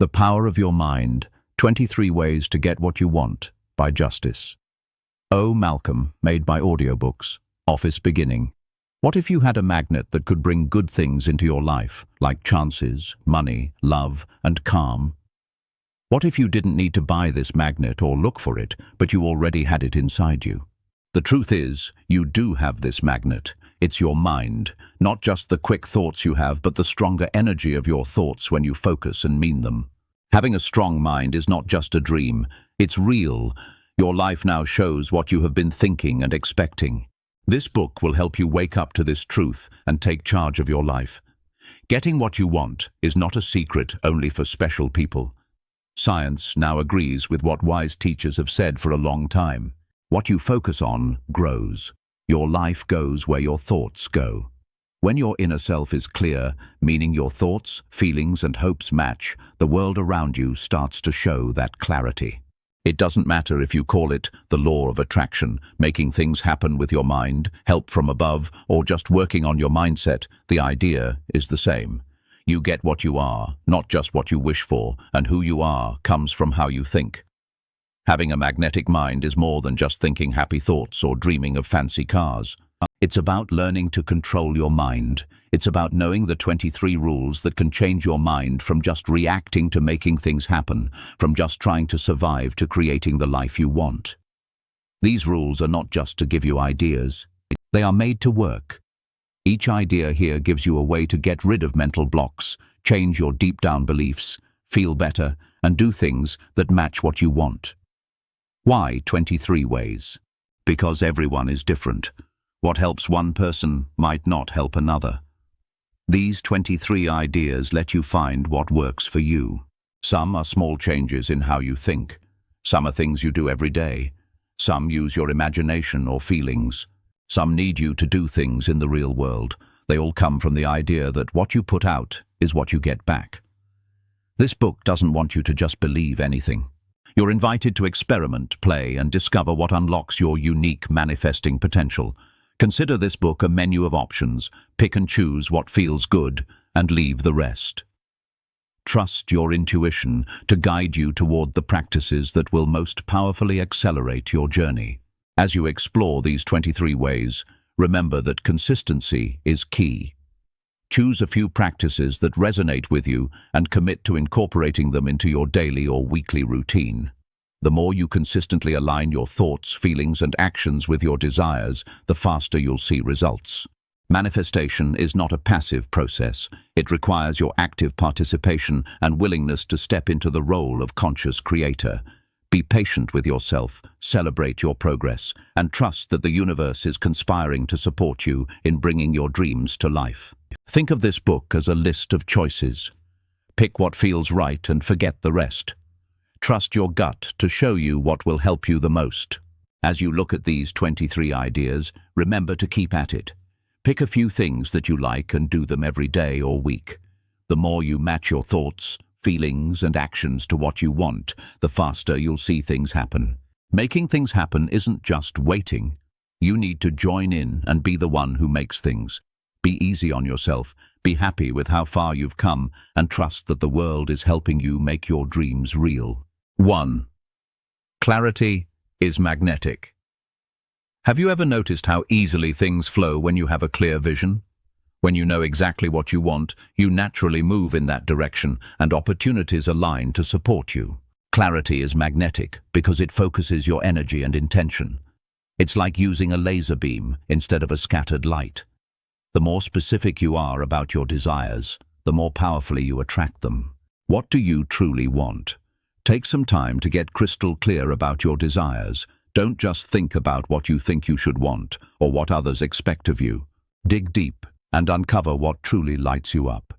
The Power of Your Mind, 23 Ways to Get What You Want, by Justice. O. Malcolm, made by Audiobooks. Office beginning. What if you had a magnet that could bring good things into your life, like chances, money, love, and calm? What if you didn't need to buy this magnet or look for it, but you already had it inside you? The truth is, you do have this magnet. It's your mind, not just the quick thoughts you have, but the stronger energy of your thoughts when you focus and mean them. Having a strong mind is not just a dream, it's real. Your life now shows what you have been thinking and expecting. This book will help you wake up to this truth and take charge of your life. Getting what you want is not a secret only for special people. Science now agrees with what wise teachers have said for a long time. What you focus on grows. Your life goes where your thoughts go. When your inner self is clear, meaning your thoughts, feelings, and hopes match, the world around you starts to show that clarity. It doesn't matter if you call it the law of attraction, making things happen with your mind, help from above, or just working on your mindset, the idea is the same. You get what you are, not just what you wish for, and who you are comes from how you think. Having a magnetic mind is more than just thinking happy thoughts or dreaming of fancy cars. It's about learning to control your mind. It's about knowing the 23 rules that can change your mind from just reacting to making things happen, from just trying to survive to creating the life you want. These rules are not just to give you ideas. They are made to work. Each idea here gives you a way to get rid of mental blocks, change your deep-down beliefs, feel better, and do things that match what you want. Why 23 ways? Because everyone is different. What helps one person might not help another. These 23 ideas let you find what works for you. Some are small changes in how you think. Some are things you do every day. Some use your imagination or feelings. Some need you to do things in the real world. They all come from the idea that what you put out is what you get back. This book doesn't want you to just believe anything. You're invited to experiment, play, and discover what unlocks your unique manifesting potential. Consider this book a menu of options. Pick and choose what feels good, and leave the rest. Trust your intuition to guide you toward the practices that will most powerfully accelerate your journey. As you explore these 23 ways, remember that consistency is key. Choose a few practices that resonate with you and commit to incorporating them into your daily or weekly routine. The more you consistently align your thoughts, feelings, and actions with your desires, the faster you'll see results. Manifestation is not a passive process. It requires your active participation and willingness to step into the role of conscious creator. Be patient with yourself, celebrate your progress, and trust that the universe is conspiring to support you in bringing your dreams to life. Think of this book as a list of choices. Pick what feels right and forget the rest. Trust your gut to show you what will help you the most. As you look at these 23 ideas, remember to keep at it. Pick a few things that you like and do them every day or week. The more you match your thoughts, feelings, and actions to what you want, the faster you'll see things happen. Making things happen isn't just waiting. You need to join in and be the one who makes things. Be easy on yourself, be happy with how far you've come, and trust that the world is helping you make your dreams real. 1. Clarity is magnetic. Have you ever noticed how easily things flow when you have a clear vision? When you know exactly what you want, you naturally move in that direction, and opportunities align to support you. Clarity is magnetic because it focuses your energy and intention. It's like using a laser beam instead of a scattered light. The more specific you are about your desires, the more powerfully you attract them. What do you truly want? Take some time to get crystal clear about your desires. Don't just think about what you think you should want or what others expect of you. Dig deep and uncover what truly lights you up.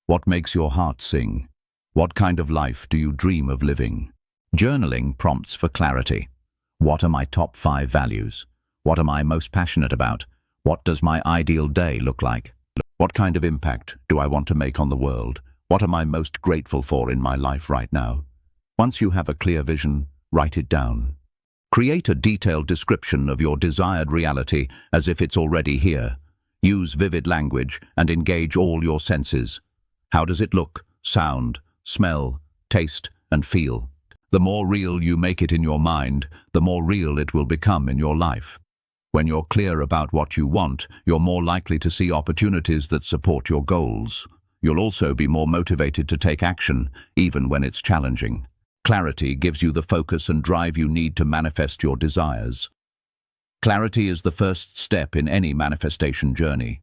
What makes your heart sing? What kind of life do you dream of living? Journaling prompts for clarity. What are my top 5 values? What am I most passionate about? What does my ideal day look like? What kind of impact do I want to make on the world? What am I most grateful for in my life right now? Once you have a clear vision, write it down. Create a detailed description of your desired reality as if it's already here. Use vivid language and engage all your senses. How does it look, sound, smell, taste, and feel. The more real you make it in your mind, the more real it will become in your life. When you're clear about what you want, you're more likely to see opportunities that support your goals. You'll also be more motivated to take action, even when it's challenging. Clarity gives you the focus and drive you need to manifest your desires. Clarity is the first step in any manifestation journey.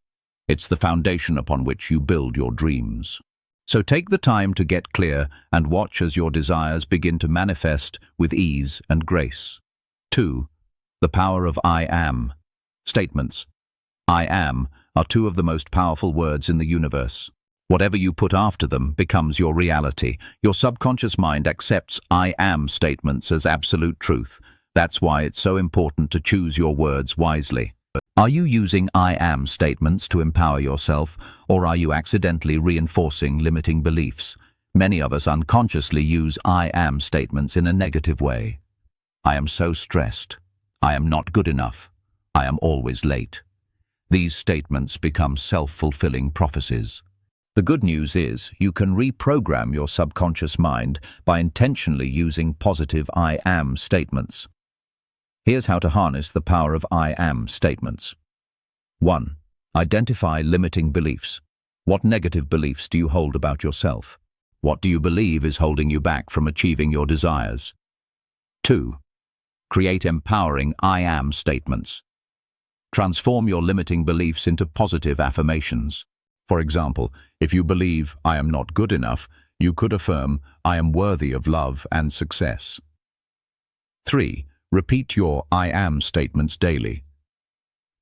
It's the foundation upon which you build your dreams. So take the time to get clear and watch as your desires begin to manifest with ease and grace. 2. The power of I am. Statements. I am are two of the most powerful words in the universe. Whatever you put after them becomes your reality. Your subconscious mind accepts I am statements as absolute truth. That's why it's so important to choose your words wisely. Are you using I am statements to empower yourself, or are you accidentally reinforcing limiting beliefs? Many of us unconsciously use I am statements in a negative way. I am so stressed. I am not good enough. I am always late. These statements become self-fulfilling prophecies. The good news is you can reprogram your subconscious mind by intentionally using positive I am statements. Here's how to harness the power of I am statements. 1. Identify limiting beliefs. What negative beliefs do you hold about yourself? What do you believe is holding you back from achieving your desires? 2. Create empowering I am statements. Transform your limiting beliefs into positive affirmations. For example, if you believe I am not good enough, you could affirm I am worthy of love and success. 3. Repeat your I am statements daily.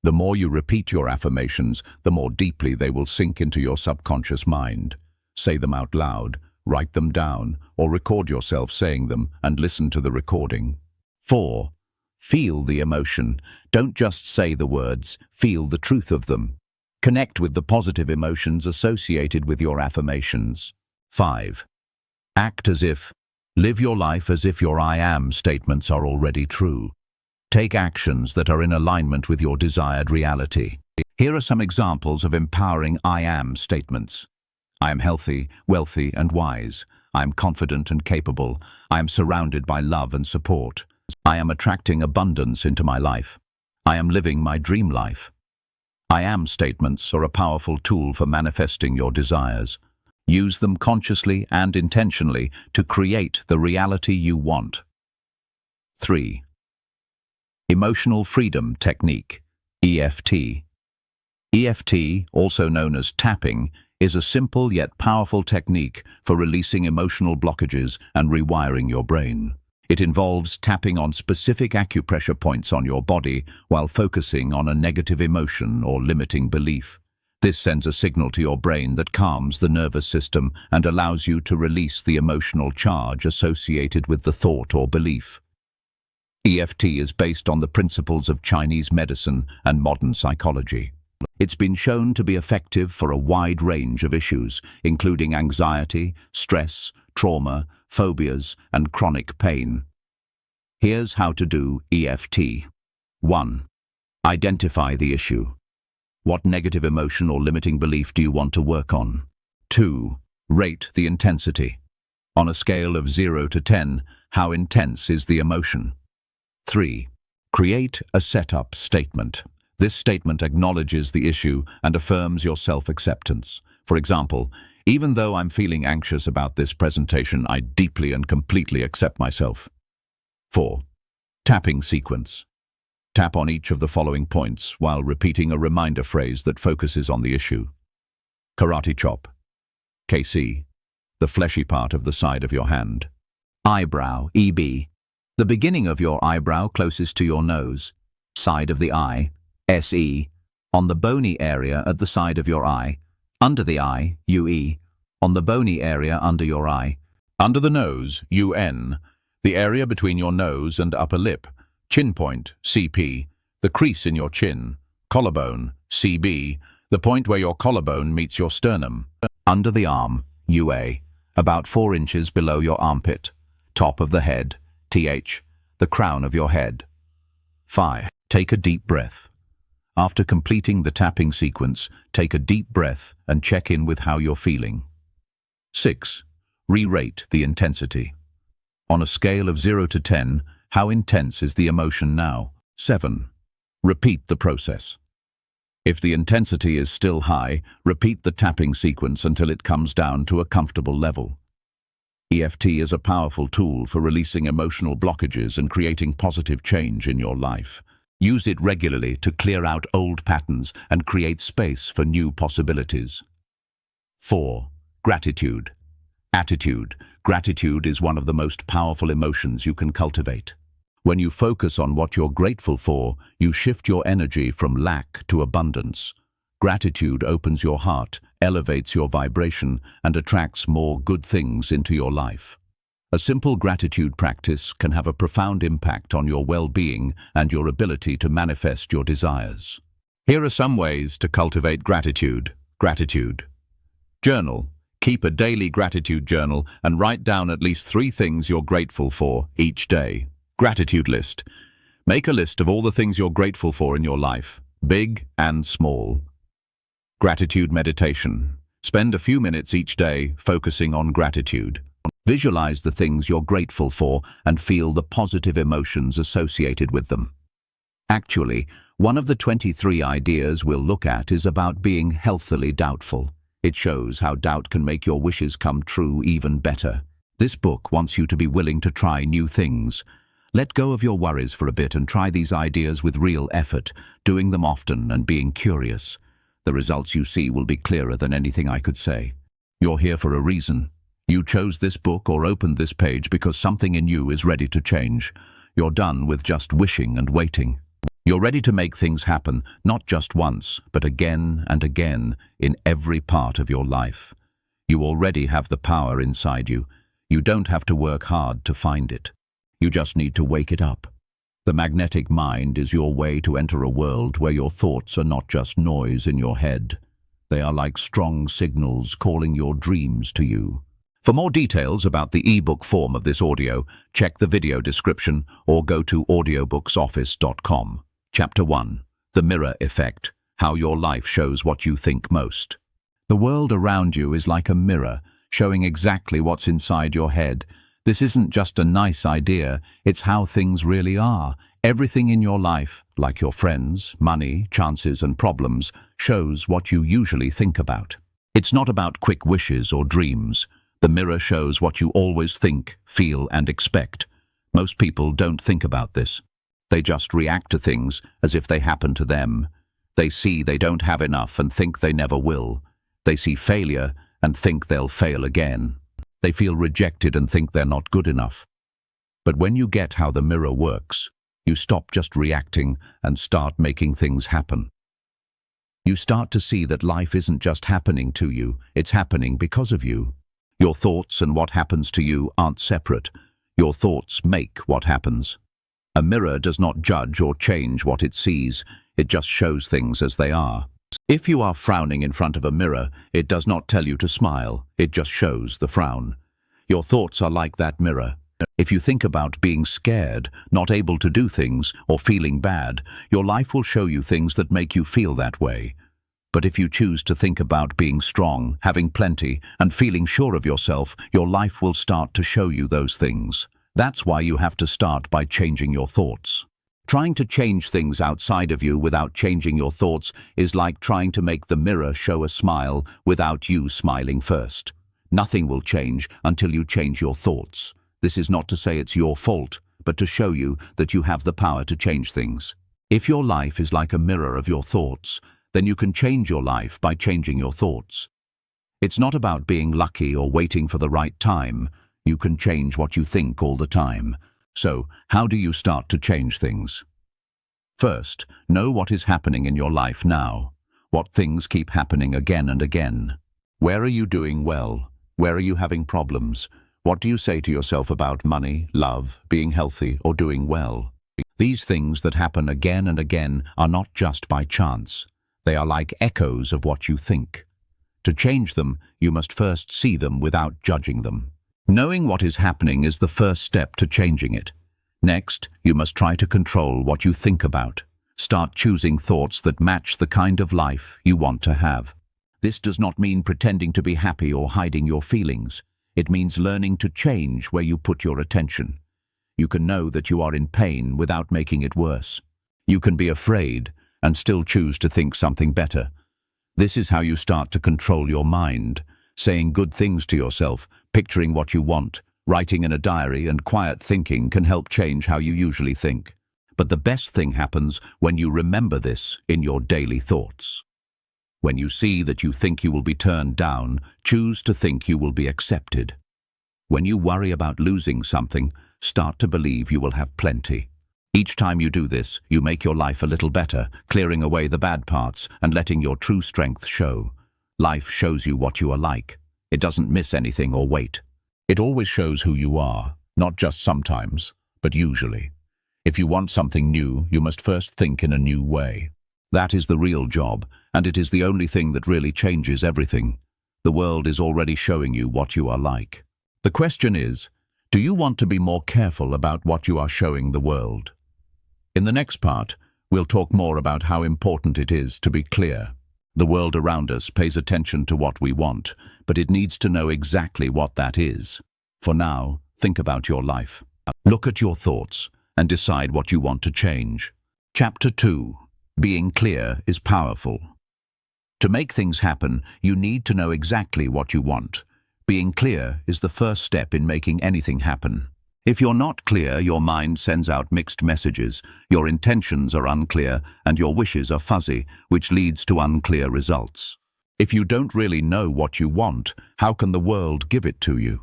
The more you repeat your affirmations, the more deeply they will sink into your subconscious mind. Say them out loud, write them down, or record yourself saying them and listen to the recording. 4. Feel the emotion. Don't just say the words, feel the truth of them. Connect with the positive emotions associated with your affirmations. 5. Act as if. Live your life as if your I am statements are already true. Take actions that are in alignment with your desired reality. Here are some examples of empowering I am statements. I am healthy, wealthy, and wise. I am confident and capable. I am surrounded by love and support. I am attracting abundance into my life. I am living my dream life. I am statements are a powerful tool for manifesting your desires. Use them consciously and intentionally to create the reality you want. 3. Emotional Freedom Technique, EFT. EFT, also known as tapping, is a simple yet powerful technique for releasing emotional blockages and rewiring your brain. It involves tapping on specific acupressure points on your body while focusing on a negative emotion or limiting belief. This sends a signal to your brain that calms the nervous system and allows you to release the emotional charge associated with the thought or belief. EFT is based on the principles of Chinese medicine and modern psychology. It's been shown to be effective for a wide range of issues, including anxiety, stress, trauma, phobias, and chronic pain. Here's how to do EFT. 1. Identify the issue. What negative emotion or limiting belief do you want to work on? 2. Rate the intensity. On a scale of 0 to 10, how intense is the emotion? 3. Create a setup statement. This statement acknowledges the issue and affirms your self-acceptance. For example, even though I'm feeling anxious about this presentation, I deeply and completely accept myself. 4. Tapping sequence. Tap on each of the following points while repeating a reminder phrase that focuses on the issue. Karate chop. KC. The fleshy part of the side of your hand. Eyebrow, EB. The beginning of your eyebrow closest to your nose. Side of the eye, SE. On the bony area at the side of your eye. Under the eye, UE. On the bony area under your eye. Under the nose, UN. The area between your nose and upper lip. Chin point, CP. The crease in your chin. Collarbone, CB. The point where your collarbone meets your sternum. Under the arm, UA. About 4 inches below your armpit. Top of the head, TH. The crown of your head. 5. Take a deep breath. After completing the tapping sequence, take a deep breath and check in with how you're feeling. 6. Re-rate the intensity. On a scale of 0 to 10, how intense is the emotion now? 7. Repeat the process. If the intensity is still high, repeat the tapping sequence until it comes down to a comfortable level. EFT is a powerful tool for releasing emotional blockages and creating positive change in your life. Use it regularly to clear out old patterns and create space for new possibilities. 4. Gratitude. Attitude. Gratitude is one of the most powerful emotions you can cultivate. When you focus on what you're grateful for, you shift your energy from lack to abundance. Gratitude opens your heart, elevates your vibration, and attracts more good things into your life. A simple gratitude practice can have a profound impact on your well-being and your ability to manifest your desires. Here are some ways to cultivate gratitude. Gratitude. Journal. Keep a daily gratitude journal and write down at least 3 things you're grateful for each day. Gratitude list. Make a list of all the things you're grateful for in your life, big and small. Gratitude meditation. Spend a few minutes each day focusing on gratitude. Visualize the things you're grateful for and feel the positive emotions associated with them. Actually, one of the 23 ideas we'll look at is about being healthily doubtful. It shows how doubt can make your wishes come true even better. This book wants you to be willing to try new things. Let go of your worries for a bit and try these ideas with real effort, doing them often and being curious. The results you see will be clearer than anything I could say. You're here for a reason. You chose this book or opened this page because something in you is ready to change. You're done with just wishing and waiting. You're ready to make things happen, not just once, but again and again in every part of your life. You already have the power inside you. You don't have to work hard to find it. You just need to wake it up. The magnetic mind is your way to enter a world where your thoughts are not just noise in your head. They are like strong signals calling your dreams to you. For more details about the ebook form of this audio, check the video description or go to audiobooksoffice.com. Chapter 1. The Mirror Effect. How your life shows what you think most. The world around you is like a mirror, showing exactly what's inside your head. This isn't just a nice idea, it's how things really are. Everything in your life, like your friends, money, chances and problems, shows what you usually think about. It's not about quick wishes or dreams. The mirror shows what you always think, feel and expect. Most people don't think about this. They just react to things as if they happen to them. They see they don't have enough and think they never will. They see failure and think they'll fail again. They feel rejected and think they're not good enough. But when you get how the mirror works, you stop just reacting and start making things happen. You start to see that life isn't just happening to you, it's happening because of you. Your thoughts and what happens to you aren't separate. Your thoughts make what happens. A mirror does not judge or change what it sees, it just shows things as they are. If you are frowning in front of a mirror, it does not tell you to smile, it just shows the frown. Your thoughts are like that mirror. If you think about being scared, not able to do things, or feeling bad, your life will show you things that make you feel that way. But if you choose to think about being strong, having plenty, and feeling sure of yourself, your life will start to show you those things. That's why you have to start by changing your thoughts. Trying to change things outside of you without changing your thoughts is like trying to make the mirror show a smile without you smiling first. Nothing will change until you change your thoughts. This is not to say it's your fault, but to show you that you have the power to change things. If your life is like a mirror of your thoughts, then you can change your life by changing your thoughts. It's not about being lucky or waiting for the right time. You can change what you think all the time. So, how do you start to change things? First, know what is happening in your life now. What things keep happening again and again? Where are you doing well? Where are you having problems? What do you say to yourself about money, love, being healthy, or doing well? These things that happen again and again are not just by chance. They are like echoes of what you think. To change them, you must first see them without judging them. Knowing what is happening is the first step to changing it. Next, you must try to control what you think about. Start choosing thoughts that match the kind of life you want to have. This does not mean pretending to be happy or hiding your feelings. It means learning to change where you put your attention. You can know that you are in pain without making it worse. You can be afraid and still choose to think something better. This is how you start to control your mind, saying good things to yourself, picturing what you want, writing in a diary, and quiet thinking can help change how you usually think. But the best thing happens when you remember this in your daily thoughts. When you see that you think you will be turned down, choose to think you will be accepted. When you worry about losing something, start to believe you will have plenty. Each time you do this, you make your life a little better, clearing away the bad parts and letting your true strength show. Life shows you what you are like. It doesn't miss anything or wait. It always shows who you are, not just sometimes, but usually. If you want something new, you must first think in a new way. That is the real job, and it is the only thing that really changes everything. The world is already showing you what you are like. The question is, do you want to be more careful about what you are showing the world? In the next part, we'll talk more about how important it is to be clear. The world around us pays attention to what we want, but it needs to know exactly what that is. For now, think about your life. Look at your thoughts and decide what you want to change. Chapter 2. Being clear is powerful. To make things happen, you need to know exactly what you want. Being clear is the first step in making anything happen. If you're not clear, your mind sends out mixed messages, your intentions are unclear, and your wishes are fuzzy, which leads to unclear results. If you don't really know what you want, how can the world give it to you?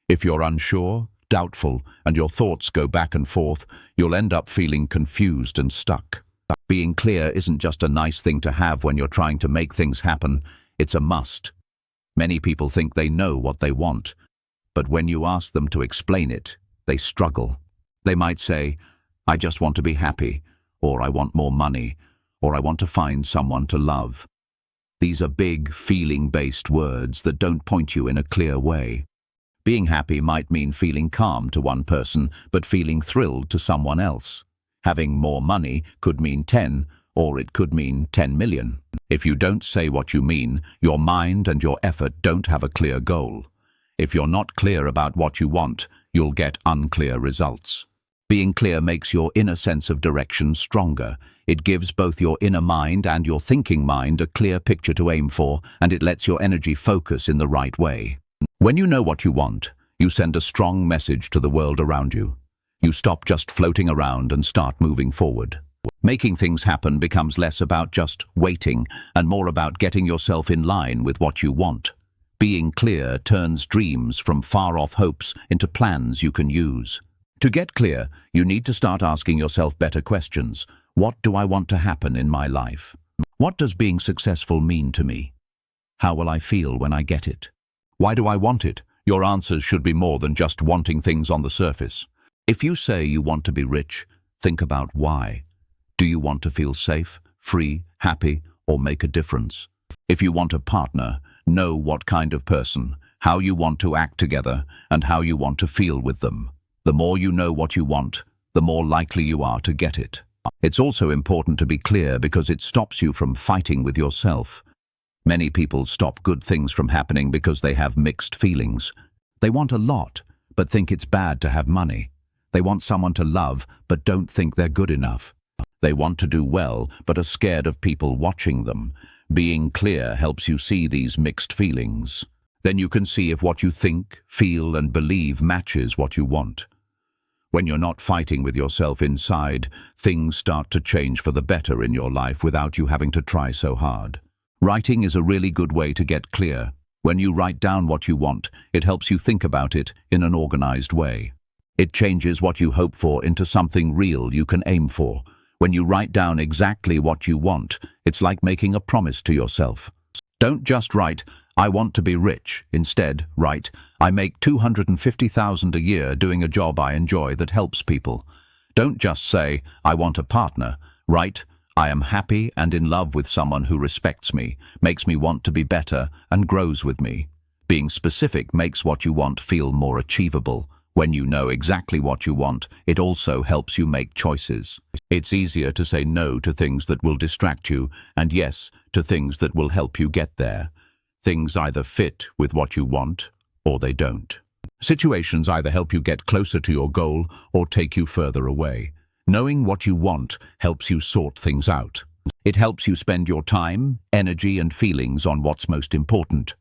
If you're unsure, doubtful, and your thoughts go back and forth, you'll end up feeling confused and stuck. Being clear isn't just a nice thing to have when you're trying to make things happen, it's a must. Many people think they know what they want, but when you ask them to explain it, they struggle. They might say, I just want to be happy, or I want more money, or I want to find someone to love. These are big, feeling-based words that don't point you in a clear way. Being happy might mean feeling calm to one person, but feeling thrilled to someone else. Having more money could mean 10, or it could mean 10 million. If you don't say what you mean, your mind and your effort don't have a clear goal. If you're not clear about what you want, you'll get unclear results. Being clear makes your inner sense of direction stronger. It gives both your inner mind and your thinking mind a clear picture to aim for, and it lets your energy focus in the right way. When you know what you want, you send a strong message to the world around you. You stop just floating around and start moving forward. Making things happen becomes less about just waiting and more about getting yourself in line with what you want. Being clear turns dreams from far-off hopes into plans you can use. To get clear, you need to start asking yourself better questions. What do I want to happen in my life? What does being successful mean to me? How will I feel when I get it? Why do I want it? Your answers should be more than just wanting things on the surface. If you say you want to be rich, think about why. Do you want to feel safe, free, happy, or make a difference? If you want a partner, know what kind of person, how you want to act together, and how you want to feel with them. The more you know what you want, the more likely you are to get it. It's also important to be clear because it stops you from fighting with yourself. Many people stop good things from happening because they have mixed feelings. They want a lot, but think it's bad to have money. They want someone to love, but don't think they're good enough. They want to do well, but are scared of people watching them. Being clear helps you see these mixed feelings. Then you can see if what you think, feel, and believe matches what you want. When you're not fighting with yourself inside, things start to change for the better in your life without you having to try so hard. Writing is a really good way to get clear. When you write down what you want, it helps you think about it in an organized way. It changes what you hope for into something real you can aim for. When you write down exactly what you want, it's like making a promise to yourself. Don't just write, I want to be rich. Instead, write, I make $250,000 a year doing a job I enjoy that helps people. Don't just say, I want a partner. Write, I am happy and in love with someone who respects me, makes me want to be better, and grows with me. Being specific makes what you want feel more achievable. When you know exactly what you want, it also helps you make choices. It's easier to say no to things that will distract you, and yes to things that will help you get there. Things either fit with what you want, or they don't. Situations either help you get closer to your goal or take you further away. Knowing what you want helps you sort things out. It helps you spend your time, energy, and feelings on what's most important.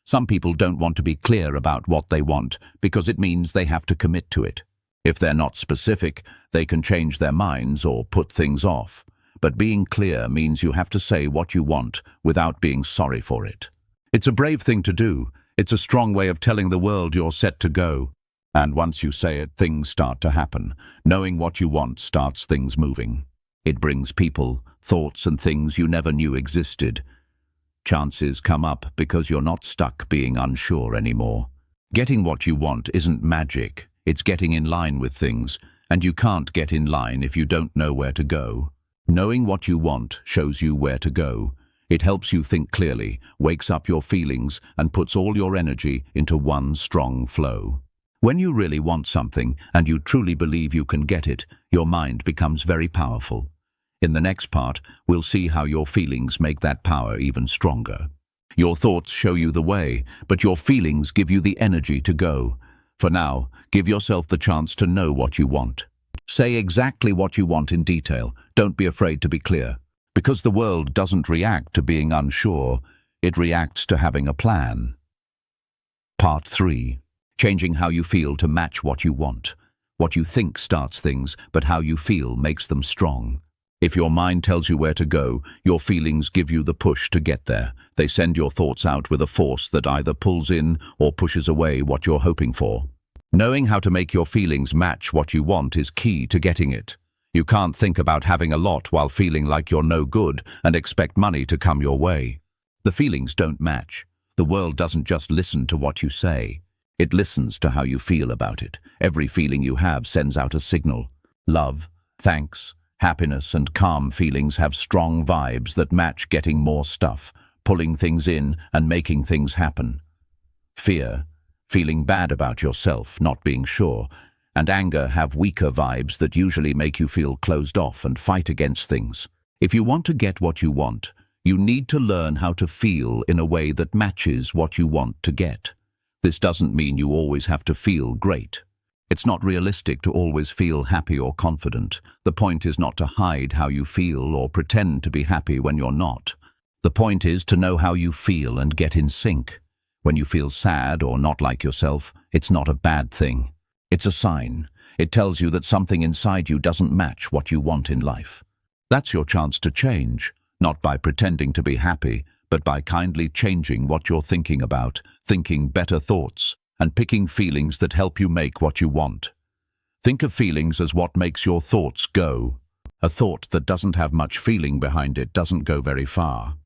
Some people don't want to be clear about what they want because it means they have to commit to it. If they're not specific, they can change their minds or put things off. But being clear means you have to say what you want without being sorry for it. It's a brave thing to do. It's a strong way of telling the world you're set to go. And once you say it, things start to happen. Knowing what you want starts things moving. It brings people, thoughts, and things you never knew existed. Chances come up because you're not stuck being unsure anymore. Getting what you want isn't magic. It's getting in line with things, and you can't get in line if you don't know where to go. Knowing what you want shows you where to go. It helps you think clearly, wakes up your feelings, and puts all your energy into one strong flow. When you really want something, and you truly believe you can get it, your mind becomes very powerful. In the next part, we'll see how your feelings make that power even stronger. Your thoughts show you the way, but your feelings give you the energy to go. For now, give yourself the chance to know what you want. Say exactly what you want in detail. Don't be afraid to be clear. Because the world doesn't react to being unsure, it reacts to having a plan. Part 3. Changing how you feel to match what you want. What you think starts things, but how you feel makes them strong. If your mind tells you where to go, your feelings give you the push to get there. They send your thoughts out with a force that either pulls in or pushes away what you're hoping for. Knowing how to make your feelings match what you want is key to getting it. You can't think about having a lot while feeling like you're no good and expect money to come your way. The feelings don't match. The world doesn't just listen to what you say. It listens to how you feel about it. Every feeling you have sends out a signal. Love, thanks, happiness, and calm feelings have strong vibes that match getting more stuff, pulling things in and making things happen. Fear, feeling bad about yourself, not being sure, and anger have weaker vibes that usually make you feel closed off and fight against things. If you want to get what you want, you need to learn how to feel in a way that matches what you want to get. This doesn't mean you always have to feel great. It's not realistic to always feel happy or confident. The point is not to hide how you feel or pretend to be happy when you're not. The point is to know how you feel and get in sync. When you feel sad or not like yourself, it's not a bad thing. It's a sign. It tells you that something inside you doesn't match what you want in life. That's your chance to change, not by pretending to be happy, but by kindly changing what you're thinking about, thinking better thoughts, and picking feelings that help you make what you want. Think of feelings as what makes your thoughts go. A thought that doesn't have much feeling behind it doesn't go very far.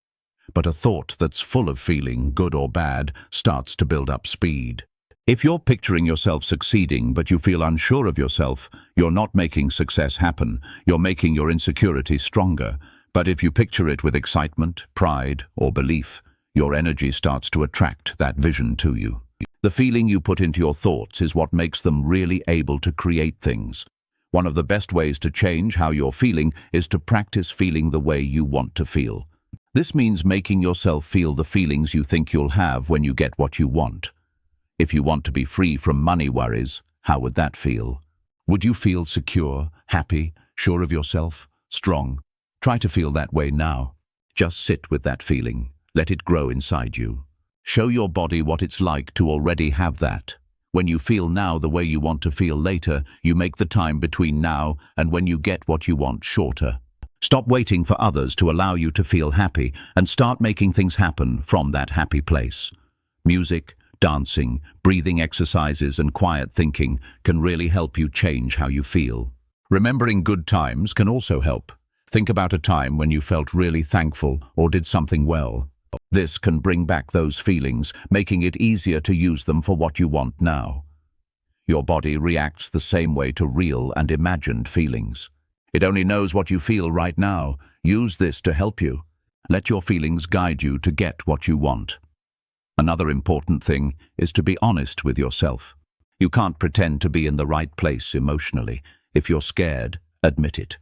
But a thought that's full of feeling, good or bad, starts to build up speed. If you're picturing yourself succeeding but you feel unsure of yourself, you're not making success happen. You're making your insecurity stronger. But if you picture it with excitement, pride, or belief, your energy starts to attract that vision to you. The feeling you put into your thoughts is what makes them really able to create things. One of the best ways to change how you're feeling is to practice feeling the way you want to feel. This means making yourself feel the feelings you think you'll have when you get what you want. If you want to be free from money worries, how would that feel? Would you feel secure, happy, sure of yourself, strong? Try to feel that way now. Just sit with that feeling. Let it grow inside you. Show your body what it's like to already have that. When you feel now the way you want to feel later, you make the time between now and when you get what you want shorter. Stop waiting for others to allow you to feel happy and start making things happen from that happy place. Music, dancing, breathing exercises, and quiet thinking can really help you change how you feel. Remembering good times can also help. Think about a time when you felt really thankful or did something well. This can bring back those feelings, making it easier to use them for what you want now. Your body reacts the same way to real and imagined feelings. It only knows what you feel right now. Use this to help you. Let your feelings guide you to get what you want. Another important thing is to be honest with yourself. You can't pretend to be in the right place emotionally. If you're scared, admit it.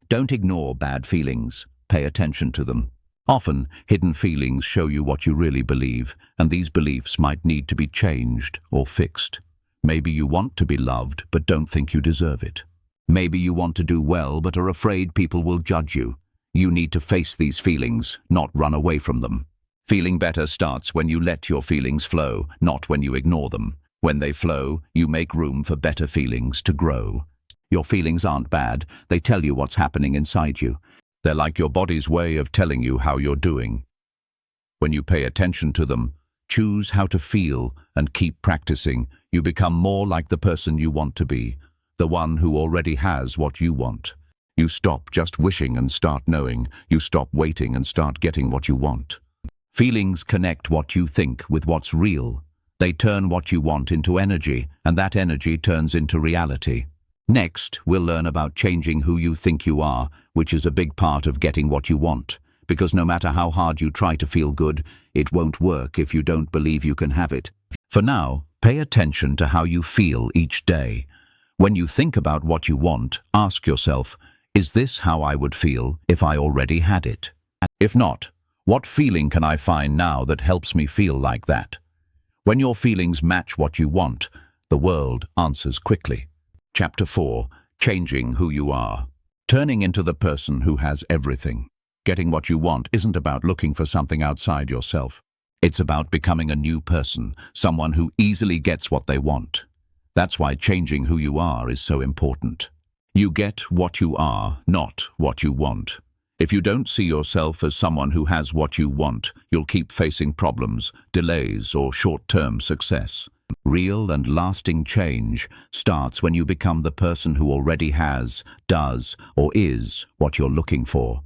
Don't ignore bad feelings. Pay attention to them. Often, hidden feelings show you what you really believe, and these beliefs might need to be changed or fixed. Maybe you want to be loved but don't think you deserve it. Maybe you want to do well but are afraid people will judge you. You need to face these feelings, not run away from them. Feeling better starts when you let your feelings flow, not when you ignore them. When they flow, you make room for better feelings to grow. Your feelings aren't bad, they tell you what's happening inside you. They're like your body's way of telling you how you're doing. When you pay attention to them, choose how to feel, and keep practicing, you become more like the person you want to be, the one who already has what you want. You stop just wishing and start knowing. You stop waiting and start getting what you want. Feelings connect what you think with what's real. They turn what you want into energy, and that energy turns into reality. Next, we'll learn about changing who you think you are, which is a big part of getting what you want. Because no matter how hard you try to feel good, it won't work if you don't believe you can have it. For now, pay attention to how you feel each day. When you think about what you want, ask yourself, is this how I would feel if I already had it? If not, what feeling can I find now that helps me feel like that? When your feelings match what you want, the world answers quickly. Chapter 4. Changing who you are. Turning into the person who has everything. Getting what you want isn't about looking for something outside yourself. It's about becoming a new person, someone who easily gets what they want. That's why changing who you are is so important. You get what you are, not what you want. If you don't see yourself as someone who has what you want, you'll keep facing problems, delays, or short-term success. Real and lasting change starts when you become the person who already has, does, or is what you're looking for.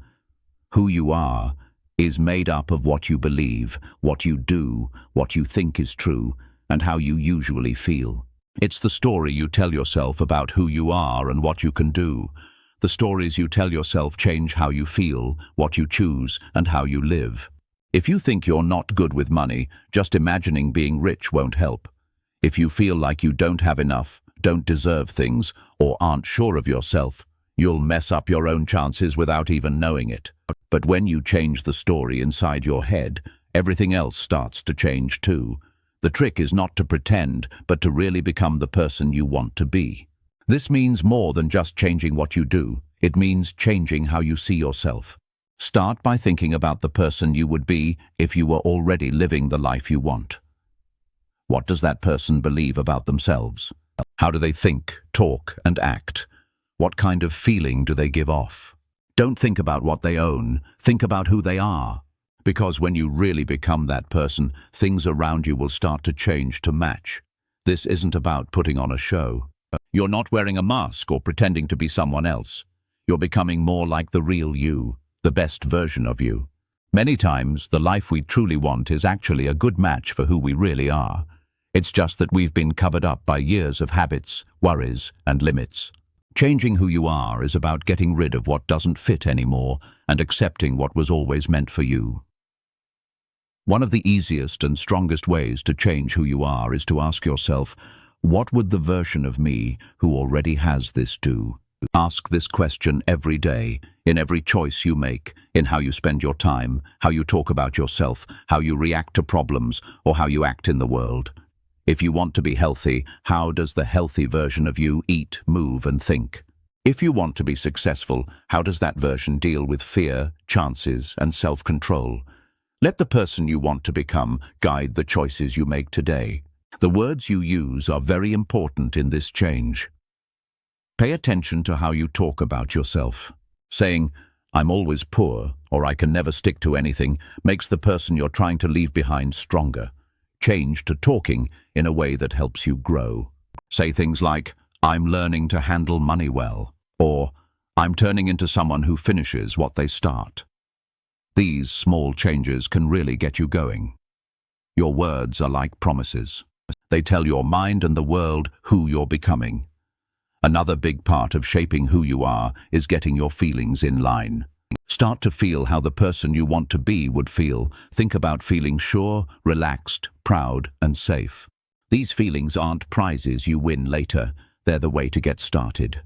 Who you are is made up of what you believe, what you do, what you think is true, and how you usually feel. It's the story you tell yourself about who you are and what you can do. The stories you tell yourself change how you feel, what you choose, and how you live. If you think you're not good with money, just imagining being rich won't help. If you feel like you don't have enough, don't deserve things, or aren't sure of yourself, you'll mess up your own chances without even knowing it. But when you change the story inside your head, everything else starts to change too. The trick is not to pretend, but to really become the person you want to be. This means more than just changing what you do. It means changing how you see yourself. Start by thinking about the person you would be if you were already living the life you want. What does that person believe about themselves? How do they think, talk, and act? What kind of feeling do they give off? Don't think about what they own, think about who they are. Because when you really become that person, things around you will start to change to match. This isn't about putting on a show. You're not wearing a mask or pretending to be someone else. You're becoming more like the real you, the best version of you. Many times, the life we truly want is actually a good match for who we really are. It's just that we've been covered up by years of habits, worries, and limits. Changing who you are is about getting rid of what doesn't fit anymore and accepting what was always meant for you. One of the easiest and strongest ways to change who you are is to ask yourself, what would the version of me who already has this do? Ask this question every day, in every choice you make, in how you spend your time, how you talk about yourself, how you react to problems, or how you act in the world. If you want to be healthy, how does the healthy version of you eat, move, and think? If you want to be successful, how does that version deal with fear, chances, and self-control? Let the person you want to become guide the choices you make today. The words you use are very important in this change. Pay attention to how you talk about yourself. Saying, "I'm always poor," or "I can never stick to anything," makes the person you're trying to leave behind stronger. Change to talking in a way that helps you grow. Say things like, "I'm learning to handle money well," or "I'm turning into someone who finishes what they start." These small changes can really get you going. Your words are like promises. They tell your mind and the world who you're becoming. Another big part of shaping who you are is getting your feelings in line. Start to feel how the person you want to be would feel. Think about feeling sure, relaxed, proud, and safe. These feelings aren't prizes you win later. They're the way to get started.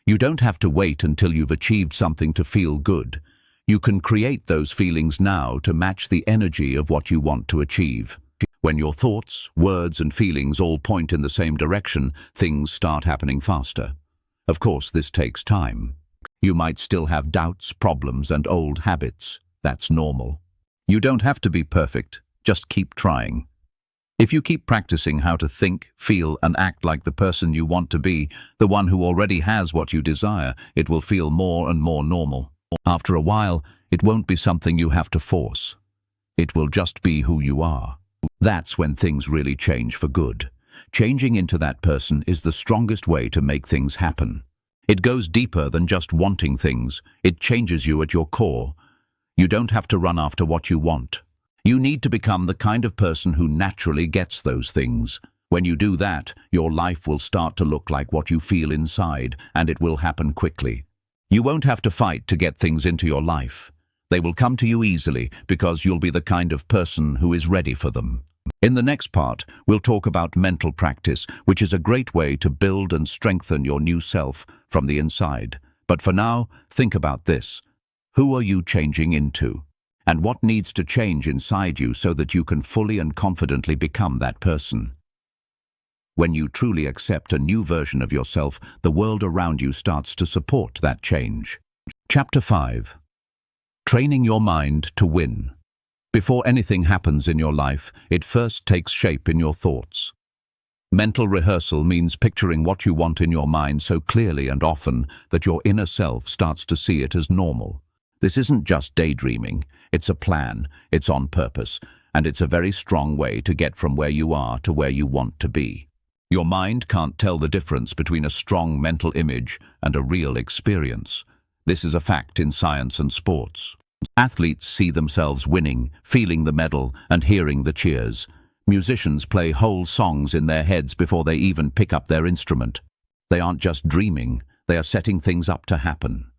You don't have to wait until you've achieved something to feel good. You can create those feelings now to match the energy of what you want to achieve. When your thoughts, words, and feelings all point in the same direction, things start happening faster. Of course, this takes time. You might still have doubts, problems, and old habits. That's normal. You don't have to be perfect, just keep trying. If you keep practicing how to think, feel, and act like the person you want to be, the one who already has what you desire, it will feel more and more normal. After a while, it won't be something you have to force. It will just be who you are. That's when things really change for good. Changing into that person is the strongest way to make things happen. It goes deeper than just wanting things. It changes you at your core. You don't have to run after what you want. You need to become the kind of person who naturally gets those things. When you do that, your life will start to look like what you feel inside, and it will happen quickly. You won't have to fight to get things into your life. They will come to you easily because you'll be the kind of person who is ready for them. In the next part, we'll talk about mental practice, which is a great way to build and strengthen your new self from the inside. But for now, think about this. Who are you changing into? And what needs to change inside you so that you can fully and confidently become that person? When you truly accept a new version of yourself, the world around you starts to support that change. Chapter 5. Training your mind to win. Before anything happens in your life, it first takes shape in your thoughts. Mental rehearsal means picturing what you want in your mind so clearly and often that your inner self starts to see it as normal. This isn't just daydreaming, it's a plan, it's on purpose, and it's a very strong way to get from where you are to where you want to be. Your mind can't tell the difference between a strong mental image and a real experience. This is a fact in science and sports. Athletes see themselves winning, feeling the medal, and hearing the cheers. Musicians play whole songs in their heads before they even pick up their instrument. They aren't just dreaming, they are setting things up to happen.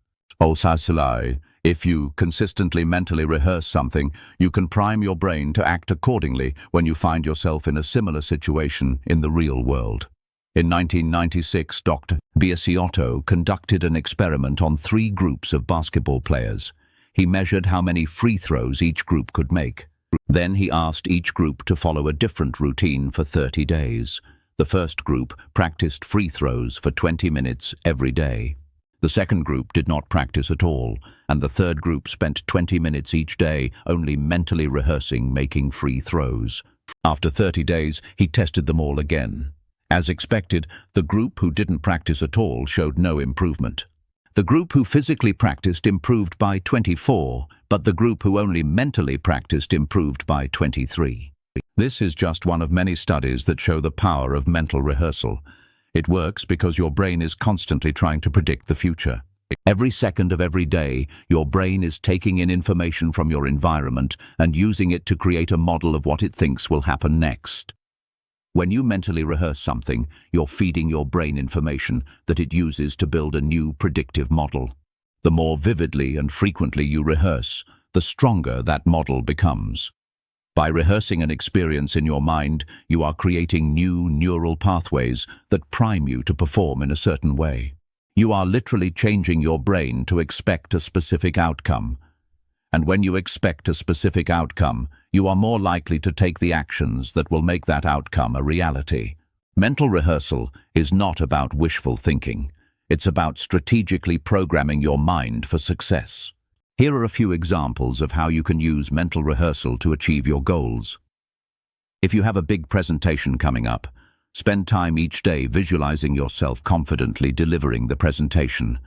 If you consistently mentally rehearse something, you can prime your brain to act accordingly when you find yourself in a similar situation in the real world. In 1996, Dr. Biasiotto conducted an experiment on 3 groups of basketball players. He measured how many free throws each group could make. Then he asked each group to follow a different routine for 30 days. The first group practiced free throws for 20 minutes every day. The second group did not practice at all, and the third group spent 20 minutes each day only mentally rehearsing making free throws. After 30 days, he tested them all again. As expected, the group who didn't practice at all showed no improvement. The group who physically practiced improved by 24, but the group who only mentally practiced improved by 23. This is just one of many studies that show the power of mental rehearsal. It works because your brain is constantly trying to predict the future. Every second of every day, your brain is taking in information from your environment and using it to create a model of what it thinks will happen next. When you mentally rehearse something, you're feeding your brain information that it uses to build a new predictive model. The more vividly and frequently you rehearse, the stronger that model becomes. By rehearsing an experience in your mind, you are creating new neural pathways that prime you to perform in a certain way. You are literally changing your brain to expect a specific outcome. And when you expect a specific outcome, you are more likely to take the actions that will make that outcome a reality. Mental rehearsal is not about wishful thinking. It's about strategically programming your mind for success. Here are a few examples of how you can use mental rehearsal to achieve your goals. If you have a big presentation coming up, spend time each day visualizing yourself confidently delivering the presentation.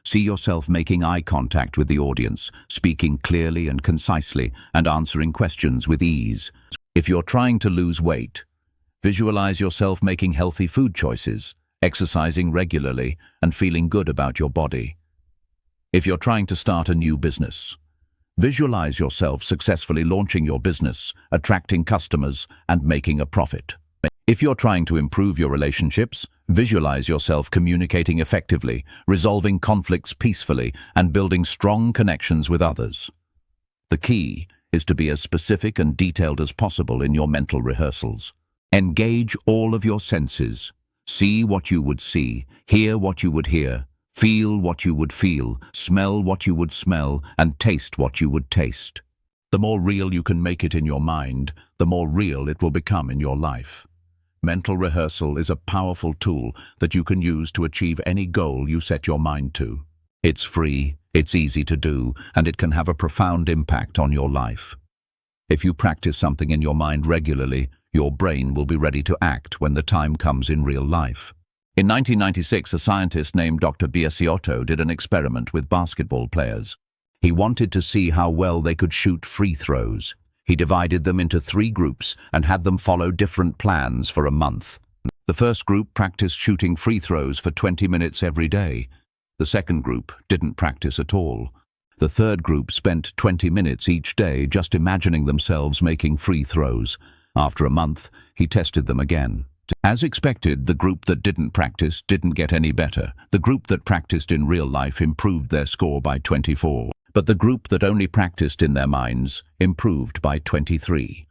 See yourself making eye contact with the audience, speaking clearly and concisely, and answering questions with ease. If you're trying to lose weight, visualize yourself making healthy food choices, exercising regularly, and feeling good about your body. If you're trying to start a new business, visualize yourself successfully launching your business, attracting customers, and making a profit. If you're trying to improve your relationships, visualize yourself communicating effectively, resolving conflicts peacefully, and building strong connections with others. The key is to be as specific and detailed as possible in your mental rehearsals. Engage all of your senses. See what you would see, hear what you would hear, feel what you would feel, smell what you would smell, and taste what you would taste. The more real you can make it in your mind, the more real it will become in your life. Mental rehearsal is a powerful tool that you can use to achieve any goal you set your mind to. It's free, it's easy to do, and it can have a profound impact on your life. If you practice something in your mind regularly, your brain will be ready to act when the time comes in real life. In 1996, a scientist named Dr. Biasiotto did an experiment with basketball players. He wanted to see how well they could shoot free throws. He divided them into 3 groups and had them follow different plans for a month. The first group practiced shooting free throws for 20 minutes every day. The second group didn't practice at all. The third group spent 20 minutes each day just imagining themselves making free throws. After a month, he tested them again. As expected, the group that didn't practice didn't get any better. The group that practiced in real life improved their score by 24. But the group that only practiced in their minds improved by 23.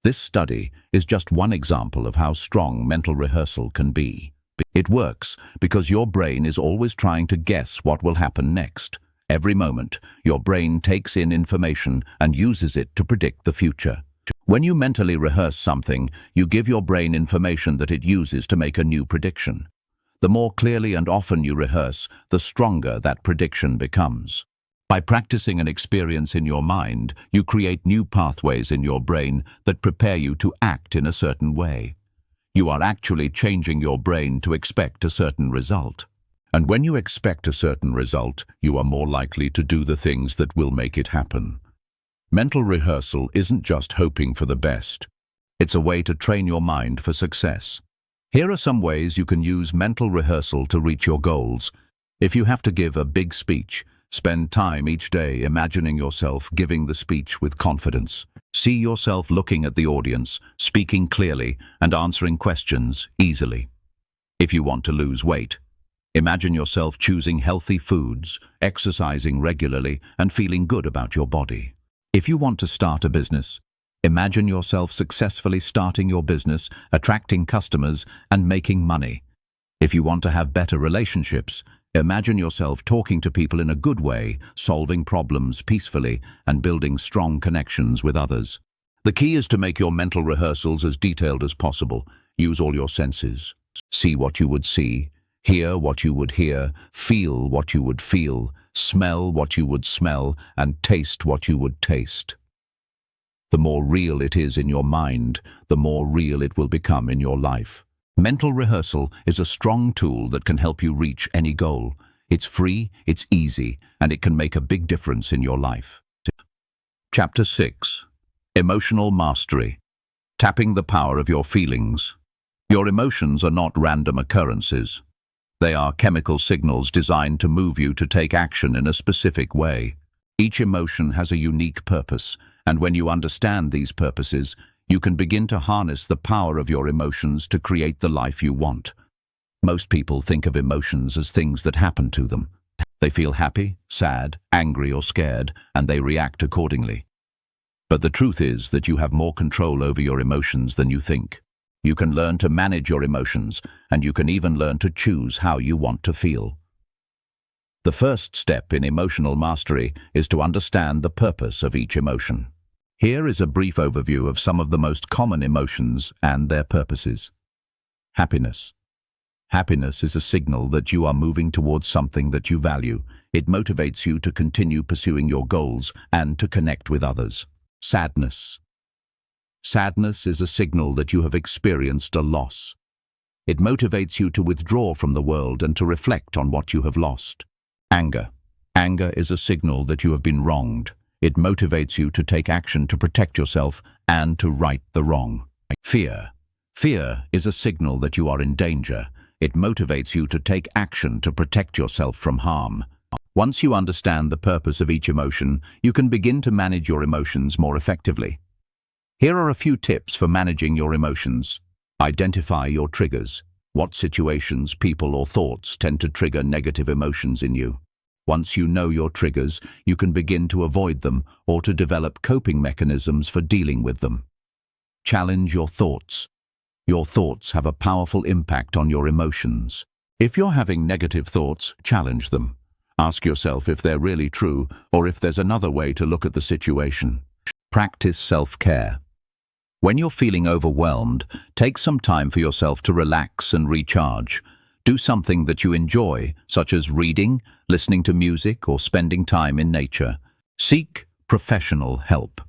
This study is just one example of how strong mental rehearsal can be. It works because your brain is always trying to guess what will happen next. Every moment, your brain takes in information and uses it to predict the future. When you mentally rehearse something, you give your brain information that it uses to make a new prediction. The more clearly and often you rehearse, the stronger that prediction becomes. By practicing an experience in your mind, you create new pathways in your brain that prepare you to act in a certain way. You are actually changing your brain to expect a certain result. And when you expect a certain result, you are more likely to do the things that will make it happen. Mental rehearsal isn't just hoping for the best. It's a way to train your mind for success. Here are some ways you can use mental rehearsal to reach your goals. If you have to give a big speech, spend time each day imagining yourself giving the speech with confidence. See yourself looking at the audience, speaking clearly, and answering questions easily. If you want to lose weight, imagine yourself choosing healthy foods, exercising regularly, and feeling good about your body. If you want to start a business, imagine yourself successfully starting your business, attracting customers, and making money. If you want to have better relationships, imagine yourself talking to people in a good way, solving problems peacefully, and building strong connections with others. The key is to make your mental rehearsals as detailed as possible. Use all your senses. See what you would see, hear what you would hear, feel what you would feel, smell what you would smell, and taste what you would taste. The more real it is in your mind, the more real it will become in your life. Mental rehearsal is a strong tool that can help you reach any goal. It's free, it's easy, and it can make a big difference in your life. Chapter 6. Emotional Mastery. Tapping the power of your feelings. Your emotions are not random occurrences. They are chemical signals designed to move you to take action in a specific way. Each emotion has a unique purpose, and when you understand these purposes, you can begin to harness the power of your emotions to create the life you want. Most people think of emotions as things that happen to them. They feel happy, sad, angry, or scared, and they react accordingly. But the truth is that you have more control over your emotions than you think. You can learn to manage your emotions, and you can even learn to choose how you want to feel. The first step in emotional mastery is to understand the purpose of each emotion. Here is a brief overview of some of the most common emotions and their purposes. Happiness. Happiness is a signal that you are moving towards something that you value. It motivates you to continue pursuing your goals and to connect with others. Sadness. Sadness is a signal that you have experienced a loss. It motivates you to withdraw from the world and to reflect on what you have lost. Anger. Anger is a signal that you have been wronged. It motivates you to take action to protect yourself and to right the wrong. Fear. Fear is a signal that you are in danger. It motivates you to take action to protect yourself from harm. Once you understand the purpose of each emotion, you can begin to manage your emotions more effectively. Here are a few tips for managing your emotions. Identify your triggers. What situations, people, or thoughts tend to trigger negative emotions in you? Once you know your triggers, you can begin to avoid them or to develop coping mechanisms for dealing with them. Challenge your thoughts. Your thoughts have a powerful impact on your emotions. If you're having negative thoughts, challenge them. Ask yourself if they're really true or if there's another way to look at the situation. Practice self-care. When you're feeling overwhelmed, take some time for yourself to relax and recharge. Do something that you enjoy, such as reading, listening to music, or spending time in nature. Seek professional help.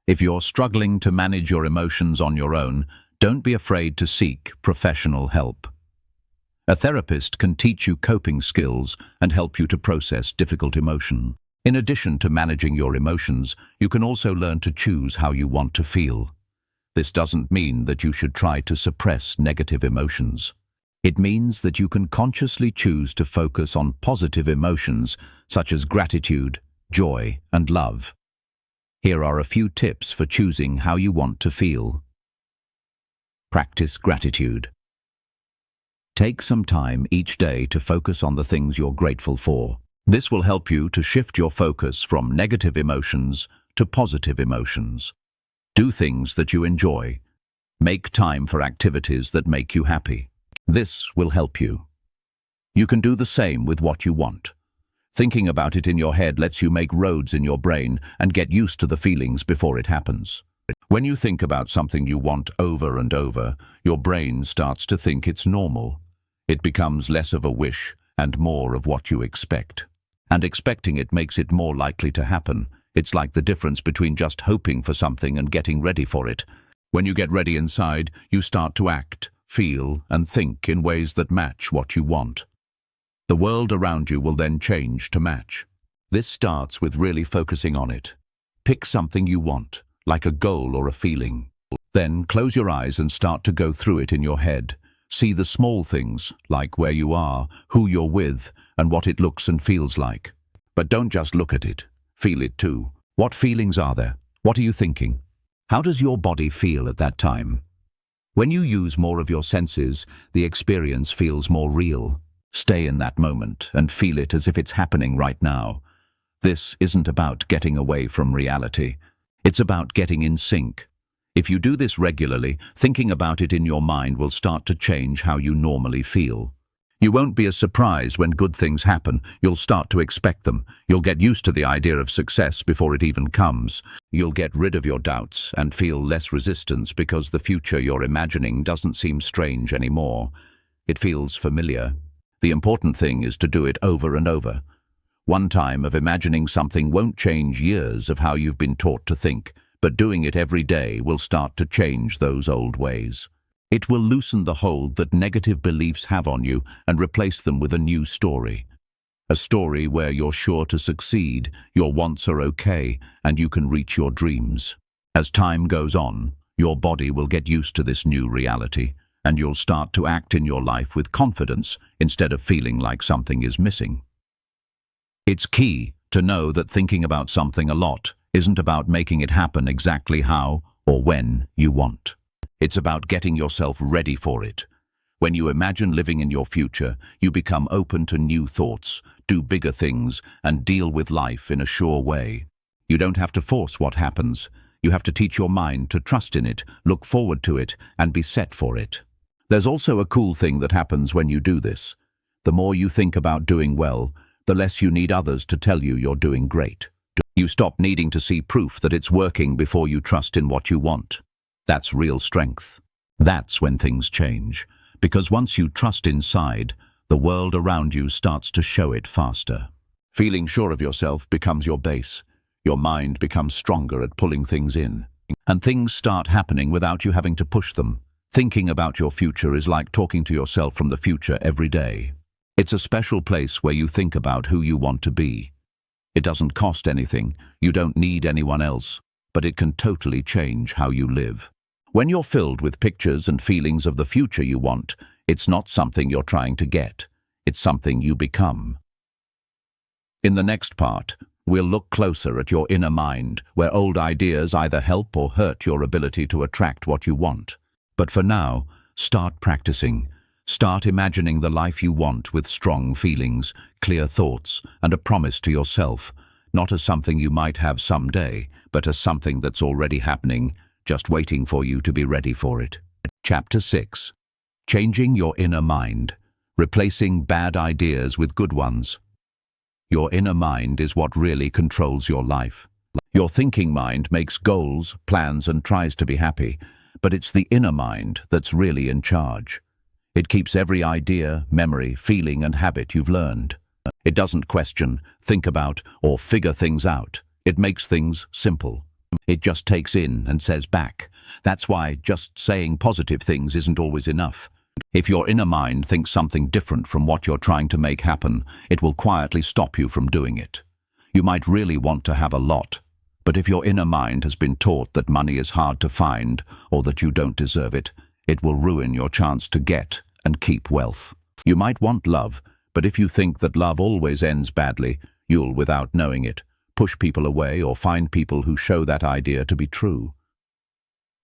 If you're struggling to manage your emotions on your own, don't be afraid to seek professional help. A therapist can teach you coping skills and help you to process difficult emotion. In addition to managing your emotions, you can also learn to choose how you want to feel. This doesn't mean that you should try to suppress negative emotions. It means that you can consciously choose to focus on positive emotions such as gratitude, joy, and love. Here are a few tips for choosing how you want to feel. Practice gratitude. Take some time each day to focus on the things you're grateful for. This will help you to shift your focus from negative emotions to positive emotions. Do things that you enjoy. Make time for activities that make you happy. This will help you. You can do the same with what you want. Thinking about it in your head lets you make roads in your brain and get used to the feelings before it happens. When you think about something you want over and over, your brain starts to think it's normal. It becomes less of a wish and more of what you expect. And expecting it makes it more likely to happen. It's like the difference between just hoping for something and getting ready for it. When you get ready inside, you start to act, feel, and think in ways that match what you want. The world around you will then change to match. This starts with really focusing on it. Pick something you want, like a goal or a feeling. Then close your eyes and start to go through it in your head. See the small things, like where you are, who you're with, and what it looks and feels like. But don't just look at it. Feel it too. What feelings are there? What are you thinking? How does your body feel at that time? When you use more of your senses, the experience feels more real. Stay in that moment and feel it as if it's happening right now. This isn't about getting away from reality. It's about getting in sync. If you do this regularly, thinking about it in your mind will start to change how you normally feel. You won't be as surprised when good things happen. You'll start to expect them. You'll get used to the idea of success before it even comes. You'll get rid of your doubts and feel less resistance because the future you're imagining doesn't seem strange anymore. It feels familiar. The important thing is to do it over and over. One time of imagining something won't change years of how you've been taught to think, but doing it every day will start to change those old ways. It will loosen the hold that negative beliefs have on you and replace them with a new story. A story where you're sure to succeed, your wants are okay, and you can reach your dreams. As time goes on, your body will get used to this new reality, and you'll start to act in your life with confidence instead of feeling like something is missing. It's key to know that thinking about something a lot isn't about making it happen exactly how or when you want. It's about getting yourself ready for it. When you imagine living in your future, you become open to new thoughts, do bigger things, and deal with life in a sure way. You don't have to force what happens. You have to teach your mind to trust in it, look forward to it, and be set for it. There's also a cool thing that happens when you do this. The more you think about doing well, the less you need others to tell you you're doing great. You stop needing to see proof that it's working before you trust in what you want. That's real strength. That's when things change. Because once you trust inside, the world around you starts to show it faster. Feeling sure of yourself becomes your base. Your mind becomes stronger at pulling things in. And things start happening without you having to push them. Thinking about your future is like talking to yourself from the future every day. It's a special place where you think about who you want to be. It doesn't cost anything. You don't need anyone else. But it can totally change how you live. When you're filled with pictures and feelings of the future you want, it's not something you're trying to get. It's something you become. In the next part, we'll look closer at your inner mind, where old ideas either help or hurt your ability to attract what you want. But for now, start practicing. Start imagining the life you want with strong feelings, clear thoughts, and a promise to yourself, not as something you might have someday, but as something that's already happening, just waiting for you to be ready for it. Chapter 6. Changing your inner mind. Replacing bad ideas with good ones. Your inner mind is what really controls your life. Your thinking mind makes goals, plans, and tries to be happy, but it's the inner mind that's really in charge. It keeps every idea, memory, feeling, and habit you've learned. It doesn't question, think about, or figure things out. It makes things simple. It just takes in and says back. That's why just saying positive things isn't always enough. If your inner mind thinks something different from what you're trying to make happen, it will quietly stop you from doing it. You might really want to have a lot, but if your inner mind has been taught that money is hard to find or that you don't deserve it, it will ruin your chance to get and keep wealth. You might want love, but if you think that love always ends badly, you'll, without knowing it, push people away or find people who show that idea to be true.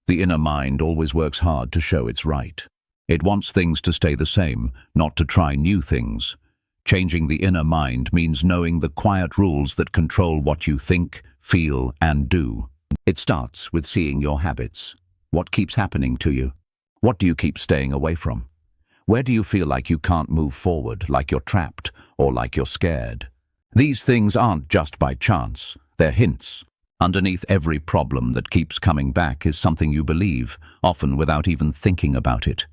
The inner mind always works hard to show it's right. It wants things to stay the same, not to try new things. Changing the inner mind means knowing the quiet rules that control what you think, feel, and do. It starts with seeing your habits. What keeps happening to you? What do you keep staying away from? Where do you feel like you can't move forward, like you're trapped, or like you're scared? These things aren't just by chance, they're hints. Underneath every problem that keeps coming back is something you believe, often without even thinking about it.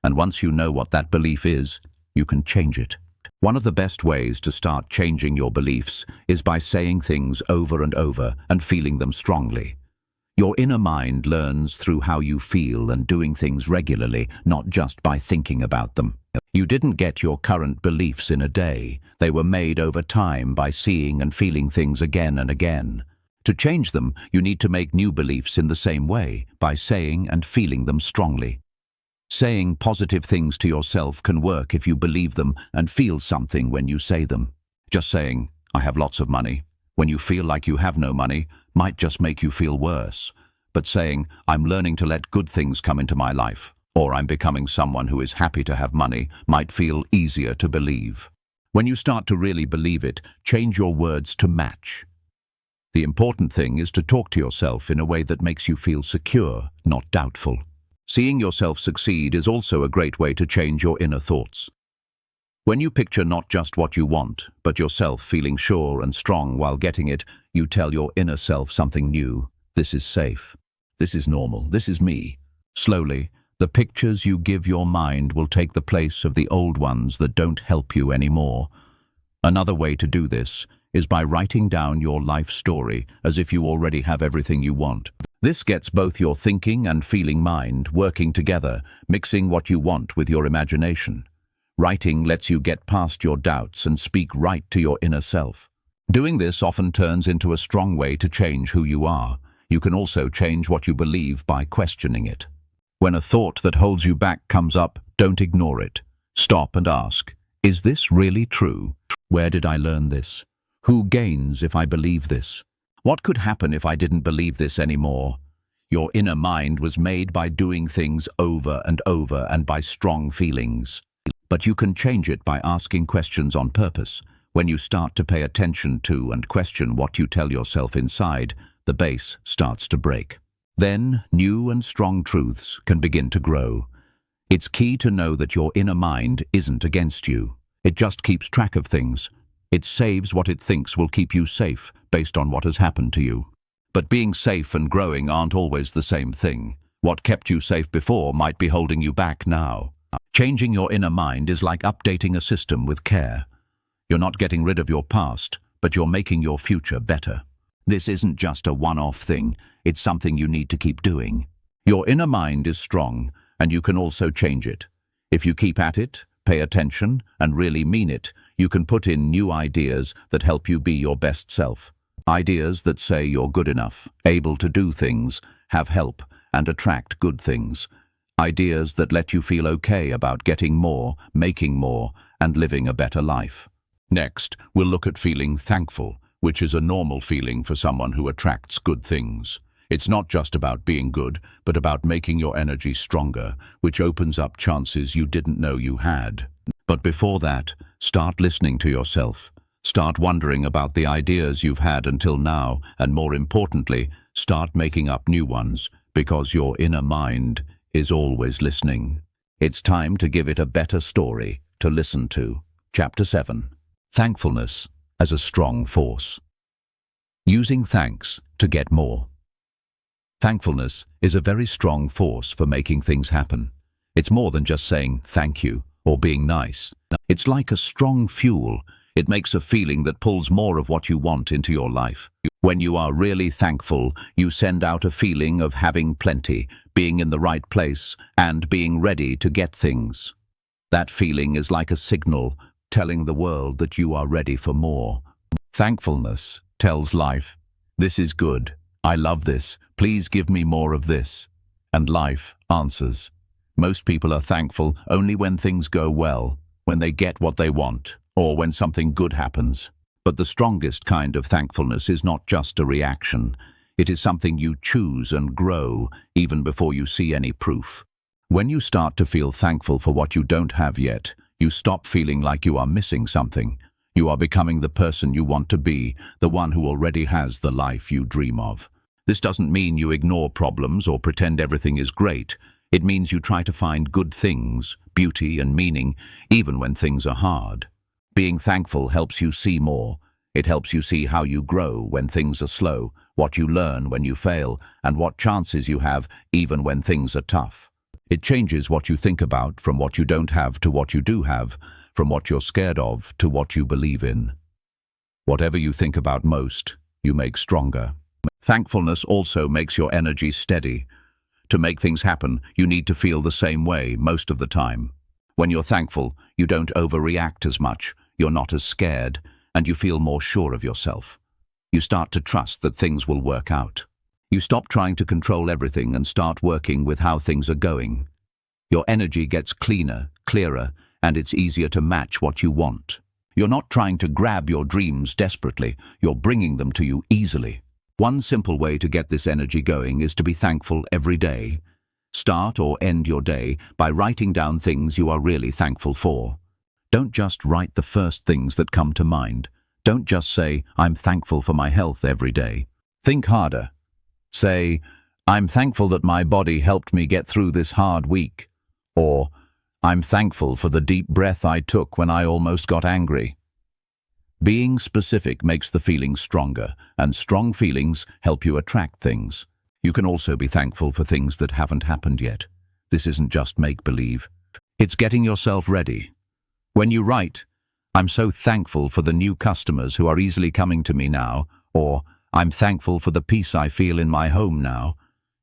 And once you know what that belief is, you can change it. One of the best ways to start changing your beliefs is by saying things over and over and feeling them strongly. Your inner mind learns through how you feel and doing things regularly, not just by thinking about them. You didn't get your current beliefs in a day. They were made over time by seeing and feeling things again and again. To change them, you need to make new beliefs in the same way, by saying and feeling them strongly. Saying positive things to yourself can work if you believe them and feel something when you say them. Just saying, "I have lots of money," when you feel like you have no money, might just make you feel worse. But saying, "I'm learning to let good things come into my life," or "I'm becoming someone who is happy to have money," might feel easier to believe. When you start to really believe it, change your words to match. The important thing is to talk to yourself in a way that makes you feel secure, not doubtful. Seeing yourself succeed is also a great way to change your inner thoughts. When you picture not just what you want, but yourself feeling sure and strong while getting it, you tell your inner self something new. This is safe. This is normal. This is me. Slowly, the pictures you give your mind will take the place of the old ones that don't help you anymore. Another way to do this is by writing down your life story as if you already have everything you want. This gets both your thinking and feeling mind working together, mixing what you want with your imagination. Writing lets you get past your doubts and speak right to your inner self. Doing this often turns into a strong way to change who you are. You can also change what you believe by questioning it. When a thought that holds you back comes up, don't ignore it. Stop and ask, is this really true? Where did I learn this? Who gains if I believe this? What could happen if I didn't believe this anymore? Your inner mind was made by doing things over and over and by strong feelings. But you can change it by asking questions on purpose. When you start to pay attention to and question what you tell yourself inside, the base starts to break. Then, new and strong truths can begin to grow. It's key to know that your inner mind isn't against you. It just keeps track of things. It saves what it thinks will keep you safe based on what has happened to you. But being safe and growing aren't always the same thing. What kept you safe before might be holding you back now. Changing your inner mind is like updating a system with care. You're not getting rid of your past, but you're making your future better. This isn't just a one-off thing, it's something you need to keep doing. Your inner mind is strong, and you can also change it. If you keep at it, pay attention, and really mean it, you can put in new ideas that help you be your best self. Ideas that say you're good enough, able to do things, have help, and attract good things. Ideas that let you feel okay about getting more, making more, and living a better life. Next, we'll look at feeling thankful, which is a normal feeling for someone who attracts good things. It's not just about being good, but about making your energy stronger, which opens up chances you didn't know you had. But before that, start listening to yourself. Start wondering about the ideas you've had until now, and more importantly, start making up new ones, because your inner mind is always listening. It's time to give it a better story to listen to. Chapter 7. Thankfulness. as a strong force. Using thanks to get more. Thankfulness is a very strong force for making things happen. It's more than just saying thank you or being nice. It's like a strong fuel. It makes a feeling that pulls more of what you want into your life. When you are really thankful, you send out a feeling of having plenty, being in the right place, and being ready to get things. That feeling is like a signal telling the world that you are ready for more. Thankfulness tells life, "This is good. I love this. Please give me more of this." And life answers. Most people are thankful only when things go well, when they get what they want, or when something good happens. But the strongest kind of thankfulness is not just a reaction. It is something you choose and grow even before you see any proof. When you start to feel thankful for what you don't have yet, you stop feeling like you are missing something. You are becoming the person you want to be, the one who already has the life you dream of. This doesn't mean you ignore problems or pretend everything is great. It means you try to find good things, beauty and meaning, even when things are hard. Being thankful helps you see more. It helps you see how you grow when things are slow, what you learn when you fail, and what chances you have even when things are tough. It changes what you think about, from what you don't have to what you do have, from what you're scared of to what you believe in. Whatever you think about most, you make stronger. Thankfulness also makes your energy steady. To make things happen, you need to feel the same way most of the time. When you're thankful, you don't overreact as much, you're not as scared, and you feel more sure of yourself. You start to trust that things will work out. You stop trying to control everything and start working with how things are going. Your energy gets cleaner, clearer, and it's easier to match what you want. You're not trying to grab your dreams desperately, you're bringing them to you easily. One simple way to get this energy going is to be thankful every day. Start or end your day by writing down things you are really thankful for. Don't just write the first things that come to mind. Don't just say, "I'm thankful for my health" every day. Think harder. Say, "I'm thankful that my body helped me get through this hard week." Or, "I'm thankful for the deep breath I took when I almost got angry." Being specific makes the feelings stronger, and strong feelings help you attract things. You can also be thankful for things that haven't happened yet. This isn't just make-believe. It's getting yourself ready. When you write, "I'm so thankful for the new customers who are easily coming to me now," or "I'm thankful for the peace I feel in my home now,"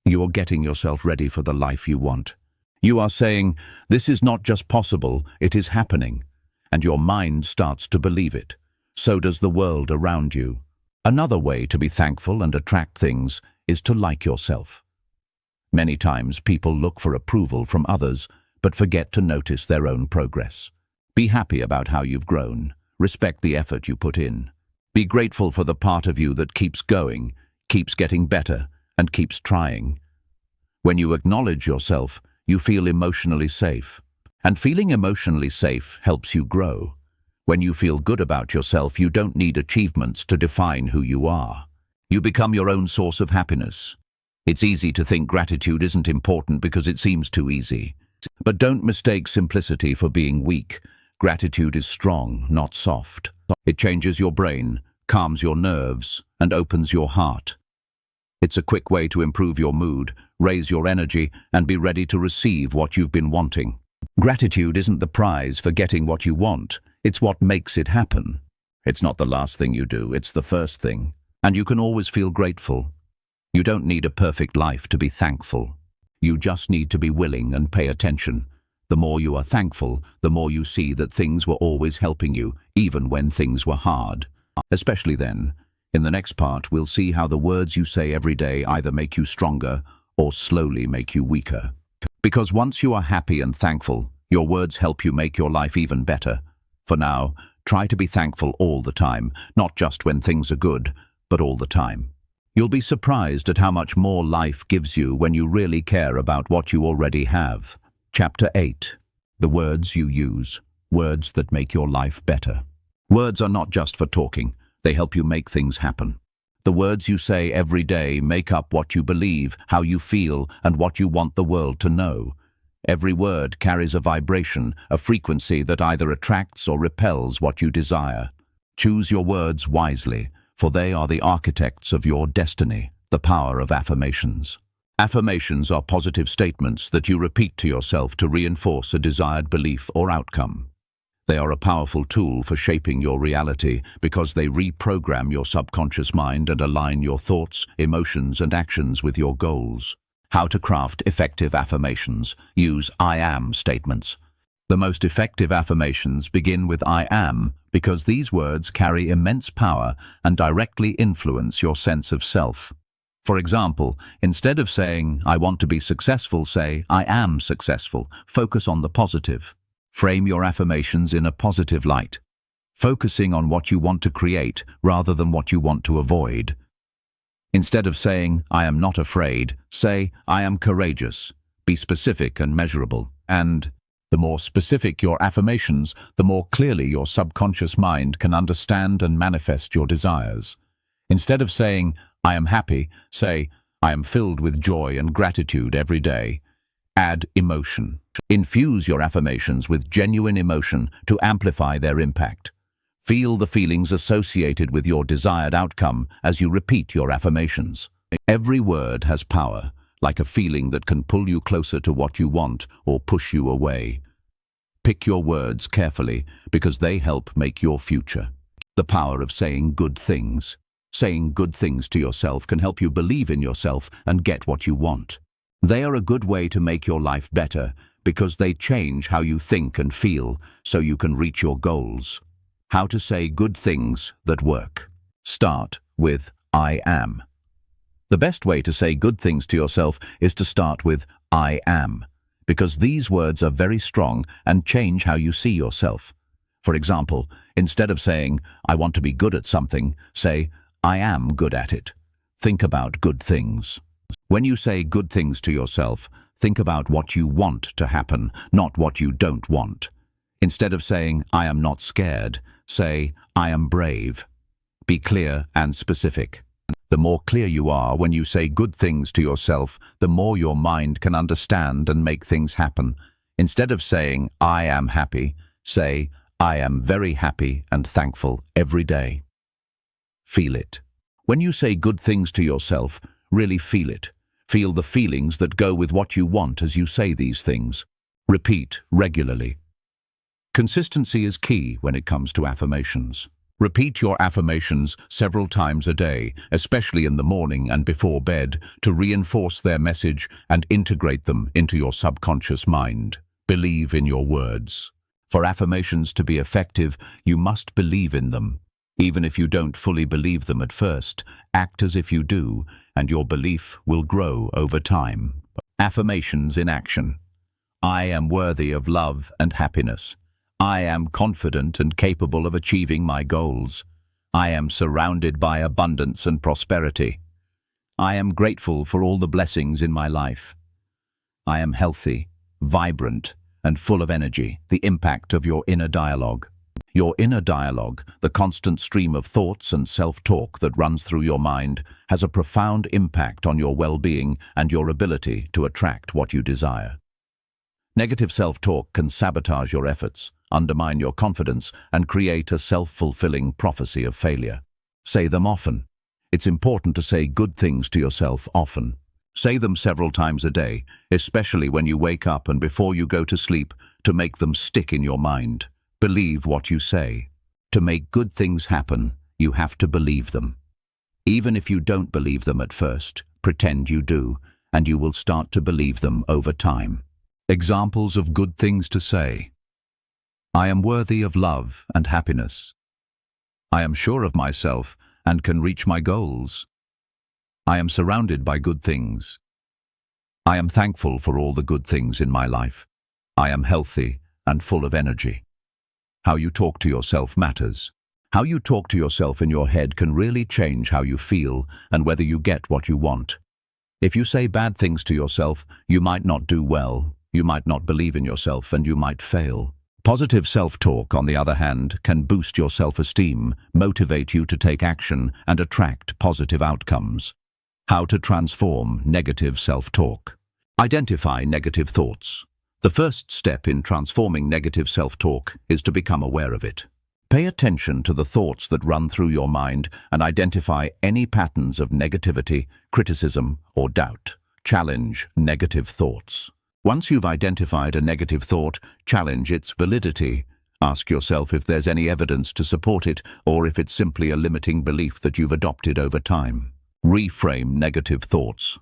you are getting yourself ready for the life you want. You are saying, "This is not just possible, it is happening," and your mind starts to believe it. So does the world around you. Another way to be thankful and attract things is to like yourself. Many times people look for approval from others, but forget to notice their own progress. Be happy about how you've grown. Respect the effort you put in. Be grateful for the part of you that keeps going, keeps getting better, and keeps trying. When you acknowledge yourself, you feel emotionally safe. And feeling emotionally safe helps you grow. When you feel good about yourself, you don't need achievements to define who you are. You become your own source of happiness. It's easy to think gratitude isn't important because it seems too easy. But don't mistake simplicity for being weak. Gratitude is strong, not soft. It changes your brain, calms your nerves, and opens your heart. It's a quick way to improve your mood, raise your energy, and be ready to receive what you've been wanting. Gratitude isn't the prize for getting what you want. It's what makes it happen. It's not the last thing you do, it's the first thing. And you can always feel grateful. You don't need a perfect life to be thankful. You just need to be willing and pay attention. The more you are thankful, the more you see that things were always helping you, even when things were hard. Especially then. In the next part, we'll see how the words you say every day either make you stronger or slowly make you weaker. Because once you are happy and thankful, your words help you make your life even better. For now, try to be thankful all the time, not just when things are good, but all the time. You'll be surprised at how much more life gives you when you really care about what you already have. Chapter 8. The words you use. Words that make your life better. Words are not just for talking. They help you make things happen. The words you say every day make up what you believe, how you feel, and what you want the world to know. Every word carries a vibration, a frequency that either attracts or repels what you desire. Choose your words wisely, for they are the architects of your destiny. The power of affirmations. Affirmations are positive statements that you repeat to yourself to reinforce a desired belief or outcome. They are a powerful tool for shaping your reality because they reprogram your subconscious mind and align your thoughts, emotions, and actions with your goals. How to craft effective affirmations. Use I am statements. The most effective affirmations begin with I am because these words carry immense power and directly influence your sense of self. For example, instead of saying, I want to be successful, say, I am successful. Focus on the positive. Frame your affirmations in a positive light, focusing on what you want to create rather than what you want to avoid. Instead of saying, I am not afraid, say, I am courageous. Be specific and measurable. And the more specific your affirmations, the more clearly your subconscious mind can understand and manifest your desires. Instead of saying, I am happy, say, I am filled with joy and gratitude every day. Add emotion. Infuse your affirmations with genuine emotion to amplify their impact. Feel the feelings associated with your desired outcome as you repeat your affirmations. Every word has power, like a feeling that can pull you closer to what you want or push you away. Pick your words carefully because they help make your future. The power of saying good things. Saying good things to yourself can help you believe in yourself and get what you want. They are a good way to make your life better because they change how you think and feel so you can reach your goals. How to say good things that work. Start with I am. The best way to say good things to yourself is to start with I am, because these words are very strong and change how you see yourself. For example, instead of saying, I want to be good at something, say, I am good at it. Think about good things. When you say good things to yourself, think about what you want to happen, not what you don't want. Instead of saying, I am not scared, say, I am brave. Be clear and specific. The more clear you are when you say good things to yourself, the more your mind can understand and make things happen. Instead of saying, I am happy, say, I am very happy and thankful every day. Feel it. When you say good things to yourself, really feel it. Feel the feelings that go with what you want as you say these things. Repeat regularly. Consistency is key when it comes to affirmations. Repeat your affirmations several times a day, especially in the morning and before bed, to reinforce their message and integrate them into your subconscious mind. Believe in your words. For affirmations to be effective, you must believe in them. Even if you don't fully believe them at first, act as if you do, and your belief will grow over time. Affirmations in action. I am worthy of love and happiness. I am confident and capable of achieving my goals. I am surrounded by abundance and prosperity. I am grateful for all the blessings in my life. I am healthy, vibrant, and full of energy. The impact of your inner dialogue. Your inner dialogue, the constant stream of thoughts and self-talk that runs through your mind, has a profound impact on your well-being and your ability to attract what you desire. Negative self-talk can sabotage your efforts, undermine your confidence, and create a self-fulfilling prophecy of failure. Say them often. It's important to say good things to yourself often. Say them several times a day, especially when you wake up and before you go to sleep, to make them stick in your mind. Believe what you say. To make good things happen, you have to believe them. Even if you don't believe them at first, pretend you do, and you will start to believe them over time. Examples of good things to say. I am worthy of love and happiness. I am sure of myself and can reach my goals. I am surrounded by good things. I am thankful for all the good things in my life. I am healthy and full of energy. How you talk to yourself matters. How you talk to yourself in your head can really change how you feel and whether you get what you want. If you say bad things to yourself, you might not do well, you might not believe in yourself, and you might fail. Positive self-talk, on the other hand, can boost your self-esteem, motivate you to take action, and attract positive outcomes. How to transform negative self-talk. Identify negative thoughts. The first step in transforming negative self-talk is to become aware of it. Pay attention to the thoughts that run through your mind and identify any patterns of negativity, criticism, or doubt. Challenge negative thoughts. Once you've identified a negative thought, challenge its validity. Ask yourself if there's any evidence to support it or if it's simply a limiting belief that you've adopted over time. Reframe negative thoughts.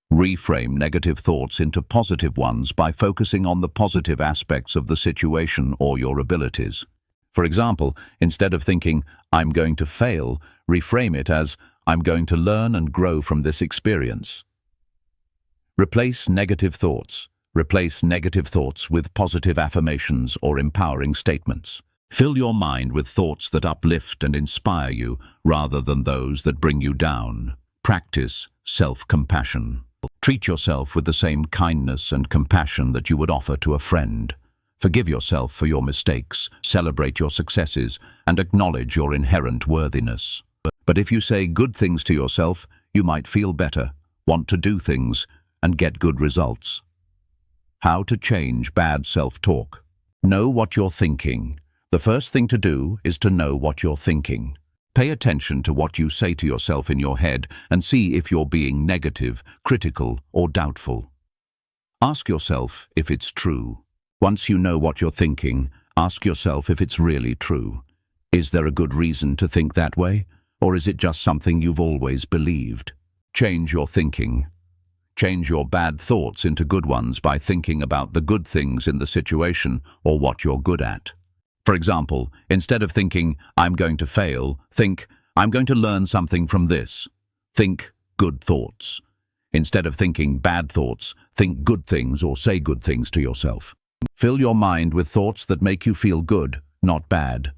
Reframe negative thoughts into positive ones by focusing on the positive aspects of the situation or your abilities. For example, instead of thinking, "I'm going to fail," reframe it as, "I'm going to learn and grow from this experience." Replace negative thoughts. Replace negative thoughts with positive affirmations or empowering statements. Fill your mind with thoughts that uplift and inspire you rather than those that bring you down. Practice self-compassion. Treat yourself with the same kindness and compassion that you would offer to a friend. Forgive yourself for your mistakes, celebrate your successes, and acknowledge your inherent worthiness. But if you say good things to yourself, you might feel better, want to do things, and get good results. How to change bad self-talk. Know what you're thinking. The first thing to do is to know what you're thinking. Pay attention to what you say to yourself in your head and see if you're being negative, critical, or doubtful. Ask yourself if it's true. Once you know what you're thinking, ask yourself if it's really true. Is there a good reason to think that way, or is it just something you've always believed? Change your thinking. Change your bad thoughts into good ones by thinking about the good things in the situation or what you're good at. For example, instead of thinking, "I'm going to fail," think, "I'm going to learn something from this." Think good thoughts. Instead of thinking bad thoughts, think good things or say good things to yourself. Fill your mind with thoughts that make you feel good, not bad.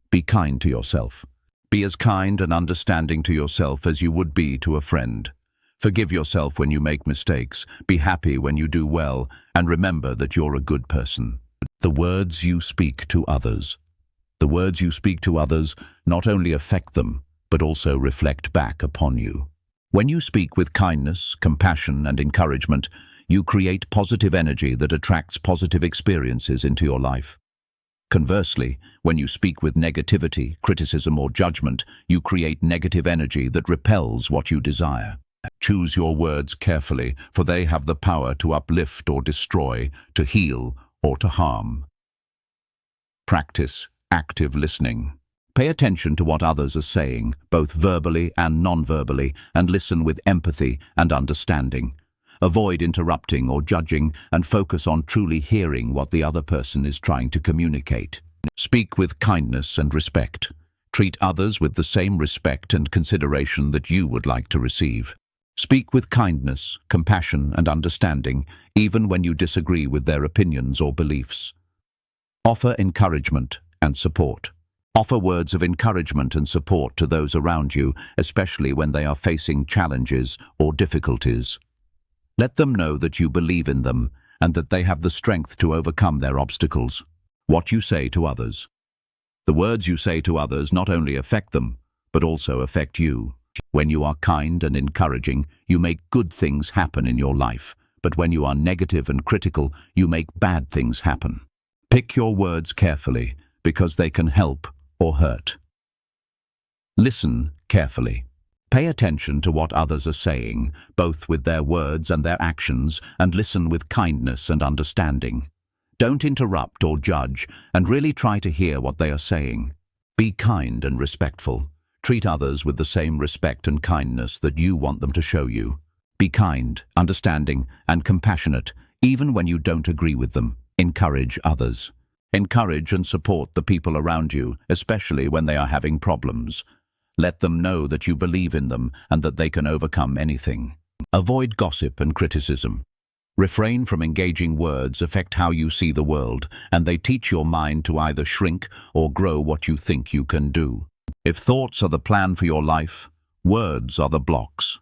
Be kind to yourself. Be as kind and understanding to yourself as you would be to a friend. Forgive yourself when you make mistakes, be happy when you do well, and remember that you're a good person. The words you speak to others. The words you speak to others not only affect them, but also reflect back upon you. When you speak with kindness, compassion, and encouragement, you create positive energy that attracts positive experiences into your life. Conversely, when you speak with negativity, criticism, or judgment, you create negative energy that repels what you desire. Choose your words carefully, for they have the power to uplift or destroy, to heal or to harm. Practice active listening. Pay attention to what others are saying, both verbally and non-verbally, and listen with empathy and understanding. Avoid interrupting or judging and focus on truly hearing what the other person is trying to communicate. Speak with kindness and respect. Treat others with the same respect and consideration that you would like to receive. Speak with kindness, compassion, and understanding, even when you disagree with their opinions or beliefs. Offer encouragement and support. Offer words of encouragement and support to those around you, especially when they are facing challenges or difficulties. Let them know that you believe in them and that they have the strength to overcome their obstacles. What you say to others. The words you say to others not only affect them, but also affect you. When you are kind and encouraging, you make good things happen in your life, but when you are negative and critical, you make bad things happen. Pick your words carefully, because they can help or hurt. Listen carefully. Pay attention to what others are saying, both with their words and their actions, and listen with kindness and understanding. Don't interrupt or judge, and really try to hear what they are saying. Be kind and respectful. Treat others with the same respect and kindness that you want them to show you. Be kind, understanding, and compassionate, even when you don't agree with them. Encourage others. Encourage and support the people around you, especially when they are having problems. Let them know that you believe in them and that they can overcome anything. Avoid gossip and criticism. Refrain from engaging words affect how you see the world, and they teach your mind to either shrink or grow what you think you can do. If thoughts are the plan for your life, words are the blocks.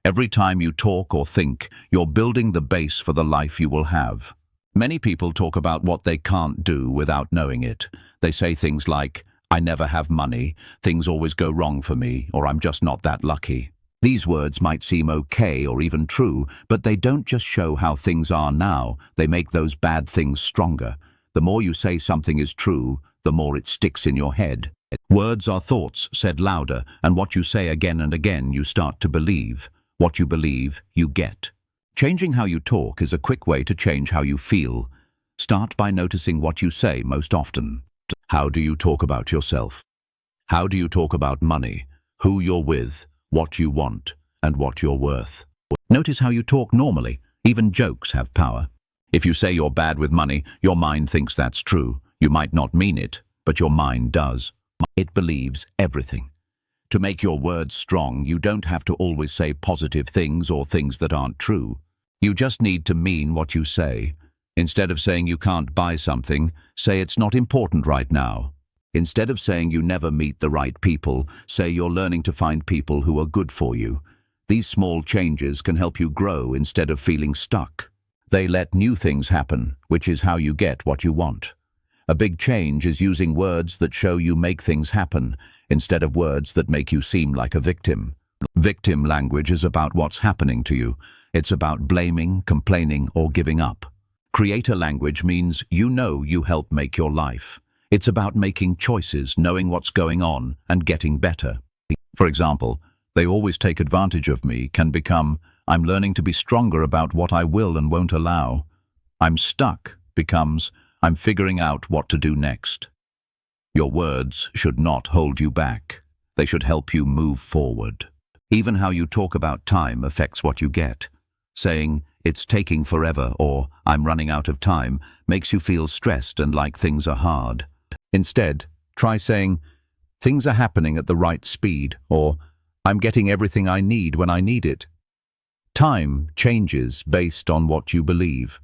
Every time you talk or think, you're building the base for the life you will have. Many people talk about what they can't do without knowing it. They say things like, "I never have money, things always go wrong for me, or I'm just not that lucky." These words might seem okay or even true, but they don't just show how things are now, they make those bad things stronger. The more you say something is true, the more it sticks in your head. Words are thoughts said louder, and what you say again and again you start to believe. What you believe, you get. Changing how you talk is a quick way to change how you feel. Start by noticing what you say most often. How do you talk about yourself? How do you talk about money, who you're with, what you want, and what you're worth? Notice how you talk normally. Even jokes have power. If you say you're bad with money, your mind thinks that's true. You might not mean it, but your mind does. It believes everything. To make your words strong, you don't have to always say positive things or things that aren't true. You just need to mean what you say. Instead of saying you can't buy something, say it's not important right now. Instead of saying you never meet the right people, say you're learning to find people who are good for you. These small changes can help you grow instead of feeling stuck. They let new things happen, which is how you get what you want. A big change is using words that show you make things happen, instead of words that make you seem like a victim. Victim language is about what's happening to you. It's about blaming, complaining, or giving up. Creator language means you know you help make your life. It's about making choices, knowing what's going on, and getting better. For example, they always take advantage of me can become, I'm learning to be stronger about what I will and won't allow. I'm stuck becomes, I'm figuring out what to do next. Your words should not hold you back. They should help you move forward. Even how you talk about time affects what you get. Saying, it's taking forever, or I'm running out of time, makes you feel stressed and like things are hard. Instead, try saying, things are happening at the right speed, or I'm getting everything I need when I need it. Time changes based on what you believe.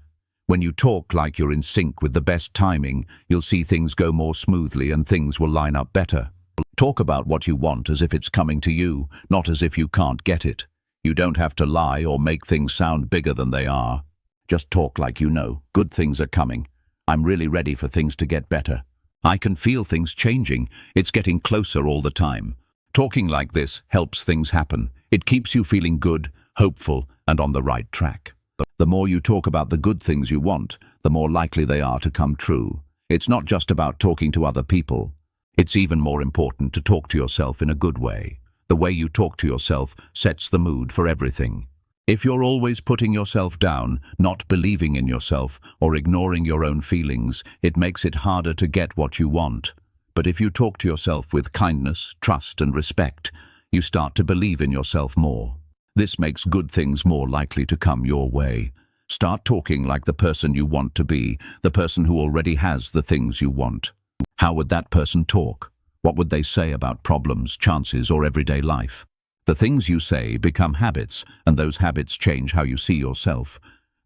When you talk like you're in sync with the best timing, you'll see things go more smoothly and things will line up better. Talk about what you want as if it's coming to you, not as if you can't get it. You don't have to lie or make things sound bigger than they are. Just talk like you know, good things are coming. I'm really ready for things to get better. I can feel things changing. It's getting closer all the time. Talking like this helps things happen. It keeps you feeling good, hopeful, and on the right track. The more you talk about the good things you want, the more likely they are to come true. It's not just about talking to other people. It's even more important to talk to yourself in a good way. The way you talk to yourself sets the mood for everything. If you're always putting yourself down, not believing in yourself, or ignoring your own feelings, it makes it harder to get what you want. But if you talk to yourself with kindness, trust, and respect, you start to believe in yourself more. This makes good things more likely to come your way. Start talking like the person you want to be, the person who already has the things you want. How would that person talk? What would they say about problems, chances, or everyday life? The things you say become habits, and those habits change how you see yourself.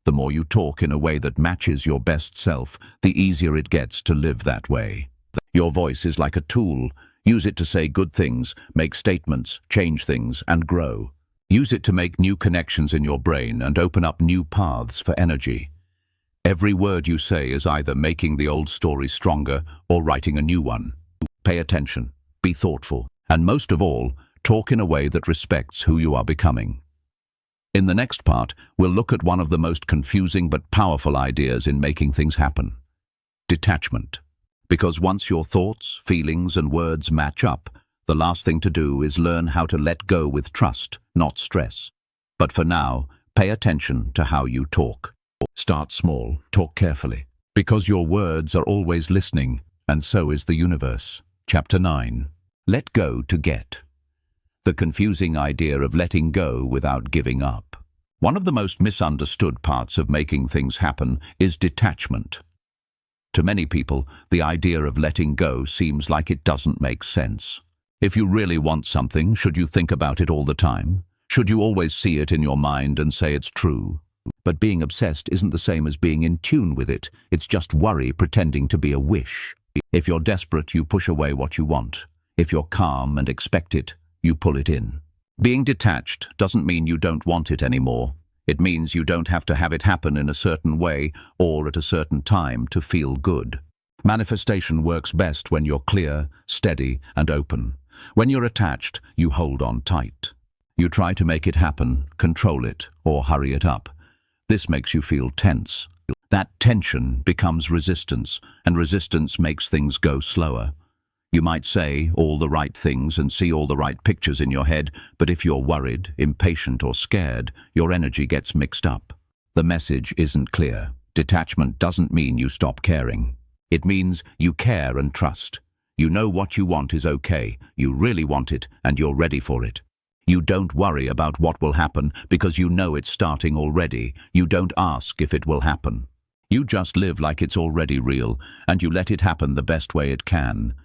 The more you talk in a way that matches your best self, the easier it gets to live that way. Your voice is like a tool. Use it to say good things, make statements, change things, and grow. Use it to make new connections in your brain and open up new paths for energy. Every word you say is either making the old story stronger or writing a new one. Pay attention, be thoughtful, and most of all, talk in a way that respects who you are becoming. In the next part, we'll look at one of the most confusing but powerful ideas in making things happen: detachment. Because once your thoughts, feelings, and words match up, the last thing to do is learn how to let go with trust, not stress. But for now, pay attention to how you talk. Start small, talk carefully, because your words are always listening, and so is the universe. Chapter 9. Let go to get. The confusing idea of letting go without giving up. One of the most misunderstood parts of making things happen is detachment. To many people, the idea of letting go seems like it doesn't make sense. If you really want something, should you think about it all the time? Should you always see it in your mind and say it's true? But being obsessed isn't the same as being in tune with it. It's just worry pretending to be a wish. If you're desperate, you push away what you want. If you're calm and expect it, you pull it in. Being detached doesn't mean you don't want it anymore. It means you don't have to have it happen in a certain way or at a certain time to feel good. Manifestation works best when you're clear, steady, and open. When you're attached, you hold on tight. You try to make it happen, control it, or hurry it up. This makes you feel tense. That tension becomes resistance, and resistance makes things go slower. You might say all the right things and see all the right pictures in your head, but if you're worried, impatient, or scared, your energy gets mixed up. The message isn't clear. Detachment doesn't mean you stop caring. It means you care and trust. You know what you want is okay, you really want it, and you're ready for it. You don't worry about what will happen because you know it's starting already. You don't ask if it will happen. You just live like it's already real, and you let it happen the best way it can.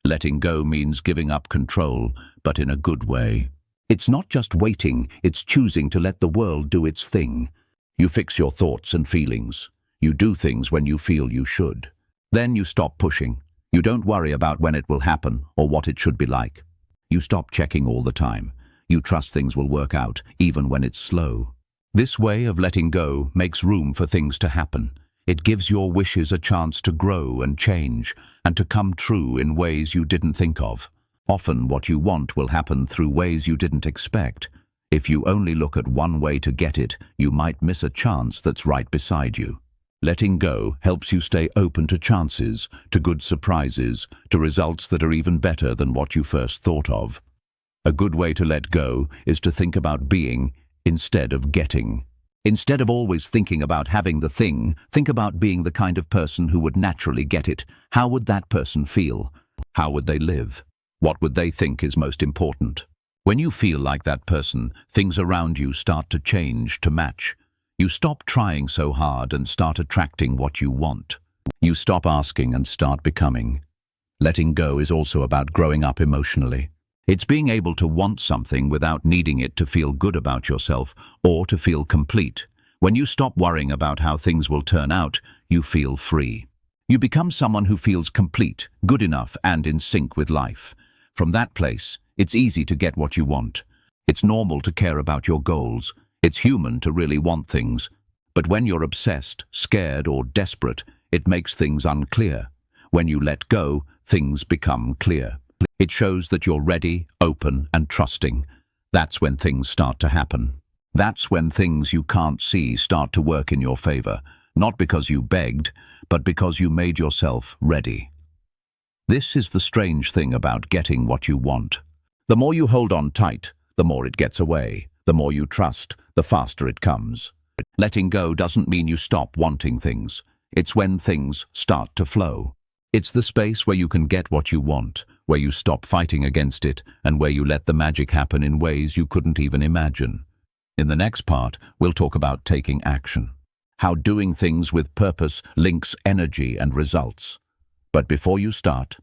Letting go means giving up control, but in a good way. It's not just waiting, it's choosing to let the world do its thing. You fix your thoughts and feelings. You do things when you feel you should. Then you stop pushing. You don't worry about when it will happen or what it should be like. You stop checking all the time. You trust things will work out, even when it's slow. This way of letting go makes room for things to happen. It gives your wishes a chance to grow and change, and to come true in ways you didn't think of. Often what you want will happen through ways you didn't expect. If you only look at one way to get it, you might miss a chance that's right beside you. Letting go helps you stay open to chances, to good surprises, to results that are even better than what you first thought of. A good way to let go is to think about being instead of getting. Instead of always thinking about having the thing, think about being the kind of person who would naturally get it. How would that person feel? How would they live? What would they think is most important? When you feel like that person, things around you start to change, to match. You stop trying so hard and start attracting what you want. You stop asking and start becoming. Letting go is also about growing up emotionally. It's being able to want something without needing it to feel good about yourself or to feel complete. When you stop worrying about how things will turn out, you feel free. You become someone who feels complete, good enough, and in sync with life. From that place, it's easy to get what you want. It's normal to care about your goals. It's human to really want things. But when you're obsessed, scared, or desperate, it makes things unclear. When you let go, things become clear. It shows that you're ready, open, and trusting. That's when things start to happen. That's when things you can't see start to work in your favor, not because you begged, but because you made yourself ready. This is the strange thing about getting what you want. The more you hold on tight, the more it gets away. The more you trust, the faster it comes. Letting go doesn't mean you stop wanting things. It's when things start to flow. It's the space where you can get what you want, where you stop fighting against it, and where you let the magic happen in ways you couldn't even imagine. In the next part, we'll talk about taking action. How doing things with purpose links energy and results. But before you start,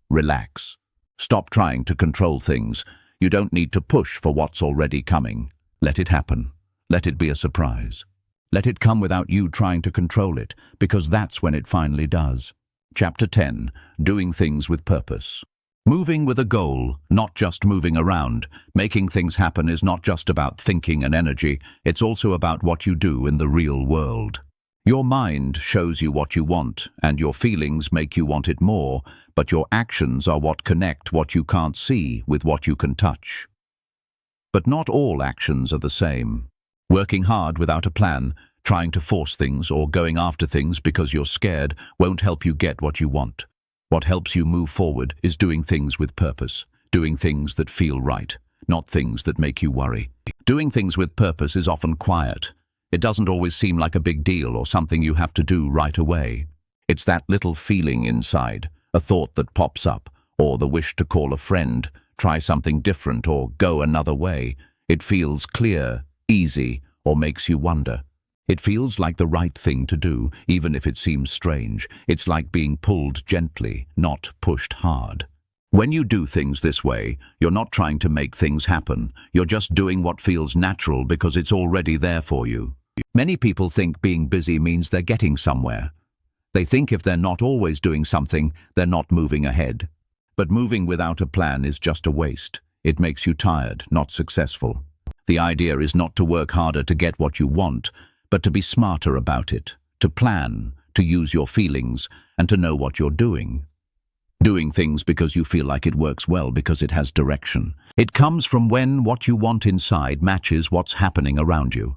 relax. Stop trying to control things. You don't need to push for what's already coming. Let it happen. Let it be a surprise. Let it come without you trying to control it, because that's when it finally does. Chapter 10. Doing things with purpose. Moving with a goal, not just moving around. Making things happen is not just about thinking and energy, it's also about what you do in the real world. Your mind shows you what you want, and your feelings make you want it more, but your actions are what connect what you can't see with what you can touch. But not all actions are the same. Working hard without a plan, trying to force things, or going after things because you're scared won't help you get what you want. What helps you move forward is doing things with purpose, doing things that feel right, not things that make you worry. Doing things with purpose is often quiet. It doesn't always seem like a big deal or something you have to do right away. It's that little feeling inside, a thought that pops up, or the wish to call a friend, try something different, or go another way. It feels clear, easy, or makes you wonder. It feels like the right thing to do, even if it seems strange. It's like being pulled gently, not pushed hard. When you do things this way, you're not trying to make things happen. You're just doing what feels natural because it's already there for you. Many people think being busy means they're getting somewhere. They think if they're not always doing something, they're not moving ahead. But moving without a plan is just a waste. It makes you tired, not successful. The idea is not to work harder to get what you want, but to be smarter about it, to plan, to use your feelings, and to know what you're doing. Doing things because you feel like it works well because it has direction. It comes from when what you want inside matches what's happening around you.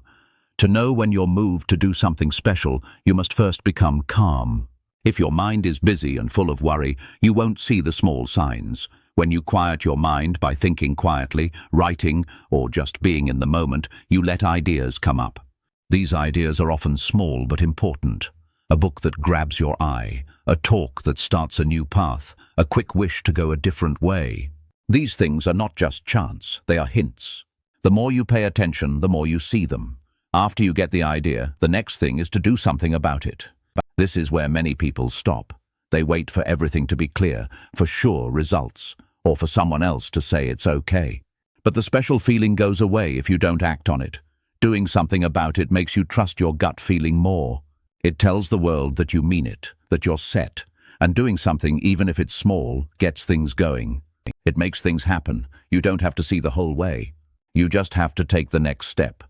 To know when you're moved to do something special, you must first become calm. If your mind is busy and full of worry, you won't see the small signs. When you quiet your mind by thinking quietly, writing, or just being in the moment, you let ideas come up. These ideas are often small but important. A book that grabs your eye, a talk that starts a new path, a quick wish to go a different way. These things are not just chance, they are hints. The more you pay attention, the more you see them. After you get the idea, the next thing is to do something about it. This is where many people stop. They wait for everything to be clear, for sure results, or for someone else to say it's okay. But the special feeling goes away if you don't act on it. Doing something about it makes you trust your gut feeling more. It tells the world that you mean it, that you're set, and doing something, even if it's small, gets things going. It makes things happen. You don't have to see the whole way. You just have to take the next step.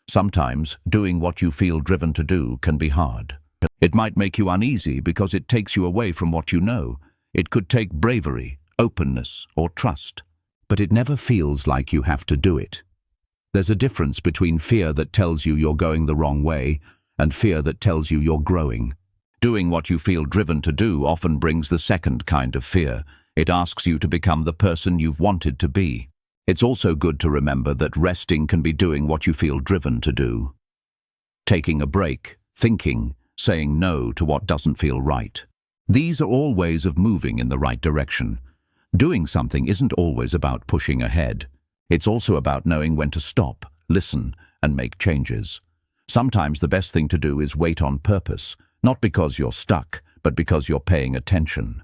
Sometimes, doing what you feel driven to do can be hard. It might make you uneasy because it takes you away from what you know. It could take bravery, openness, or trust. But it never feels like you have to do it. There's a difference between fear that tells you you're going the wrong way and fear that tells you you're growing. Doing what you feel driven to do often brings the second kind of fear. It asks you to become the person you've wanted to be. It's also good to remember that resting can be doing what you feel driven to do. Taking a break, thinking, saying no to what doesn't feel right. These are all ways of moving in the right direction. Doing something isn't always about pushing ahead. It's also about knowing when to stop, listen, and make changes. Sometimes the best thing to do is wait on purpose, not because you're stuck, but because you're paying attention.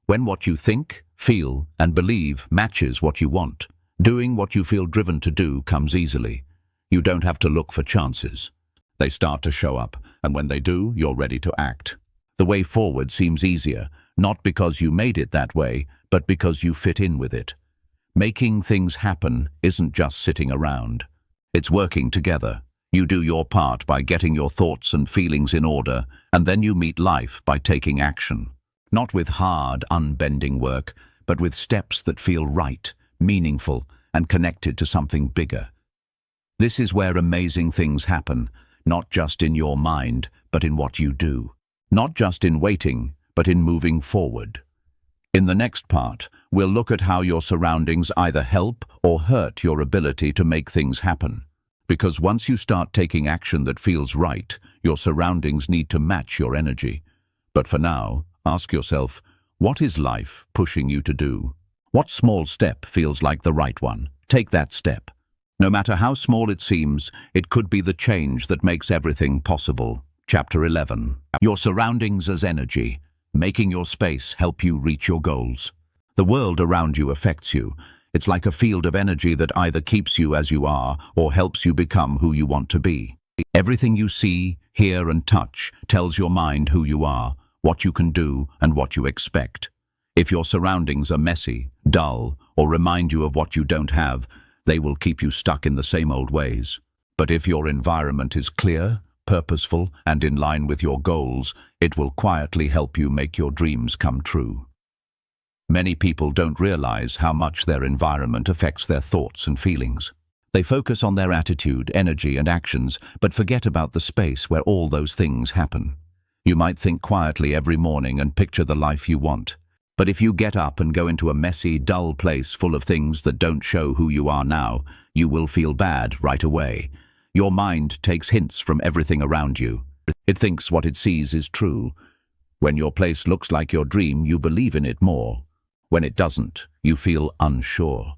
When what you think, feel, and believe matches what you want, doing what you feel driven to do comes easily. You don't have to look for chances. They start to show up, and when they do, you're ready to act. The way forward seems easier, not because you made it that way, but because you fit in with it. Making things happen isn't just sitting around. It's working together. You do your part by getting your thoughts and feelings in order, and then you meet life by taking action. Not with hard, unbending work, but with steps that feel right, meaningful, and connected to something bigger. This is where amazing things happen, not just in your mind, but in what you do. Not just in waiting, but in moving forward. In the next part, we'll look at how your surroundings either help or hurt your ability to make things happen. Because once you start taking action that feels right, your surroundings need to match your energy. But for now, ask yourself, what is life pushing you to do? What small step feels like the right one? Take that step. No matter how small it seems, it could be the change that makes everything possible. Chapter 11. Your surroundings as energy. Making your space help you reach your goals. The world around you affects you. It's like a field of energy that either keeps you as you are or helps you become who you want to be. Everything you see, hear, and touch tells your mind who you are, what you can do, and what you expect. If your surroundings are messy, dull, or remind you of what you don't have, they will keep you stuck in the same old ways. But if your environment is clear, purposeful, and in line with your goals, it will quietly help you make your dreams come true. Many people don't realize how much their environment affects their thoughts and feelings. They focus on their attitude, energy, and actions, but forget about the space where all those things happen. You might think quietly every morning and picture the life you want. But if you get up and go into a messy, dull place full of things that don't show who you are now, you will feel bad right away. Your mind takes hints from everything around you. It thinks what it sees is true. When your place looks like your dream, you believe in it more. When it doesn't, you feel unsure.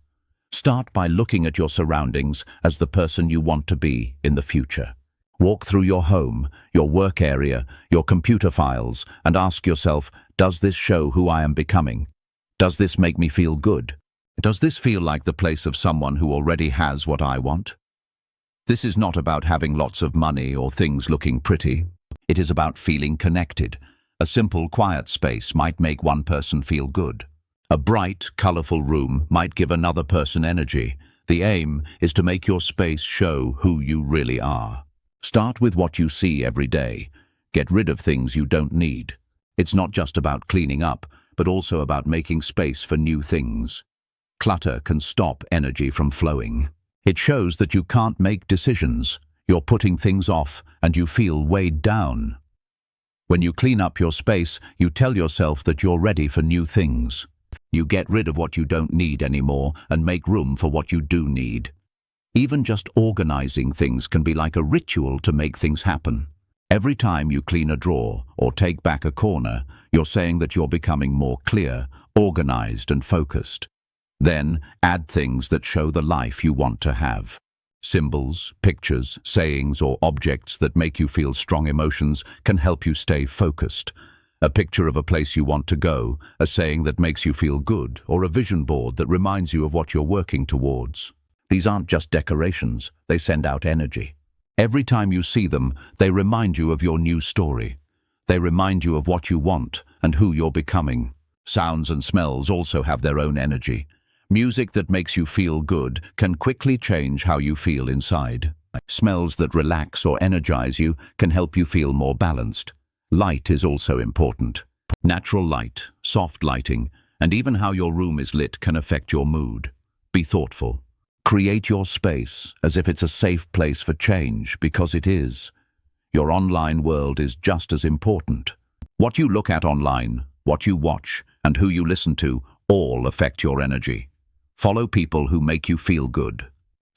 Start by looking at your surroundings as the person you want to be in the future. Walk through your home, your work area, your computer files, and ask yourself, does this show who I am becoming? Does this make me feel good? Does this feel like the place of someone who already has what I want? This is not about having lots of money or things looking pretty. It is about feeling connected. A simple, quiet space might make one person feel good. A bright, colorful room might give another person energy. The aim is to make your space show who you really are. Start with what you see every day. Get rid of things you don't need. It's not just about cleaning up, but also about making space for new things. Clutter can stop energy from flowing. It shows that you can't make decisions. You're putting things off, and you feel weighed down. When you clean up your space, you tell yourself that you're ready for new things. You get rid of what you don't need anymore and make room for what you do need. Even just organizing things can be like a ritual to make things happen. Every time you clean a drawer or take back a corner, you're saying that you're becoming more clear, organized and focused. Then add things that show the life you want to have. Symbols, pictures, sayings or objects that make you feel strong emotions can help you stay focused. A picture of a place you want to go, a saying that makes you feel good, or a vision board that reminds you of what you're working towards. These aren't just decorations, they send out energy. Every time you see them, they remind you of your new story. They remind you of what you want and who you're becoming. Sounds and smells also have their own energy. Music that makes you feel good can quickly change how you feel inside. Smells that relax or energize you can help you feel more balanced. Light is also important. Natural light, soft lighting, and even how your room is lit can affect your mood. Be thoughtful. Create your space as if it's a safe place for change, because it is. Your online world is just as important. What you look at online, what you watch, and who you listen to all affect your energy. Follow people who make you feel good.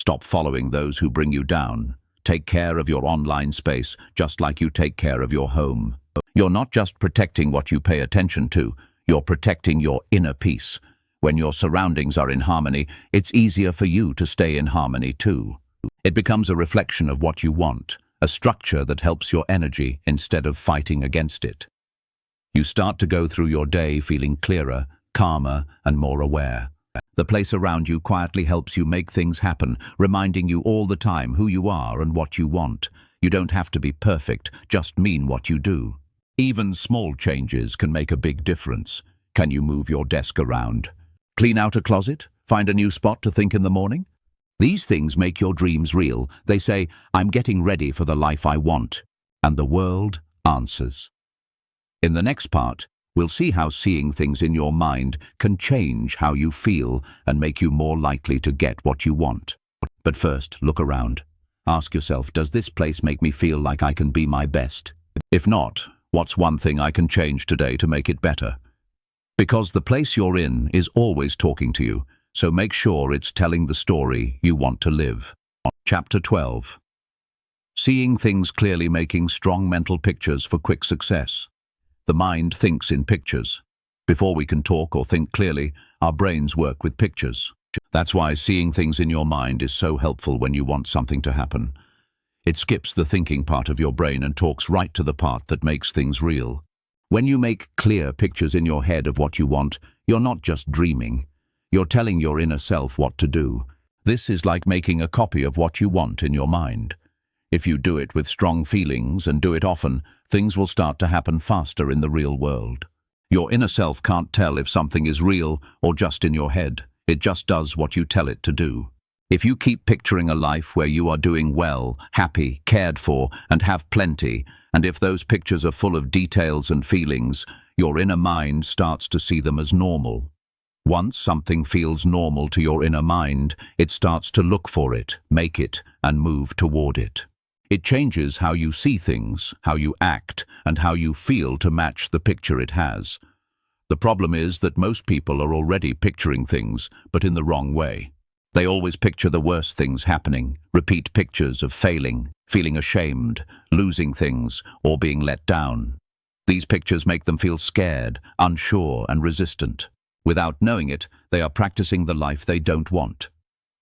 Stop following those who bring you down. Take care of your online space just like you take care of your home. You're not just protecting what you pay attention to, you're protecting your inner peace. When your surroundings are in harmony, it's easier for you to stay in harmony too. It becomes a reflection of what you want, a structure that helps your energy instead of fighting against it. You start to go through your day feeling clearer, calmer, and more aware. The place around you quietly helps you make things happen, reminding you all the time who you are and what you want. You don't have to be perfect, just mean what you do. Even small changes can make a big difference. Can you move your desk around? Clean out a closet? Find a new spot to think in the morning? These things make your dreams real. They say, I'm getting ready for the life I want. And the world answers. In the next part, we'll see how seeing things in your mind can change how you feel and make you more likely to get what you want. But first, look around. Ask yourself, does this place make me feel like I can be my best? If not, what's one thing I can change today to make it better? Because the place you're in is always talking to you, so make sure it's telling the story you want to live. Chapter 12. Seeing things clearly, making strong mental pictures for quick success. The mind thinks in pictures. Before we can talk or think clearly, our brains work with pictures. That's why seeing things in your mind is so helpful when you want something to happen. It skips the thinking part of your brain and talks right to the part that makes things real. When you make clear pictures in your head of what you want, you're not just dreaming. You're telling your inner self what to do. This is like making a copy of what you want in your mind. If you do it with strong feelings and do it often, things will start to happen faster in the real world. Your inner self can't tell if something is real or just in your head. It just does what you tell it to do. If you keep picturing a life where you are doing well, happy, cared for, and have plenty, and if those pictures are full of details and feelings, your inner mind starts to see them as normal. Once something feels normal to your inner mind, it starts to look for it, make it, and move toward it. It changes how you see things, how you act, and how you feel to match the picture it has. The problem is that most people are already picturing things, but in the wrong way. They always picture the worst things happening, repeat pictures of failing, feeling ashamed, losing things, or being let down. These pictures make them feel scared, unsure, and resistant. Without knowing it, they are practicing the life they don't want.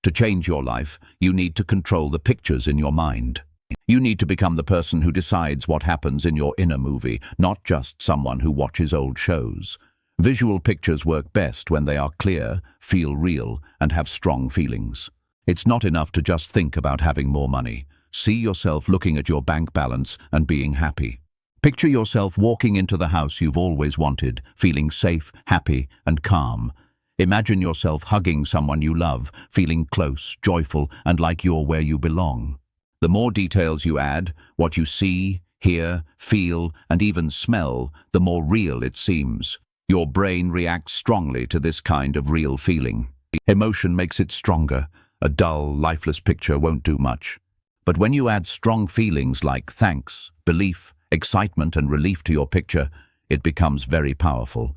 To change your life, you need to control the pictures in your mind. You need to become the person who decides what happens in your inner movie, not just someone who watches old shows. Visual pictures work best when they are clear, feel real, and have strong feelings. It's not enough to just think about having more money. See yourself looking at your bank balance and being happy. Picture yourself walking into the house you've always wanted, feeling safe, happy, and calm. Imagine yourself hugging someone you love, feeling close, joyful, and like you're where you belong. The more details you add, what you see, hear, feel, and even smell, the more real it seems. Your brain reacts strongly to this kind of real feeling. Emotion makes it stronger. A dull, lifeless picture won't do much. But when you add strong feelings like thanks, belief, excitement and relief to your picture, it becomes very powerful.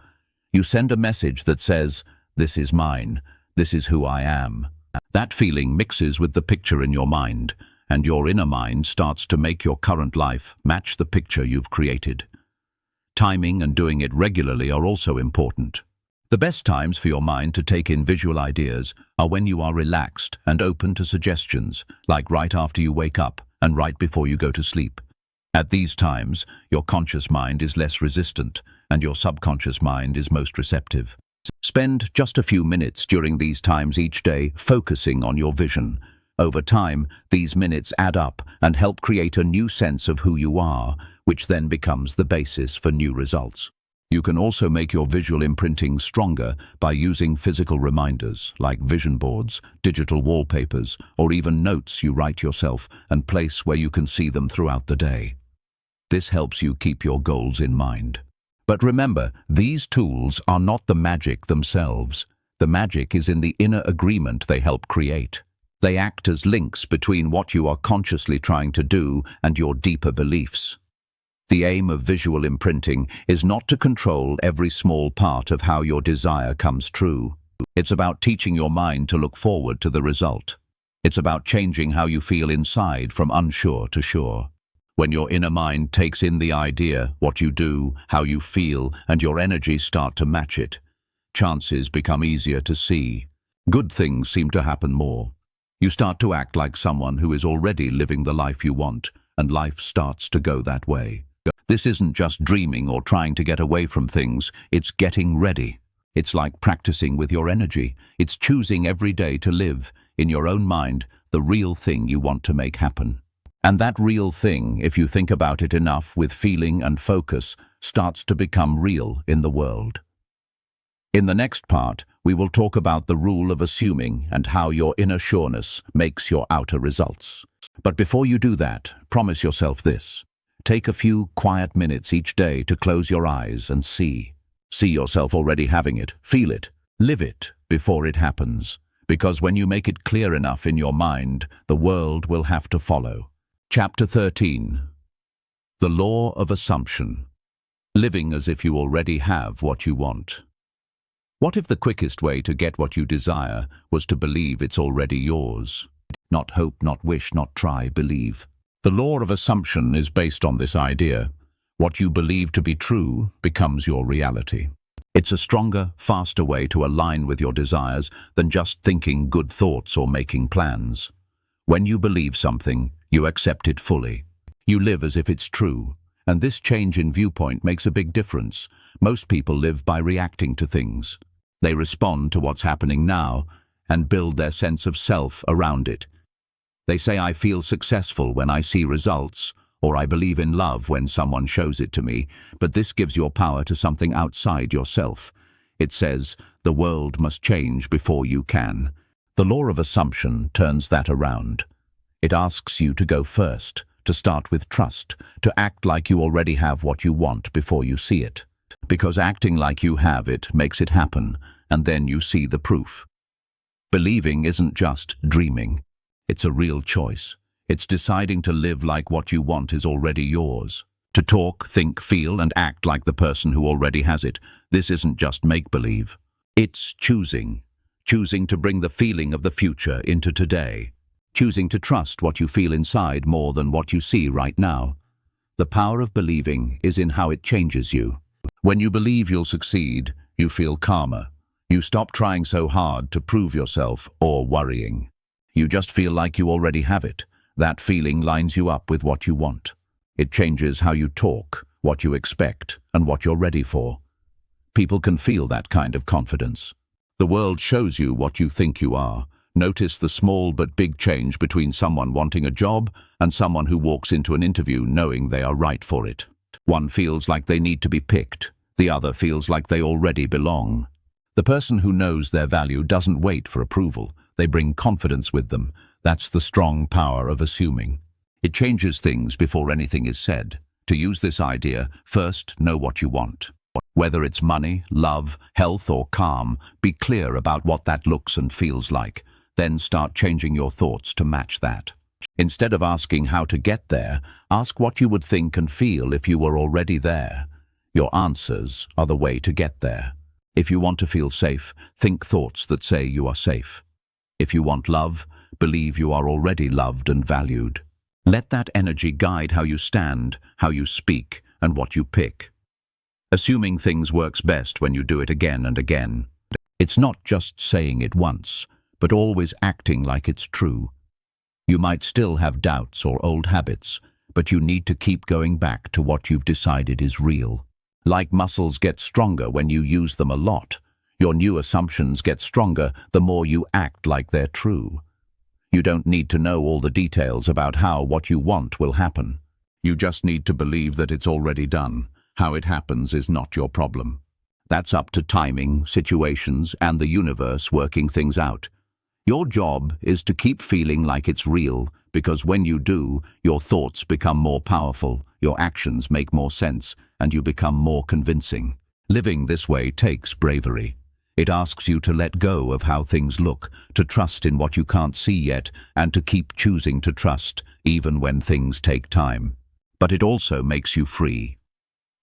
You send a message that says, "This is mine. This is who I am." That feeling mixes with the picture in your mind, and your inner mind starts to make your current life match the picture you've created. Timing and doing it regularly are also important. The best times for your mind to take in visual ideas are when you are relaxed and open to suggestions, like right after you wake up and right before you go to sleep. At these times, your conscious mind is less resistant and your subconscious mind is most receptive. Spend just a few minutes during these times each day focusing on your vision. Over time, these minutes add up and help create a new sense of who you are, which then becomes the basis for new results. You can also make your visual imprinting stronger by using physical reminders like vision boards, digital wallpapers, or even notes you write yourself and place where you can see them throughout the day. This helps you keep your goals in mind. But remember, these tools are not the magic themselves. The magic is in the inner agreement they help create. They act as links between what you are consciously trying to do and your deeper beliefs. The aim of visual imprinting is not to control every small part of how your desire comes true. It's about teaching your mind to look forward to the result. It's about changing how you feel inside from unsure to sure. When your inner mind takes in the idea, what you do, how you feel, and your energies start to match it, chances become easier to see. Good things seem to happen more. You start to act like someone who is already living the life you want, and life starts to go that way. This isn't just dreaming or trying to get away from things, it's getting ready. It's like practicing with your energy. It's choosing every day to live, in your own mind, the real thing you want to make happen. And that real thing, if you think about it enough with feeling and focus, starts to become real in the world. In the next part, we will talk about the rule of assuming and how your inner sureness makes your outer results. But before you do that, promise yourself this. Take a few quiet minutes each day to close your eyes and see. See yourself already having it, feel it, live it before it happens. Because when you make it clear enough in your mind, the world will have to follow. Chapter 13. The Law of Assumption. Living as if you already have what you want. What if the quickest way to get what you desire was to believe it's already yours? Not hope, not wish, not try, believe. The law of assumption is based on this idea. What you believe to be true becomes your reality. It's a stronger, faster way to align with your desires than just thinking good thoughts or making plans. When you believe something, you accept it fully. You live as if it's true, and this change in viewpoint makes a big difference. Most people live by reacting to things. They respond to what's happening now and build their sense of self around it. They say, "I feel successful when I see results," or "I believe in love when someone shows it to me," but this gives your power to something outside yourself. It says, the world must change before you can. The law of assumption turns that around. It asks you to go first, to start with trust, to act like you already have what you want before you see it. Because acting like you have it makes it happen, and then you see the proof. Believing isn't just dreaming. It's a real choice. It's deciding to live like what you want is already yours. To talk, think, feel, and act like the person who already has it. This isn't just make-believe. It's choosing. Choosing to bring the feeling of the future into today. Choosing to trust what you feel inside more than what you see right now. The power of believing is in how it changes you. When you believe you'll succeed, you feel calmer. You stop trying so hard to prove yourself or worrying. You just feel like you already have it. That feeling lines you up with what you want. It changes how you talk, what you expect, and what you're ready for. People can feel that kind of confidence. The world shows you what you think you are. Notice the small but big change between someone wanting a job and someone who walks into an interview knowing they are right for it. One feels like they need to be picked. The other feels like they already belong. The person who knows their value doesn't wait for approval. They bring confidence with them. That's the strong power of assuming. It changes things before anything is said. To use this idea, first know what you want. Whether it's money, love, health, or calm, be clear about what that looks and feels like. Then start changing your thoughts to match that. Instead of asking how to get there, ask what you would think and feel if you were already there. Your answers are the way to get there. If you want to feel safe, think thoughts that say you are safe. If you want love, believe you are already loved and valued. Let that energy guide how you stand, how you speak, and what you pick. Assuming things works best when you do it again and again. It's not just saying it once, but always acting like it's true. You might still have doubts or old habits, but you need to keep going back to what you've decided is real. Like muscles get stronger when you use them a lot, your new assumptions get stronger the more you act like they're true. You don't need to know all the details about how what you want will happen. You just need to believe that it's already done. How it happens is not your problem. That's up to timing, situations, and the universe working things out. Your job is to keep feeling like it's real, because when you do, your thoughts become more powerful, your actions make more sense, and you become more convincing. Living this way takes bravery. It asks you to let go of how things look, to trust in what you can't see yet, and to keep choosing to trust, even when things take time. But it also makes you free.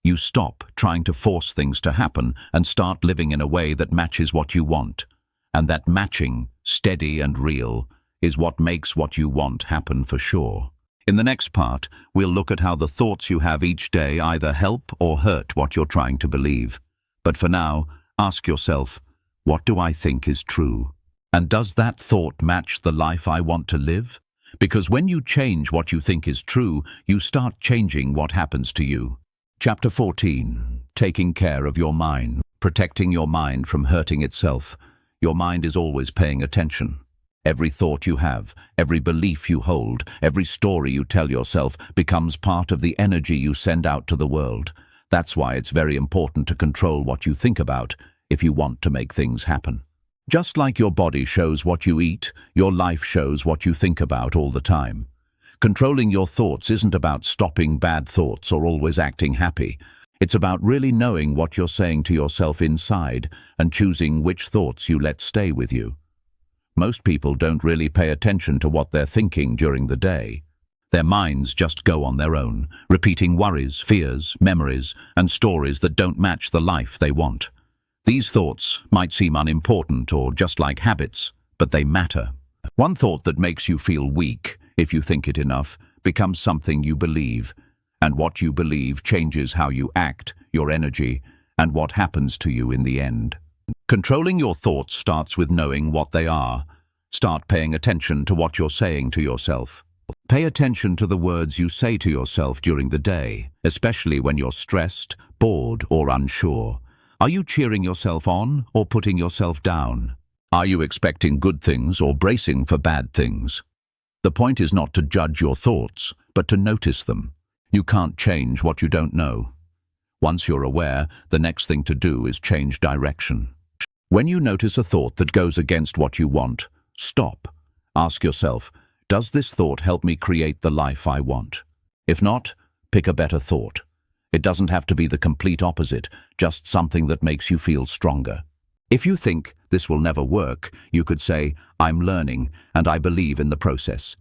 You stop trying to force things to happen and start living in a way that matches what you want. And that matching, steady and real, is what makes what you want happen for sure. In the next part, we'll look at how the thoughts you have each day either help or hurt what you're trying to believe. But for now, ask yourself, what do I think is true? And does that thought match the life I want to live? Because when you change what you think is true, you start changing what happens to you. Chapter 14. Taking care of your mind. Protecting your mind from hurting itself. Your mind is always paying attention. Every thought you have, every belief you hold, every story you tell yourself becomes part of the energy you send out to the world. That's why it's very important to control what you think about if you want to make things happen. Just like your body shows what you eat, your life shows what you think about all the time. Controlling your thoughts isn't about stopping bad thoughts or always acting happy. It's about really knowing what you're saying to yourself inside and choosing which thoughts you let stay with you. Most people don't really pay attention to what they're thinking during the day. Their minds just go on their own, repeating worries, fears, memories, and stories that don't match the life they want. These thoughts might seem unimportant or just like habits, but they matter. One thought that makes you feel weak, if you think it enough, becomes something you believe. And what you believe changes how you act, your energy, and what happens to you in the end. Controlling your thoughts starts with knowing what they are. Start paying attention to what you're saying to yourself. Pay attention to the words you say to yourself during the day, especially when you're stressed, bored, or unsure. Are you cheering yourself on or putting yourself down? Are you expecting good things or bracing for bad things? The point is not to judge your thoughts, but to notice them. You can't change what you don't know. Once you're aware, the next thing to do is change direction. When you notice a thought that goes against what you want, stop. Ask yourself, does this thought help me create the life I want? If not, pick a better thought. It doesn't have to be the complete opposite, just something that makes you feel stronger. If you think this will never work, you could say, I'm learning and I believe in the process.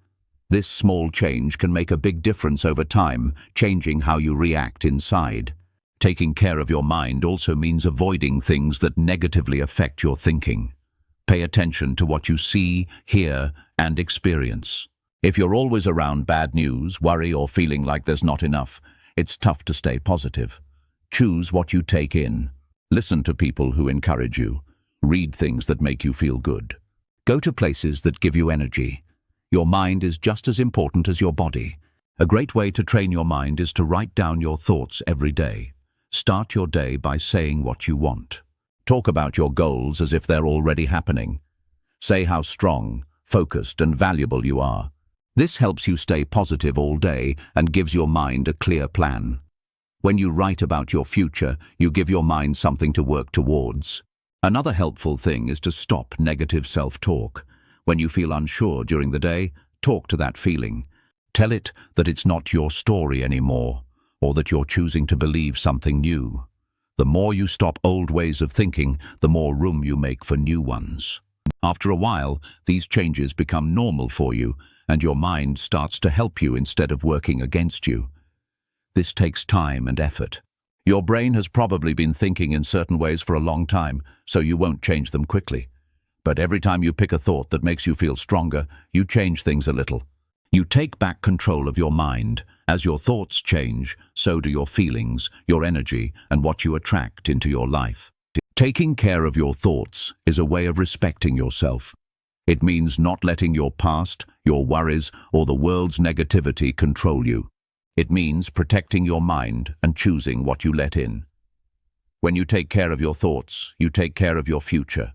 This small change can make a big difference over time, changing how you react inside. Taking care of your mind also means avoiding things that negatively affect your thinking. Pay attention to what you see, hear, and experience. If you're always around bad news, worry, or feeling like there's not enough, it's tough to stay positive. Choose what you take in. Listen to people who encourage you. Read things that make you feel good. Go to places that give you energy. Your mind is just as important as your body. A great way to train your mind is to write down your thoughts every day. Start your day by saying what you want. Talk about your goals as if they're already happening. Say how strong, focused, and valuable you are. This helps you stay positive all day and gives your mind a clear plan. When you write about your future, you give your mind something to work towards. Another helpful thing is to stop negative self-talk. When you feel unsure during the day, talk to that feeling. Tell it that it's not your story anymore, or that you're choosing to believe something new. The more you stop old ways of thinking, the more room you make for new ones. After a while, these changes become normal for you, and your mind starts to help you instead of working against you. This takes time and effort. Your brain has probably been thinking in certain ways for a long time, so you won't change them quickly. But every time you pick a thought that makes you feel stronger, you change things a little. You take back control of your mind. As your thoughts change, so do your feelings, your energy, and what you attract into your life. Taking care of your thoughts is a way of respecting yourself. It means not letting your past, your worries, or the world's negativity control you. It means protecting your mind and choosing what you let in. When you take care of your thoughts, you take care of your future,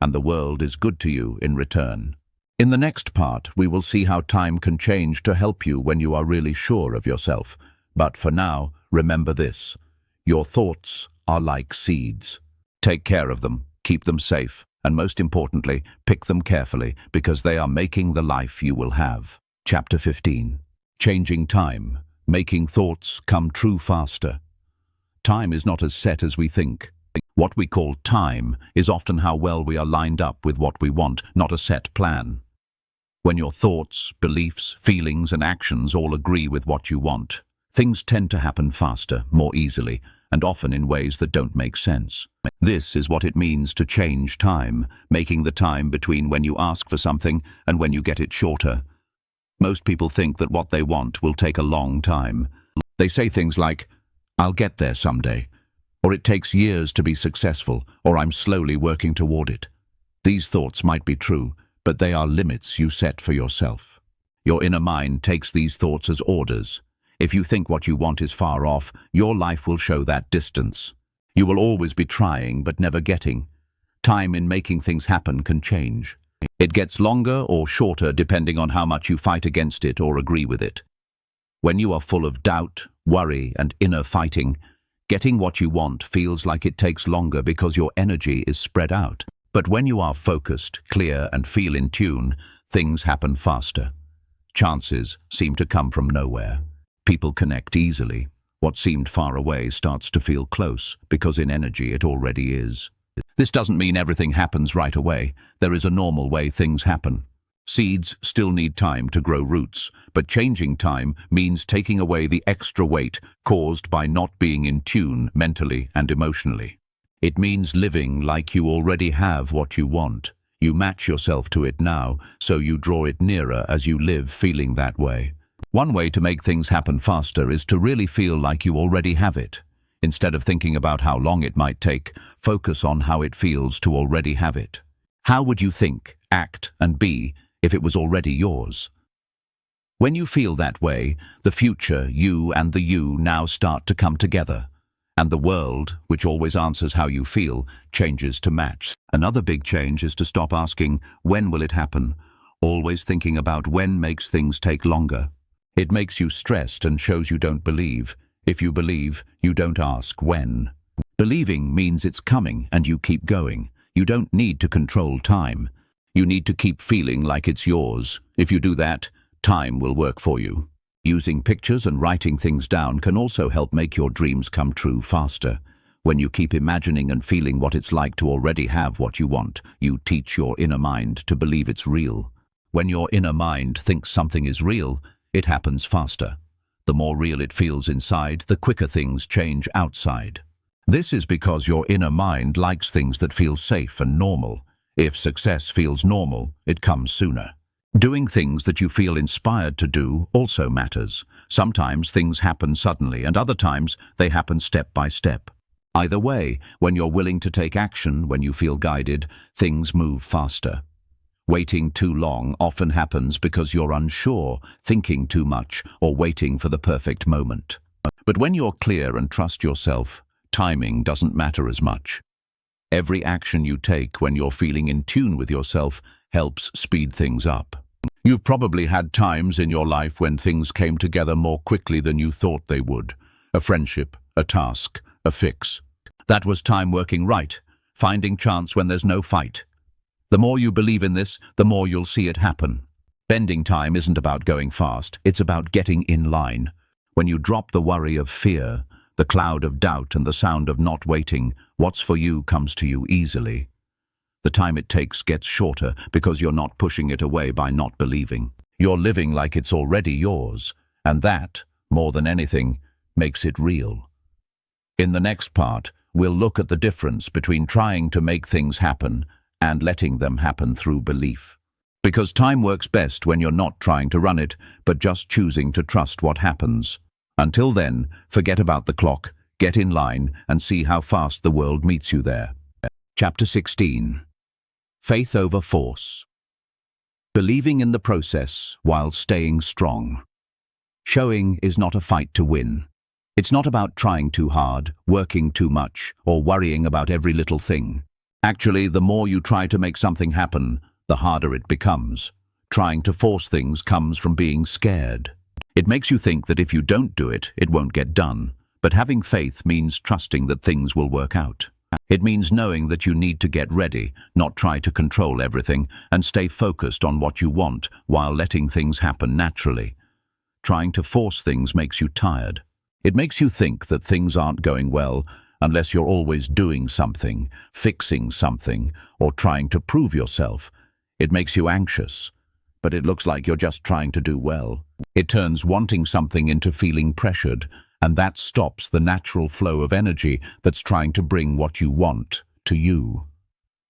and the world is good to you in return. In the next part, we will see how time can change to help you when you are really sure of yourself. But for now, remember this: your thoughts are like seeds. Take care of them, keep them safe, and most importantly, pick them carefully, because they are making the life you will have. Chapter 15. Changing time, making thoughts come true faster. Time is not as set as we think. What we call time is often how well we are lined up with what we want, not a set plan. When your thoughts, beliefs, feelings, and actions all agree with what you want, things tend to happen faster, more easily, and often in ways that don't make sense. This is what it means to change time, making the time between when you ask for something and when you get it shorter. Most people think that what they want will take a long time. They say things like, "I'll get there someday," or "It takes years to be successful," or "I'm slowly working toward it." These thoughts might be true, but they are limits you set for yourself. Your inner mind takes these thoughts as orders. If you think what you want is far off, your life will show that distance. You will always be trying but never getting. Time in making things happen can change. It gets longer or shorter depending on how much you fight against it or agree with it. When you are full of doubt, worry, and inner fighting, getting what you want feels like it takes longer because your energy is spread out. But when you are focused, clear, and feel in tune, things happen faster. Chances seem to come from nowhere. People connect easily. What seemed far away starts to feel close, because in energy it already is. This doesn't mean everything happens right away. There is a normal way things happen. Seeds still need time to grow roots, but changing time means taking away the extra weight caused by not being in tune mentally and emotionally. It means living like you already have what you want. You match yourself to it now, so you draw it nearer as you live feeling that way. One way to make things happen faster is to really feel like you already have it. Instead of thinking about how long it might take, focus on how it feels to already have it. How would you think, act, and be if it was already yours? When you feel that way, the future, you and the you now start to come together. And the world, which always answers how you feel, changes to match. Another big change is to stop asking, "When will it happen?" Always thinking about when makes things take longer. It makes you stressed and shows you don't believe. If you believe, you don't ask when. Believing means it's coming and you keep going. You don't need to control time. You need to keep feeling like it's yours. If you do that, time will work for you. Using pictures and writing things down can also help make your dreams come true faster. When you keep imagining and feeling what it's like to already have what you want, you teach your inner mind to believe it's real. When your inner mind thinks something is real, it happens faster. The more real it feels inside, the quicker things change outside. This is because your inner mind likes things that feel safe and normal. If success feels normal, it comes sooner. Doing things that you feel inspired to do also matters. Sometimes things happen suddenly, and other times they happen step by step. Either way, when you're willing to take action, when you feel guided, things move faster. Waiting too long often happens because you're unsure, thinking too much, or waiting for the perfect moment. But when you're clear and trust yourself, timing doesn't matter as much. Every action you take when you're feeling in tune with yourself helps speed things up. You've probably had times in your life when things came together more quickly than you thought they would. A friendship, a task, a fix. That was time working right, finding chance when there's no fight. The more you believe in this, the more you'll see it happen. Bending time isn't about going fast, it's about getting in line. When you drop the worry of fear, the cloud of doubt and the sound of not waiting, what's for you comes to you easily. The time it takes gets shorter because you're not pushing it away by not believing. You're living like it's already yours, and that, more than anything, makes it real. In the next part, we'll look at the difference between trying to make things happen and letting them happen through belief. Because time works best when you're not trying to run it, but just choosing to trust what happens. Until then, forget about the clock, get in line, and see how fast the world meets you there. Chapter 16. Faith over force. Believing in the process while staying strong. Showing is not a fight to win. It's not about trying too hard, working too much, or worrying about every little thing. Actually, the more you try to make something happen, the harder it becomes. Trying to force things comes from being scared. It makes you think that if you don't do it, it won't get done. But having faith means trusting that things will work out. It means knowing that you need to get ready, not try to control everything, and stay focused on what you want while letting things happen naturally. Trying to force things makes you tired. It makes you think that things aren't going well unless you're always doing something, fixing something, or trying to prove yourself. It makes you anxious, but it looks like you're just trying to do well. It turns wanting something into feeling pressured, and that stops the natural flow of energy that's trying to bring what you want to you.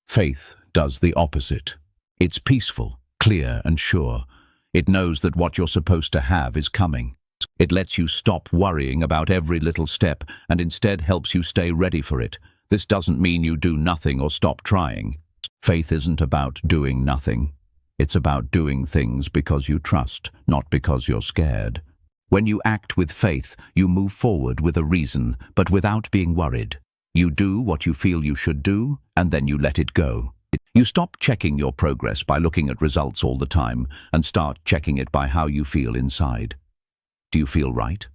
Faith does the opposite. It's peaceful, clear, and sure. It knows that what you're supposed to have is coming. It lets you stop worrying about every little step and instead helps you stay ready for it. This doesn't mean you do nothing or stop trying. Faith isn't about doing nothing. It's about doing things because you trust, not because you're scared. When you act with faith, you move forward with a reason, but without being worried. You do what you feel you should do, and then you let it go. You stop checking your progress by looking at results all the time and start checking it by how you feel inside. Do you feel right?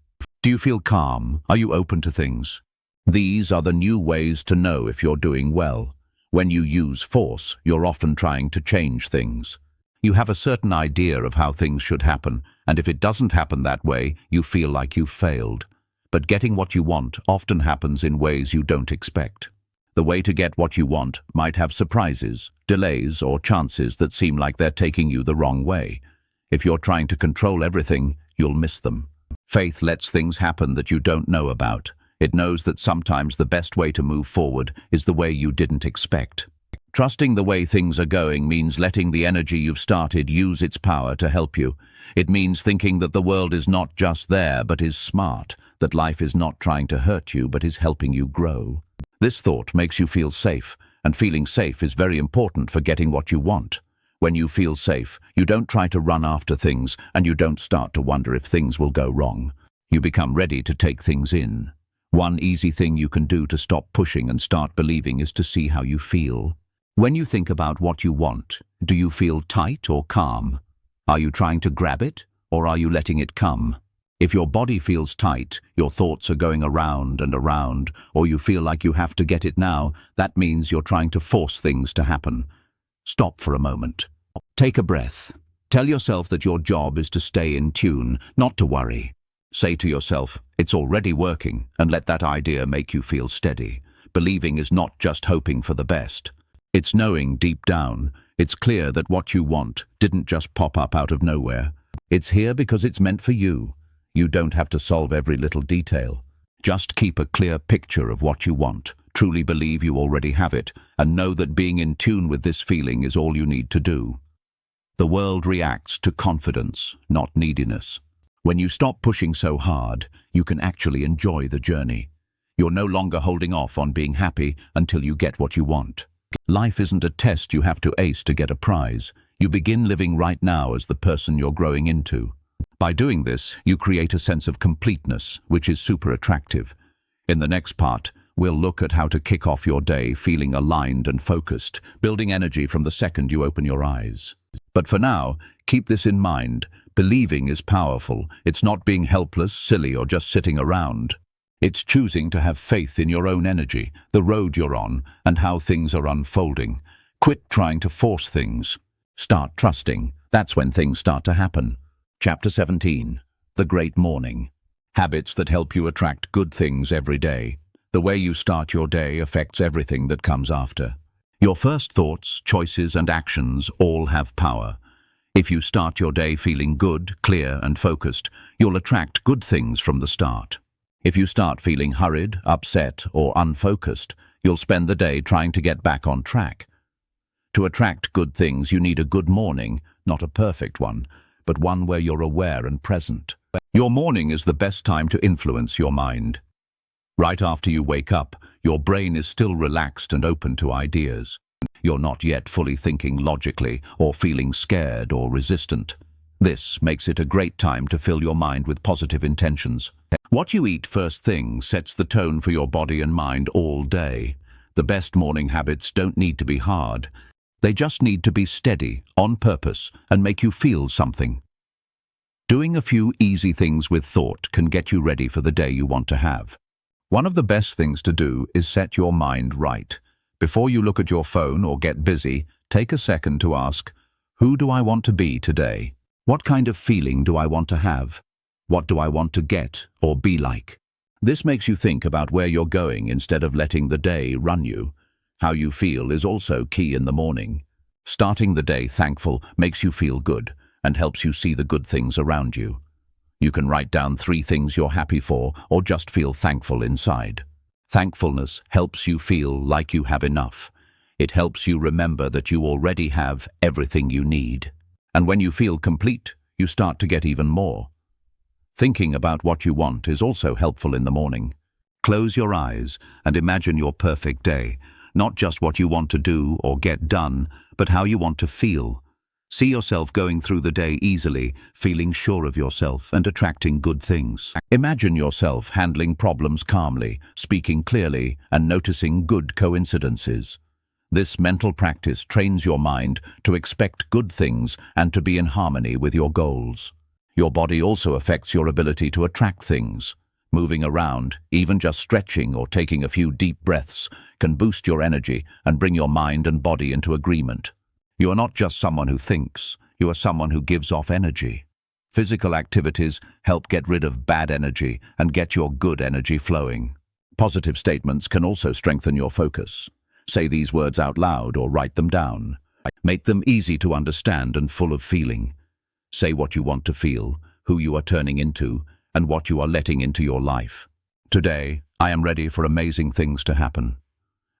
Do you feel calm? Are you open to things? These are the new ways to know if you're doing well. When you use force, you're often trying to change things. You have a certain idea of how things should happen, and if it doesn't happen that way, you feel like you've failed. But getting what you want often happens in ways you don't expect. The way to get what you want might have surprises, delays, or chances that seem like they're taking you the wrong way. If you're trying to control everything, you'll miss them. Faith lets things happen that you don't know about. It knows that sometimes the best way to move forward is the way you didn't expect. Trusting the way things are going means letting the energy you've started use its power to help you. It means thinking that the world is not just there but is smart, that life is not trying to hurt you but is helping you grow. This thought makes you feel safe, and feeling safe is very important for getting what you want. When you feel safe, you don't try to run after things, and you don't start to wonder if things will go wrong. You become ready to take things in. One easy thing you can do to stop pushing and start believing is to see how you feel. When you think about what you want, do you feel tight or calm? Are you trying to grab it, or are you letting it come? If your body feels tight, your thoughts are going around and around, or you feel like you have to get it now, that means you're trying to force things to happen. Stop for a moment. Take a breath. Tell yourself that your job is to stay in tune, not to worry. Say to yourself, it's already working, and let that idea make you feel steady. Believing is not just hoping for the best. It's knowing deep down. It's clear that what you want didn't just pop up out of nowhere. It's here because it's meant for you. You don't have to solve every little detail. Just keep a clear picture of what you want. Truly believe you already have it, and know that being in tune with this feeling is all you need to do. The world reacts to confidence, not neediness. When you stop pushing so hard, you can actually enjoy the journey. You're no longer holding off on being happy until you get what you want. Life isn't a test you have to ace to get a prize. You begin living right now as the person you're growing into. By doing this, you create a sense of completeness, which is super attractive. In the next part, we'll look at how to kick off your day feeling aligned and focused, building energy from the second you open your eyes. But for now, keep this in mind. Believing is powerful. It's not being helpless, silly, or just sitting around. It's choosing to have faith in your own energy, the road you're on, and how things are unfolding. Quit trying to force things. Start trusting. That's when things start to happen. Chapter 17. The Great Morning. Habits that help you attract good things every day. The way you start your day affects everything that comes after. Your first thoughts, choices, and actions all have power. If you start your day feeling good, clear, and focused, you'll attract good things from the start. If you start feeling hurried, upset, or unfocused, you'll spend the day trying to get back on track. To attract good things, you need a good morning, not a perfect one, but one where you're aware and present. Your morning is the best time to influence your mind. Right after you wake up, your brain is still relaxed and open to ideas. You're not yet fully thinking logically or feeling scared or resistant. This makes it a great time to fill your mind with positive intentions. What you eat first thing sets the tone for your body and mind all day. The best morning habits don't need to be hard. They just need to be steady, on purpose, and make you feel something. Doing a few easy things with thought can get you ready for the day you want to have. One of the best things to do is set your mind right. Before you look at your phone or get busy, take a second to ask, who do I want to be today? What kind of feeling do I want to have? What do I want to get or be like? This makes you think about where you're going instead of letting the day run you. How you feel is also key in the morning. Starting the day thankful makes you feel good and helps you see the good things around you. You can write down 3 things you're happy for or just feel thankful inside. Thankfulness helps you feel like you have enough. It helps you remember that you already have everything you need. And when you feel complete, you start to get even more. Thinking about what you want is also helpful in the morning. Close your eyes and imagine your perfect day. Not just what you want to do or get done, but how you want to feel. See yourself going through the day easily, feeling sure of yourself and attracting good things. Imagine yourself handling problems calmly, speaking clearly, and noticing good coincidences. This mental practice trains your mind to expect good things and to be in harmony with your goals. Your body also affects your ability to attract things. Moving around, even just stretching or taking a few deep breaths, can boost your energy and bring your mind and body into agreement. You are not just someone who thinks, you are someone who gives off energy. Physical activities help get rid of bad energy and get your good energy flowing. Positive statements can also strengthen your focus. Say these words out loud or write them down. Make them easy to understand and full of feeling. Say what you want to feel, who you are turning into, and what you are letting into your life. Today, I am ready for amazing things to happen.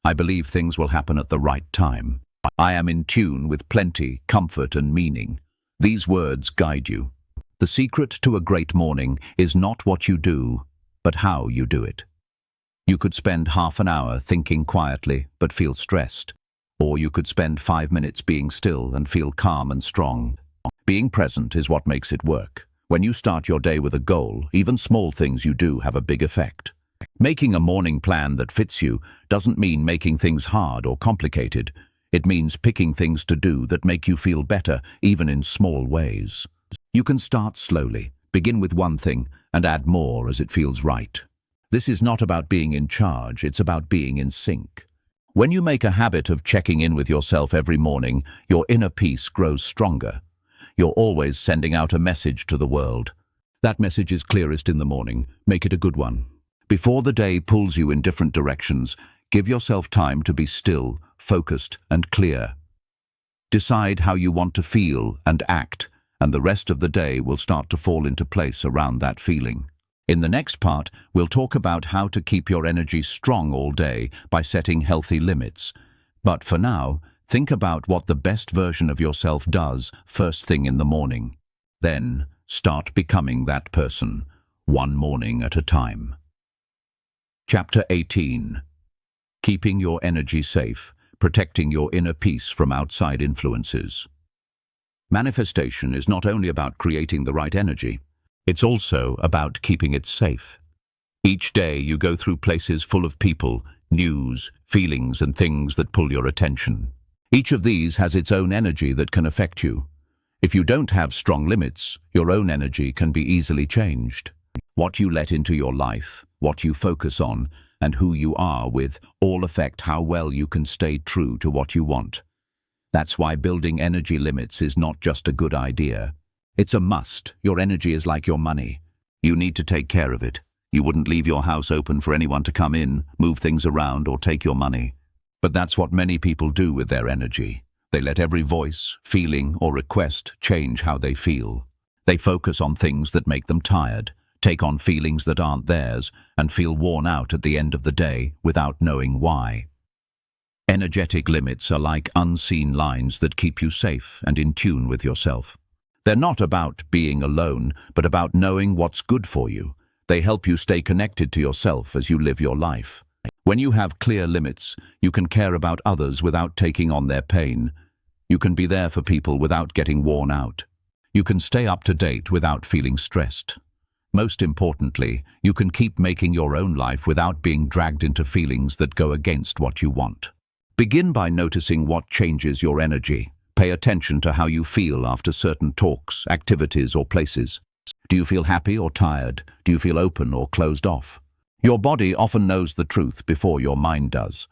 I believe things will happen at the right time. I am in tune with plenty, comfort, and meaning. These words guide you. The secret to a great morning is not what you do, but how you do it. You could spend half an hour thinking quietly but feel stressed, or you could spend 5 minutes being still and feel calm and strong. Being present is what makes it work. When you start your day with a goal, even small things you do have a big effect. Making a morning plan that fits you doesn't mean making things hard or complicated. It means picking things to do that make you feel better, even in small ways. You can start slowly, begin with one thing, and add more as it feels right. This is not about being in charge, it's about being in sync. When you make a habit of checking in with yourself every morning, your inner peace grows stronger. You're always sending out a message to the world. That message is clearest in the morning. Make it a good one. Before the day pulls you in different directions, give yourself time to be still, focused, and clear. Decide how you want to feel and act, and the rest of the day will start to fall into place around that feeling. In the next part, we'll talk about how to keep your energy strong all day by setting healthy limits. But for now, think about what the best version of yourself does first thing in the morning. Then, start becoming that person, one morning at a time. Chapter 18. Keeping your energy safe, protecting your inner peace from outside influences. Manifestation is not only about creating the right energy, it's also about keeping it safe. Each day you go through places full of people, news, feelings, and things that pull your attention. Each of these has its own energy that can affect you. If you don't have strong limits, your own energy can be easily changed. What you let into your life, what you focus on, and who you are with all affect how well you can stay true to what you want. That's why building energy limits is not just a good idea. It's a must. Your energy is like your money. You need to take care of it. You wouldn't leave your house open for anyone to come in, move things around, or take your money. But that's what many people do with their energy. They let every voice, feeling, or request change how they feel. They focus on things that make them tired, take on feelings that aren't theirs, and feel worn out at the end of the day without knowing why. Energetic limits are like unseen lines that keep you safe and in tune with yourself. They're not about being alone, but about knowing what's good for you. They help you stay connected to yourself as you live your life. When you have clear limits, you can care about others without taking on their pain. You can be there for people without getting worn out. You can stay up to date without feeling stressed. Most importantly, you can keep making your own life without being dragged into feelings that go against what you want. Begin by noticing what changes your energy. Pay attention to how you feel after certain talks, activities, or places. Do you feel happy or tired? Do you feel open or closed off? Your body often knows the truth before your mind does.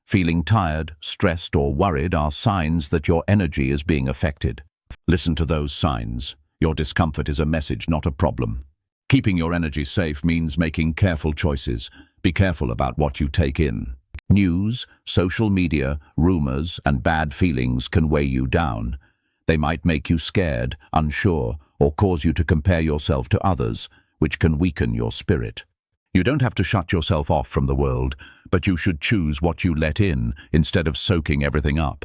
Feeling tired, stressed, or worried are signs that your energy is being affected. Listen to those signs. Your discomfort is a message, not a problem. Keeping your energy safe means making careful choices. Be careful about what you take in. News, social media, rumors, and bad feelings can weigh you down. They might make you scared, unsure, or cause you to compare yourself to others, which can weaken your spirit. You don't have to shut yourself off from the world, but you should choose what you let in instead of soaking everything up.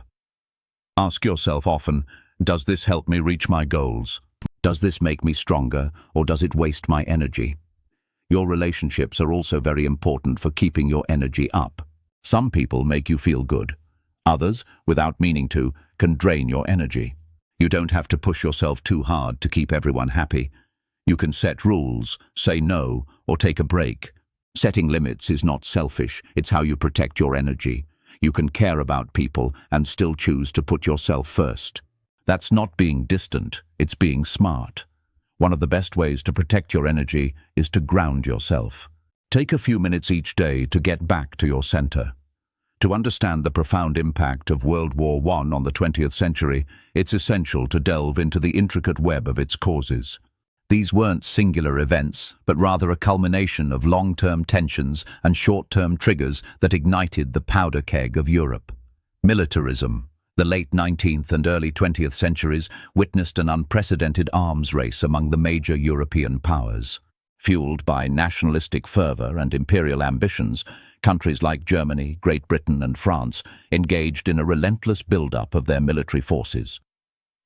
Ask yourself often, does this help me reach my goals? Does this make me stronger, or does it waste my energy? Your relationships are also very important for keeping your energy up. Some people make you feel good. Others, without meaning to, can drain your energy. You don't have to push yourself too hard to keep everyone happy. You can set rules, say no, or take a break. Setting limits is not selfish, it's how you protect your energy. You can care about people and still choose to put yourself first. That's not being distant, it's being smart. One of the best ways to protect your energy is to ground yourself. Take a few minutes each day to get back to your center. To understand the profound impact of World War I on the 20th century, it's essential to delve into the intricate web of its causes. These weren't singular events, but rather a culmination of long-term tensions and short-term triggers that ignited the powder keg of Europe. Militarism. The late 19th and early 20th centuries witnessed an unprecedented arms race among the major European powers. Fueled by nationalistic fervor and imperial ambitions, countries like Germany, Great Britain, and France engaged in a relentless build-up of their military forces.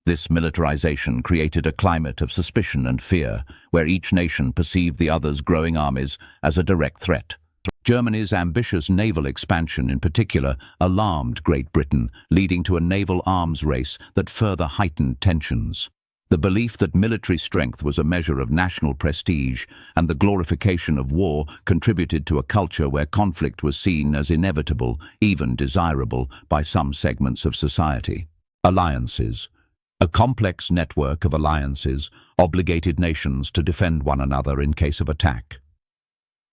This militarization created a climate of suspicion and fear, where each nation perceived the other's growing armies as a direct threat. Germany's ambitious naval expansion in particular alarmed Great Britain, leading to a naval arms race that further heightened tensions. The belief that military strength was a measure of national prestige and the glorification of war contributed to a culture where conflict was seen as inevitable, even desirable, by some segments of society. Alliances. A complex network of alliances obligated nations to defend one another in case of attack.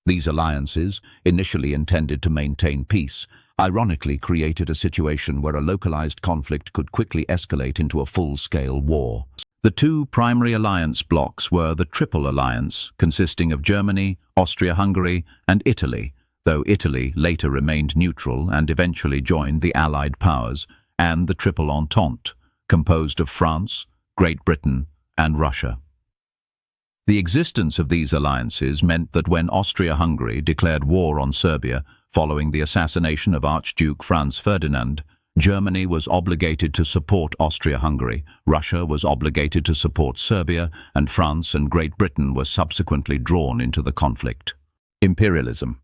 These alliances, initially intended to maintain peace, ironically created a situation where a localized conflict could quickly escalate into a full-scale war. The two primary alliance blocs were the Triple Alliance, consisting of Germany, Austria-Hungary, and Italy, though Italy later remained neutral and eventually joined the Allied powers, and the Triple Entente, composed of France, Great Britain, and Russia. The existence of these alliances meant that when Austria-Hungary declared war on Serbia following the assassination of Archduke Franz Ferdinand, Germany was obligated to support Austria-Hungary, Russia was obligated to support Serbia, and France and Great Britain were subsequently drawn into the conflict. Imperialism.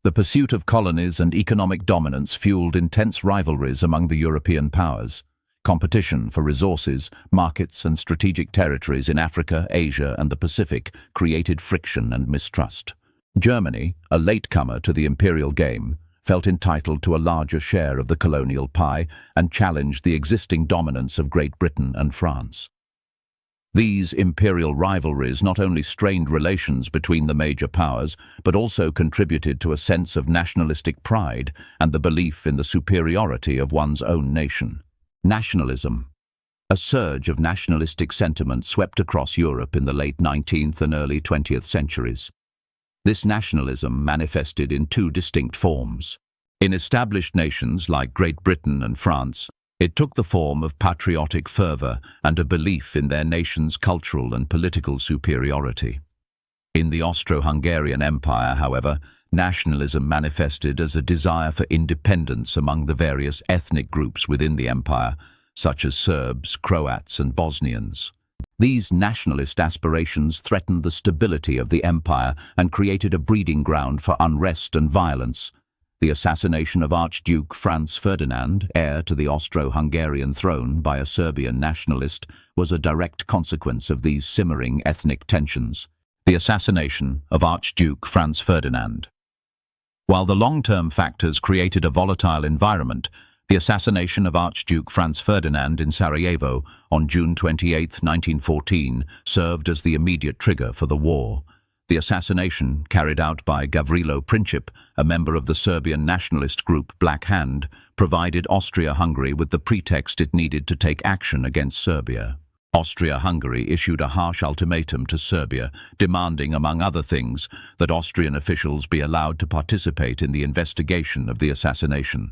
The pursuit of colonies and economic dominance fueled intense rivalries among the European powers. Competition for resources, markets, and strategic territories in Africa, Asia, and the Pacific created friction and mistrust. Germany, a latecomer to the imperial game, felt entitled to a larger share of the colonial pie and challenged the existing dominance of Great Britain and France. These imperial rivalries not only strained relations between the major powers, but also contributed to a sense of nationalistic pride and the belief in the superiority of one's own nation. Nationalism. A surge of nationalistic sentiment swept across Europe in the late 19th and early 20th centuries. This nationalism manifested in two distinct forms. In established nations like Great Britain and France, It took the form of patriotic fervor and a belief in their nation's cultural and political superiority. In the Austro-Hungarian Empire, however, nationalism manifested as a desire for independence among the various ethnic groups within the empire, such as Serbs, Croats, and Bosnians. These nationalist aspirations threatened the stability of the empire and created a breeding ground for unrest and violence. The assassination of Archduke Franz Ferdinand, heir to the Austro-Hungarian throne, by a Serbian nationalist was a direct consequence of these simmering ethnic tensions. The assassination of Archduke Franz Ferdinand. While the long-term factors created a volatile environment, the assassination of Archduke Franz Ferdinand in Sarajevo on June 28, 1914, served as the immediate trigger for the war. The assassination, carried out by Gavrilo Princip, a member of the Serbian nationalist group Black Hand, provided Austria-Hungary with the pretext it needed to take action against Serbia. Austria-Hungary issued a harsh ultimatum to Serbia, demanding, among other things, that Austrian officials be allowed to participate in the investigation of the assassination.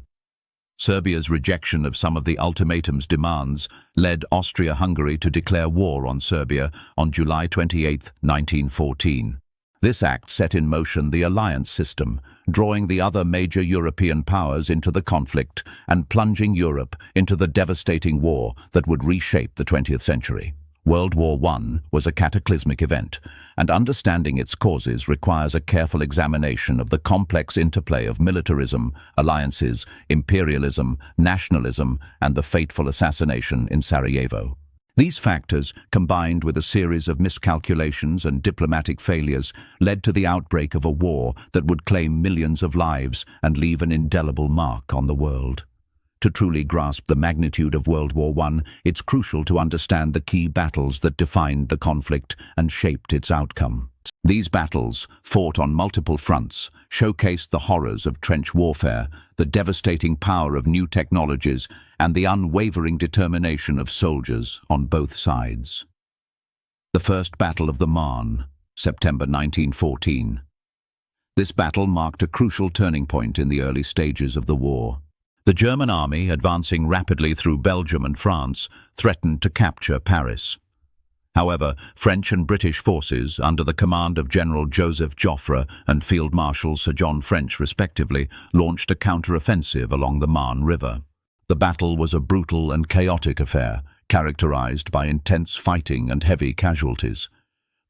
Serbia's rejection of some of the ultimatum's demands led Austria-Hungary to declare war on Serbia on July 28, 1914. This act set in motion the alliance system, drawing the other major European powers into the conflict and plunging Europe into the devastating war that would reshape the 20th century. World War I was a cataclysmic event, and understanding its causes requires a careful examination of the complex interplay of militarism, alliances, imperialism, nationalism, and the fateful assassination in Sarajevo. These factors, combined with a series of miscalculations and diplomatic failures, led to the outbreak of a war that would claim millions of lives and leave an indelible mark on the world. To truly grasp the magnitude of World War I, it's crucial to understand the key battles that defined the conflict and shaped its outcome. These battles, fought on multiple fronts, showcased the horrors of trench warfare, the devastating power of new technologies, and the unwavering determination of soldiers on both sides. The First Battle of the Marne, September 1914. This battle marked a crucial turning point in the early stages of the war. The German army, advancing rapidly through Belgium and France, threatened to capture Paris. However, French and British forces, under the command of General Joseph Joffre and Field Marshal Sir John French respectively, launched a counter-offensive along the Marne River. The battle was a brutal and chaotic affair, characterized by intense fighting and heavy casualties.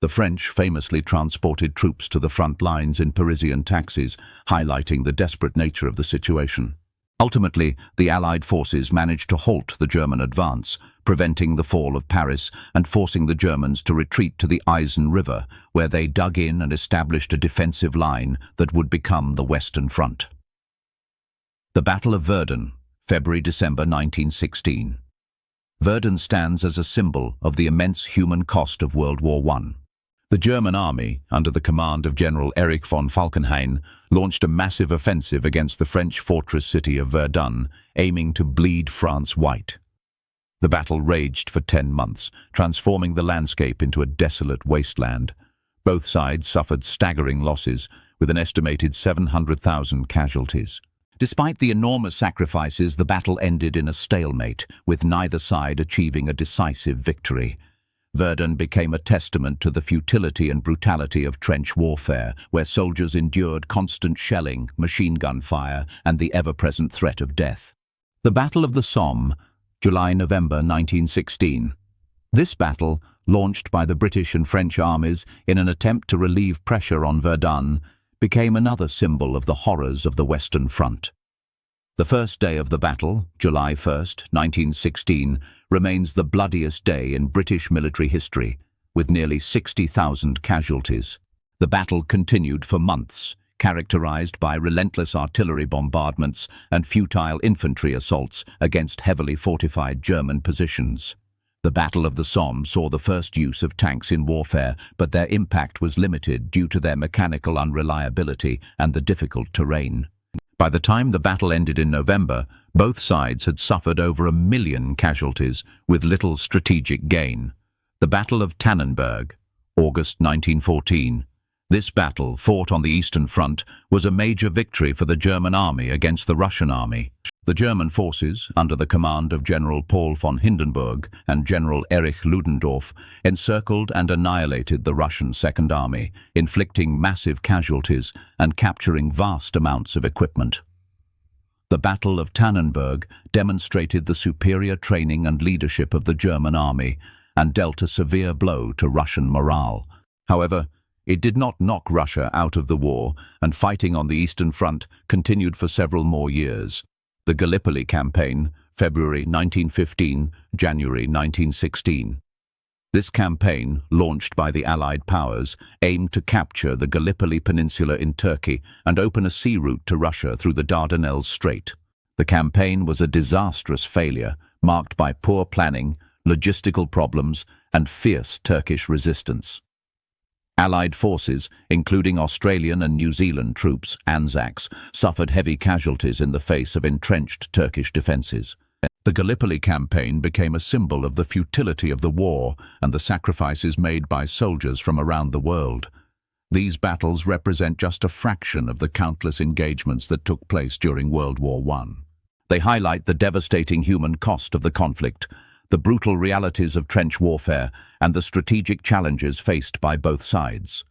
The French famously transported troops to the front lines in Parisian taxis, highlighting the desperate nature of the situation. Ultimately, the Allied forces managed to halt the German advance, preventing the fall of Paris and forcing the Germans to retreat to the Aisne River, where they dug in and established a defensive line that would become the Western Front. The Battle of Verdun, February-December 1916. Verdun stands as a symbol of the immense human cost of World War I. The German army, under the command of General Erich von Falkenhayn, launched a massive offensive against the French fortress city of Verdun, aiming to bleed France white. The battle raged for 10 months, transforming the landscape into a desolate wasteland. Both sides suffered staggering losses, with an estimated 700,000 casualties. Despite the enormous sacrifices, the battle ended in a stalemate, with neither side achieving a decisive victory. Verdun became a testament to the futility and brutality of trench warfare, where soldiers endured constant shelling, machine gun fire, and the ever-present threat of death. The Battle of the Somme, July-November 1916. This battle, launched by the British and French armies in an attempt to relieve pressure on Verdun, became another symbol of the horrors of the Western Front. The first day of the battle, July 1, 1916, remains the bloodiest day in British military history, with nearly 60,000 casualties. The battle continued for months, characterized by relentless artillery bombardments and futile infantry assaults against heavily fortified German positions. The Battle of the Somme saw the first use of tanks in warfare, but their impact was limited due to their mechanical unreliability and the difficult terrain. By the time the battle ended in November, both sides had suffered over 1 million casualties with little strategic gain. The Battle of Tannenberg, August 1914. This battle, fought on the Eastern Front, was a major victory for the German army against the Russian army. The German forces, under the command of General Paul von Hindenburg and General Erich Ludendorff, encircled and annihilated the Russian Second Army, inflicting massive casualties and capturing vast amounts of equipment. The Battle of Tannenberg demonstrated the superior training and leadership of the German army and dealt a severe blow to Russian morale. However, it did not knock Russia out of the war, and fighting on the Eastern Front continued for several more years. The Gallipoli Campaign, February 1915, January 1916. This campaign, launched by the Allied powers, aimed to capture the Gallipoli Peninsula in Turkey and open a sea route to Russia through the Dardanelles Strait. The campaign was a disastrous failure, marked by poor planning, logistical problems, and fierce Turkish resistance. Allied forces, including Australian and New Zealand troops, Anzacs, suffered heavy casualties in the face of entrenched Turkish defences. The Gallipoli campaign became a symbol of the futility of the war and the sacrifices made by soldiers from around the world. These battles represent just a fraction of the countless engagements that took place during World War I. They highlight the devastating human cost of the conflict, the brutal realities of trench warfare, and the strategic challenges faced by both sides.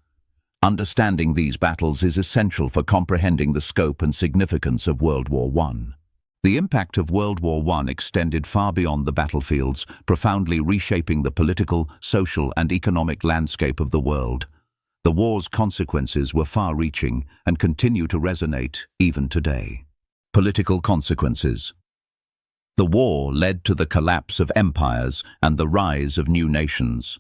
Understanding these battles is essential for comprehending the scope and significance of World War I. The impact of World War I extended far beyond the battlefields, profoundly reshaping the political, social, and economic landscape of the world. The war's consequences were far-reaching and continue to resonate even today. Political consequences. The war led to the collapse of empires and the rise of new nations.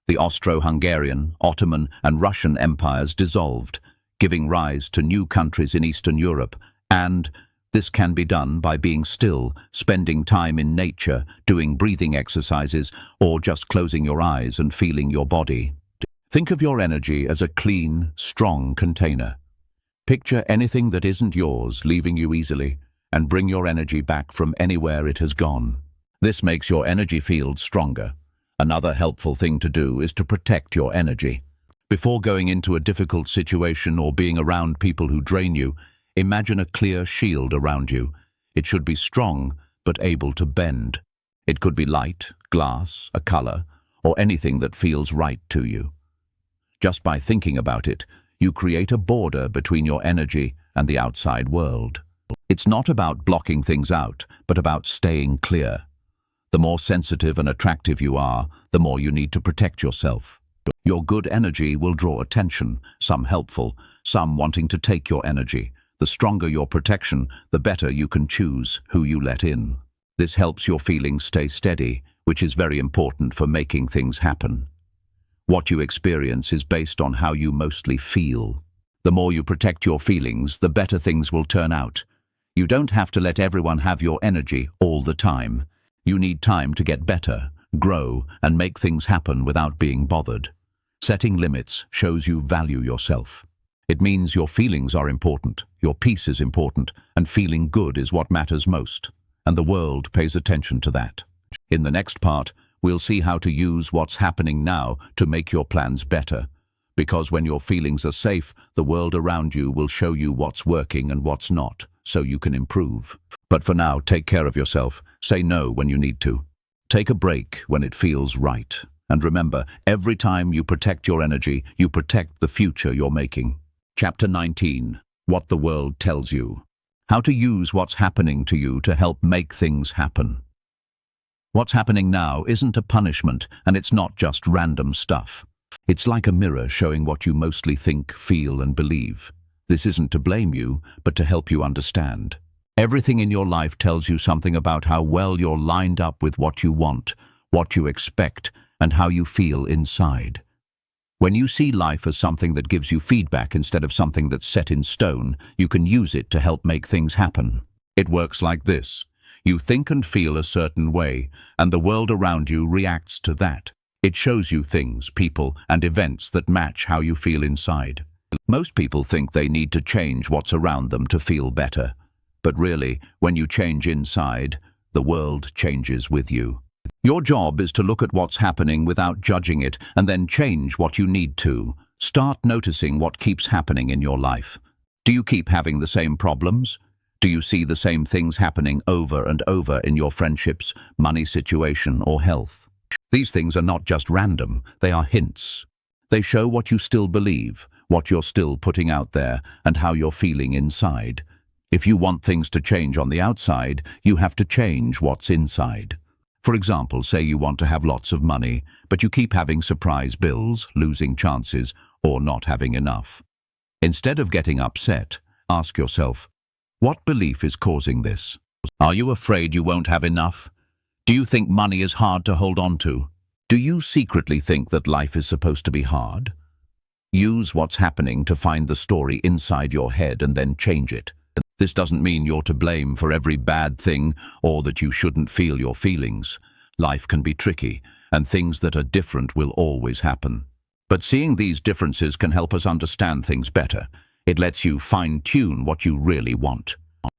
The Austro-Hungarian, Ottoman, and Russian empires dissolved, giving rise to new countries in Eastern Europe, and this can be done by being still, spending time in nature, doing breathing exercises, or just closing your eyes and feeling your body. Think of your energy as a clean, strong container. Picture anything that isn't yours leaving you easily, and bring your energy back from anywhere it has gone. This makes your energy field stronger. Another helpful thing to do is to protect your energy. Before going into a difficult situation or being around people who drain you, imagine a clear shield around you. It should be strong, but able to bend. It could be light, glass, a color, or anything that feels right to you. Just by thinking about it, you create a border between your energy and the outside world. It's not about blocking things out, but about staying clear. The more sensitive and attractive you are, the more you need to protect yourself. Your good energy will draw attention, some helpful, some wanting to take your energy. The stronger your protection, the better you can choose who you let in. This helps your feelings stay steady, which is very important for making things happen. What you experience is based on how you mostly feel. The more you protect your feelings, the better things will turn out. You don't have to let everyone have your energy all the time. You need time to get better, grow, and make things happen without being bothered. Setting limits shows you value yourself. It means your feelings are important, your peace is important, and feeling good is what matters most. And the world pays attention to that. In the next part, we'll see how to use what's happening now to make your plans better. Because when your feelings are safe, the world around you will show you what's working and what's not, so you can improve. But for now, take care of yourself. Say no when you need to. Take a break when it feels right. And remember, every time you protect your energy, you protect the future you're making. Chapter 19. What the world tells you. How to use what's happening to you to help make things happen. What's happening now isn't a punishment, and it's not just random stuff. It's like a mirror showing what you mostly think, feel, and believe. This isn't to blame you, but to help you understand. Everything in your life tells you something about how well you're lined up with what you want, what you expect, and how you feel inside. When you see life as something that gives you feedback instead of something that's set in stone, you can use it to help make things happen. It works like this. You think and feel a certain way, and the world around you reacts to that. It shows you things, people, and events that match how you feel inside. Most people think they need to change what's around them to feel better. But really, when you change inside, the world changes with you. Your job is to look at what's happening without judging it and then change what you need to. Start noticing what keeps happening in your life. Do you keep having the same problems? Do you see the same things happening over and over in your friendships, money situation, or health? These things are not just random, they are hints. They show what you still believe, what you're still putting out there, and how you're feeling inside. If you want things to change on the outside, you have to change what's inside. For example, say you want to have lots of money, but you keep having surprise bills, losing chances, or not having enough. Instead of getting upset, ask yourself, what belief is causing this? Are you afraid you won't have enough? Do you think money is hard to hold on to? Do you secretly think that life is supposed to be hard? Use what's happening to find the story inside your head and then change it. This doesn't mean you're to blame for every bad thing or that you shouldn't feel your feelings. Life can be tricky, and things that are different will always happen. But seeing these differences can help us understand things better. It lets you fine-tune what you really want.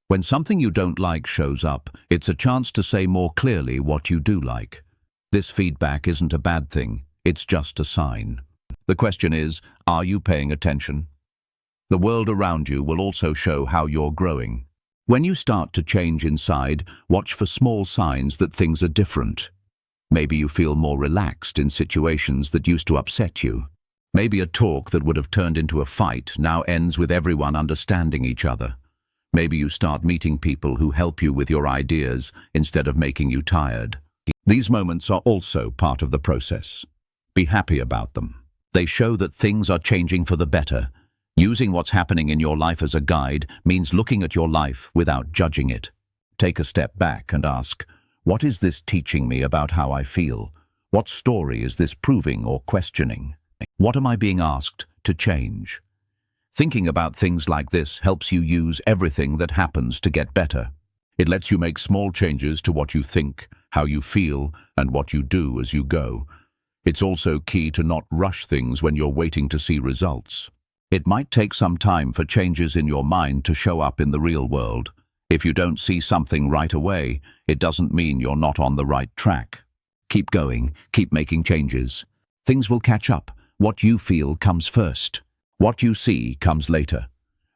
When something you don't like shows up, it's a chance to say more clearly what you do like. This feedback isn't a bad thing, it's just a sign. The question is, are you paying attention? The world around you will also show how you're growing. When you start to change inside, watch for small signs that things are different. Maybe you feel more relaxed in situations that used to upset you. Maybe a talk that would have turned into a fight now ends with everyone understanding each other. Maybe you start meeting people who help you with your ideas instead of making you tired. These moments are also part of the process. Be happy about them. They show that things are changing for the better. Using what's happening in your life as a guide means looking at your life without judging it. Take a step back and ask, what is this teaching me about how I feel? What story is this proving or questioning? What am I being asked to change? Thinking about things like this helps you use everything that happens to get better. It lets you make small changes to what you think, how you feel, and what you do as you go. It's also key to not rush things when you're waiting to see results. It might take some time for changes in your mind to show up in the real world. If you don't see something right away, it doesn't mean you're not on the right track. Keep going, keep making changes. Things will catch up. What you feel comes first. What you see comes later.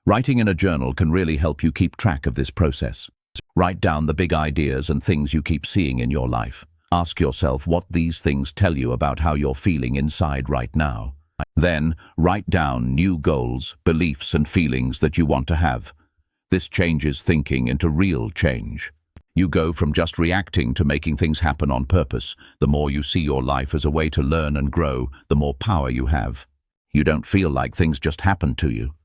Writing in a journal can really help you keep track of this process. Write down the big ideas and things you keep seeing in your life. Ask yourself what these things tell you about how you're feeling inside right now. Then, write down new goals, beliefs, and feelings that you want to have. This changes thinking into real change. You go from just reacting to making things happen on purpose. The more you see your life as a way to learn and grow, the more power you have. You don't feel like things just happen to you.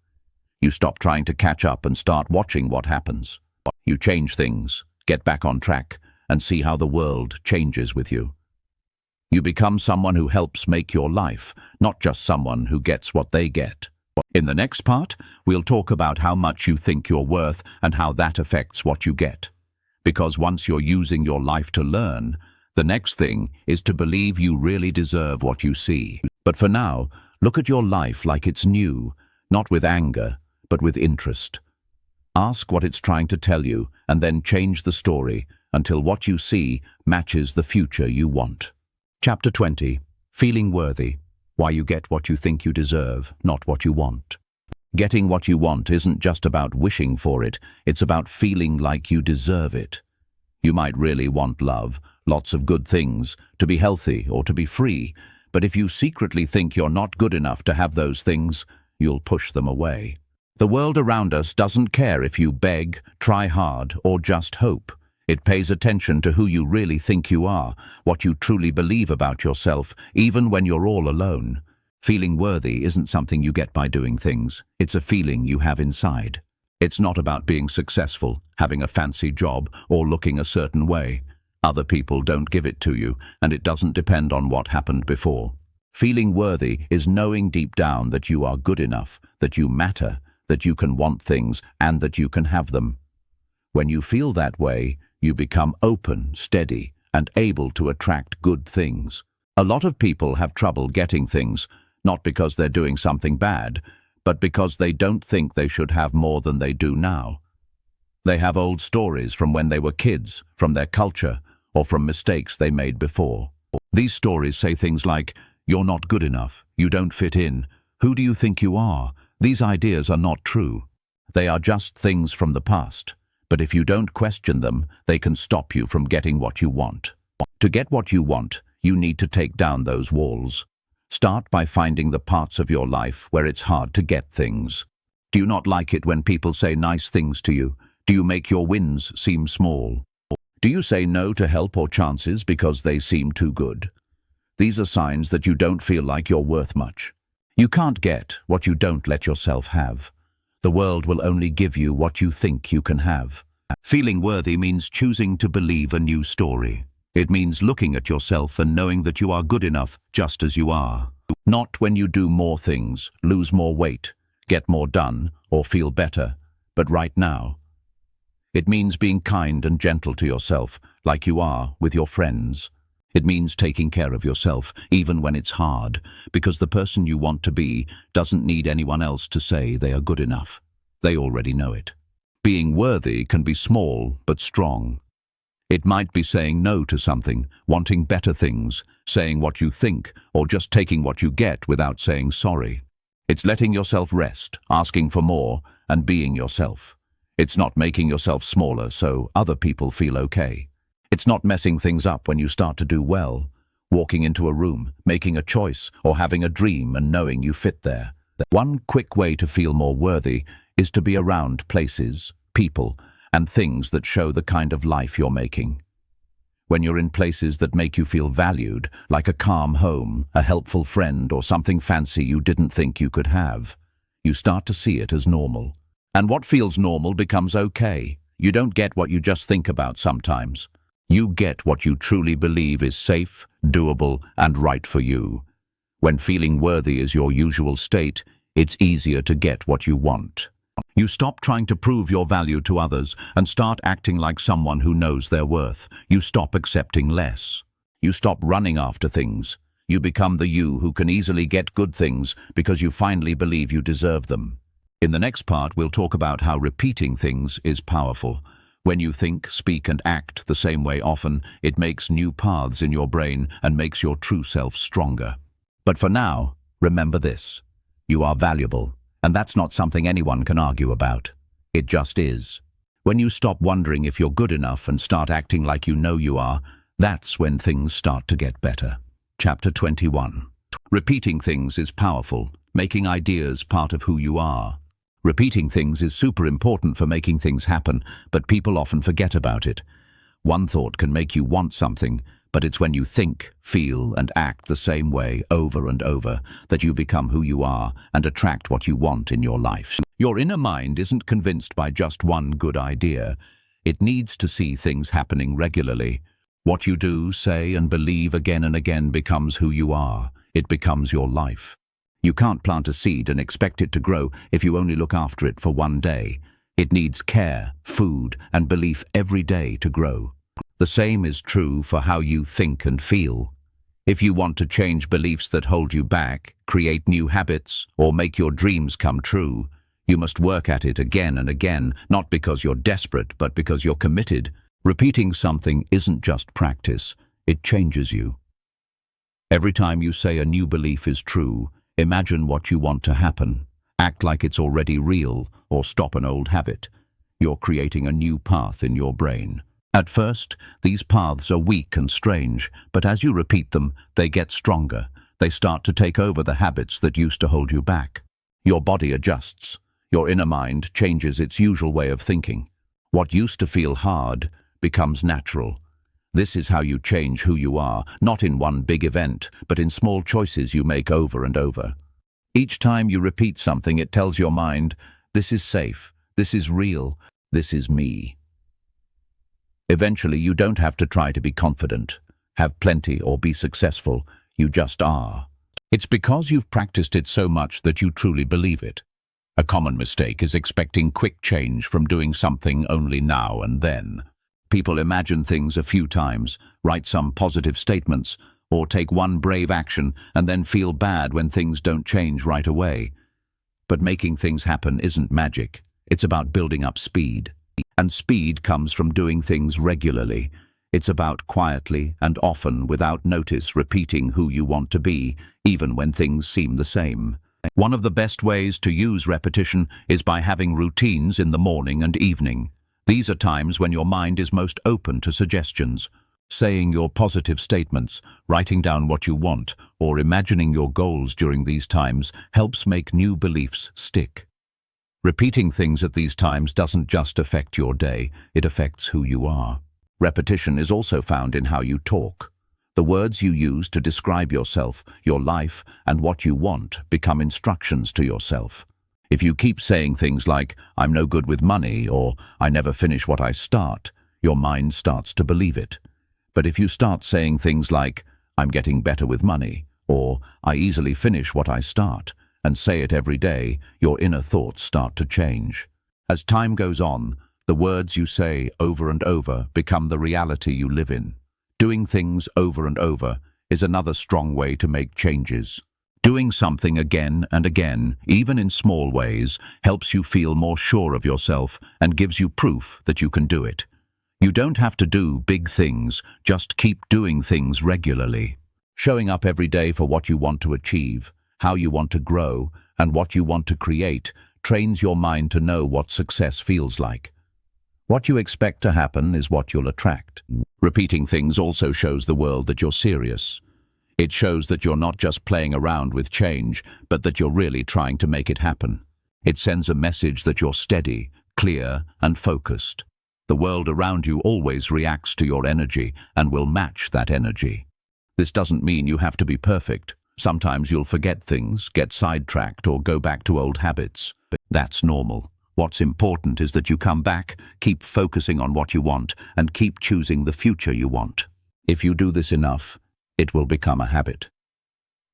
You stop trying to catch up and start watching what happens. You change things, get back on track, and see how the world changes with you. You become someone who helps make your life, not just someone who gets what they get. In the next part, we'll talk about how much you think you're worth and how that affects what you get. Because once you're using your life to learn, the next thing is to believe you really deserve what you see. But for now, look at your life like it's new, not with anger, but with interest. Ask what it's trying to tell you, and then change the story until what you see matches the future you want. Chapter 20. Feeling worthy. Why you get what you think you deserve, not what you want. Getting what you want isn't just about wishing for it, it's about feeling like you deserve it. You might really want love, lots of good things, to be healthy or to be free, but if you secretly think you're not good enough to have those things, you'll push them away. The world around us doesn't care if you beg, try hard, or just hope. It pays attention to who you really think you are, what you truly believe about yourself, even when you're all alone. Feeling worthy isn't something you get by doing things. It's a feeling you have inside. It's not about being successful, having a fancy job, or looking a certain way. Other people don't give it to you, and it doesn't depend on what happened before. Feeling worthy is knowing deep down that you are good enough, that you matter, that you can want things, and that you can have them. When you feel that way, you become open, steady, and able to attract good things. A lot of people have trouble getting things, not because they're doing something bad, but because they don't think they should have more than they do now. They have old stories from when they were kids, from their culture, or from mistakes they made before. These stories say things like, "You're not good enough, you don't fit in, who do you think you are?" These ideas are not true. They are just things from the past. But if you don't question them, they can stop you from getting what you want. To get what you want, you need to take down those walls. Start by finding the parts of your life where it's hard to get things. Do you not like it when people say nice things to you? Do you make your wins seem small? Do you say no to help or chances because they seem too good? These are signs that you don't feel like you're worth much. You can't get what you don't let yourself have. The world will only give you what you think you can have. Feeling worthy means choosing to believe a new story. It means looking at yourself and knowing that you are good enough just as you are. Not when you do more things, lose more weight, get more done, or feel better, but right now. It means being kind and gentle to yourself, like you are with your friends. It means taking care of yourself, even when it's hard, because the person you want to be doesn't need anyone else to say they are good enough. They already know it. Being worthy can be small but strong. It might be saying no to something, wanting better things, saying what you think, or just taking what you get without saying sorry. It's letting yourself rest, asking for more, and being yourself. It's not making yourself smaller so other people feel okay. It's not messing things up when you start to do well, walking into a room, making a choice, or having a dream and knowing you fit there. One quick way to feel more worthy is to be around places, people, and things that show the kind of life you're making. When you're in places that make you feel valued, like a calm home, a helpful friend, or something fancy you didn't think you could have, you start to see it as normal. And what feels normal becomes okay. You don't get what you just think about sometimes. You get what you truly believe is safe, doable, and right for you. When feeling worthy is your usual state, it's easier to get what you want. You stop trying to prove your value to others and start acting like someone who knows their worth. You stop accepting less. You stop running after things. You become the you who can easily get good things because you finally believe you deserve them. In the next part, we'll talk about how repeating things is powerful. When you think, speak, and act the same way often, it makes new paths in your brain and makes your true self stronger. But for now, remember this. You are valuable, and that's not something anyone can argue about. It just is. When you stop wondering if you're good enough and start acting like you know you are, that's when things start to get better. Chapter 21. Repeating things is powerful, making ideas part of who you are. Repeating things is super important for making things happen, but people often forget about it. One thought can make you want something, but it's when you think, feel, and act the same way over and over that you become who you are and attract what you want in your life. Your inner mind isn't convinced by just one good idea. It needs to see things happening regularly. What you do, say, and believe again and again becomes who you are. It becomes your life. You can't plant a seed and expect it to grow if you only look after it for one day. It needs care, food, and belief every day to grow. The same is true for how you think and feel. If you want to change beliefs that hold you back, create new habits, or make your dreams come true, you must work at it again and again, not because you're desperate, but because you're committed. Repeating something isn't just practice, it changes you. Every time you say a new belief is true, imagine what you want to happen. Act like it's already real, or stop an old habit. You're creating a new path in your brain. At first, these paths are weak and strange, but as you repeat them, they get stronger. They start to take over the habits that used to hold you back. Your body adjusts. Your inner mind changes its usual way of thinking. What used to feel hard becomes natural. This is how you change who you are, not in one big event, but in small choices you make over and over. Each time you repeat something, it tells your mind, this is safe, this is real, this is me. Eventually, you don't have to try to be confident, have plenty, or be successful. You just are. It's because you've practiced it so much that you truly believe it. A common mistake is expecting quick change from doing something only now and then. People imagine things a few times, write some positive statements, or take one brave action and then feel bad when things don't change right away. But making things happen isn't magic. It's about building up speed. And speed comes from doing things regularly. It's about quietly and often, without notice, repeating who you want to be, even when things seem the same. One of the best ways to use repetition is by having routines in the morning and evening. These are times when your mind is most open to suggestions. Saying your positive statements, writing down what you want, or imagining your goals during these times helps make new beliefs stick. Repeating things at these times doesn't just affect your day, it affects who you are. Repetition is also found in how you talk. The words you use to describe yourself, your life, and what you want become instructions to yourself. If you keep saying things like, "I'm no good with money," or "I never finish what I start," your mind starts to believe it. But if you start saying things like, "I'm getting better with money," or "I easily finish what I start," and say it every day, your inner thoughts start to change. As time goes on, the words you say over and over become the reality you live in. Doing things over and over is another strong way to make changes. Doing something again and again, even in small ways, helps you feel more sure of yourself and gives you proof that you can do it. You don't have to do big things, just keep doing things regularly. Showing up every day for what you want to achieve, how you want to grow, and what you want to create trains your mind to know what success feels like. What you expect to happen is what you'll attract. Repeating things also shows the world that you're serious. It shows that you're not just playing around with change, but that you're really trying to make it happen. It sends a message that you're steady, clear, and focused. The world around you always reacts to your energy and will match that energy. This doesn't mean you have to be perfect. Sometimes you'll forget things, get sidetracked, or go back to old habits. But that's normal. What's important is that you come back, keep focusing on what you want, and keep choosing the future you want. If you do this enough, it will become a habit.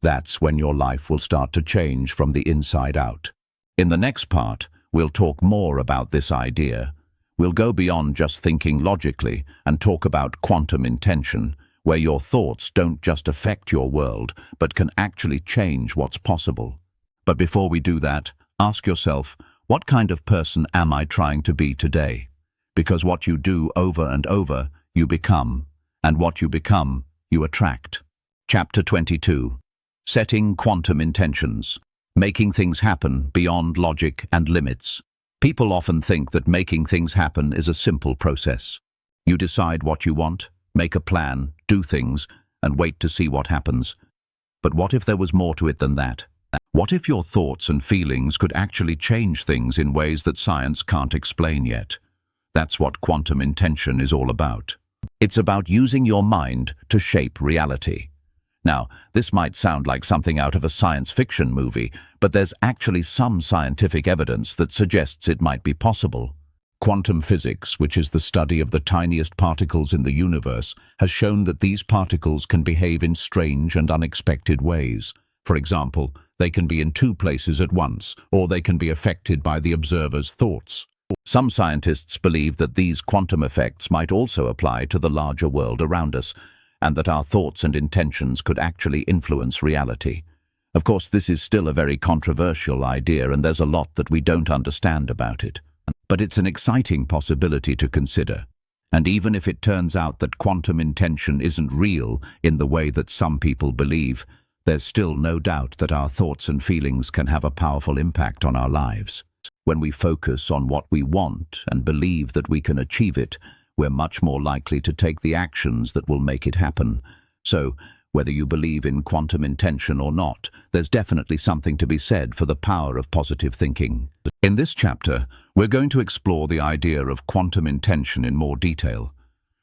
That's when your life will start to change from the inside out. In the next part, we'll talk more about this idea. We'll go beyond just thinking logically and talk about quantum intention, where your thoughts don't just affect your world, but can actually change what's possible. But before we do that, ask yourself, what kind of person am I trying to be today? Because what you do over and over, you become, and what you become, you attract. Chapter 22. Setting Quantum Intentions. Making things happen beyond logic and limits. People often think that making things happen is a simple process. You decide what you want, make a plan, do things, and wait to see what happens. But what if there was more to it than that? What if your thoughts and feelings could actually change things in ways that science can't explain yet? That's what quantum intention is all about. It's about using your mind to shape reality. Now, this might sound like something out of a science fiction movie, but there's actually some scientific evidence that suggests it might be possible. Quantum physics, which is the study of the tiniest particles in the universe, has shown that these particles can behave in strange and unexpected ways. For example, they can be in two places at once, or they can be affected by the observer's thoughts. Some scientists believe that these quantum effects might also apply to the larger world around us, and that our thoughts and intentions could actually influence reality. Of course, this is still a very controversial idea, and there's a lot that we don't understand about it. But it's an exciting possibility to consider. And even if it turns out that quantum intention isn't real in the way that some people believe, there's still no doubt that our thoughts and feelings can have a powerful impact on our lives. When we focus on what we want and believe that we can achieve it, we're much more likely to take the actions that will make it happen. So, whether you believe in quantum intention or not, there's definitely something to be said for the power of positive thinking. In this chapter, we're going to explore the idea of quantum intention in more detail.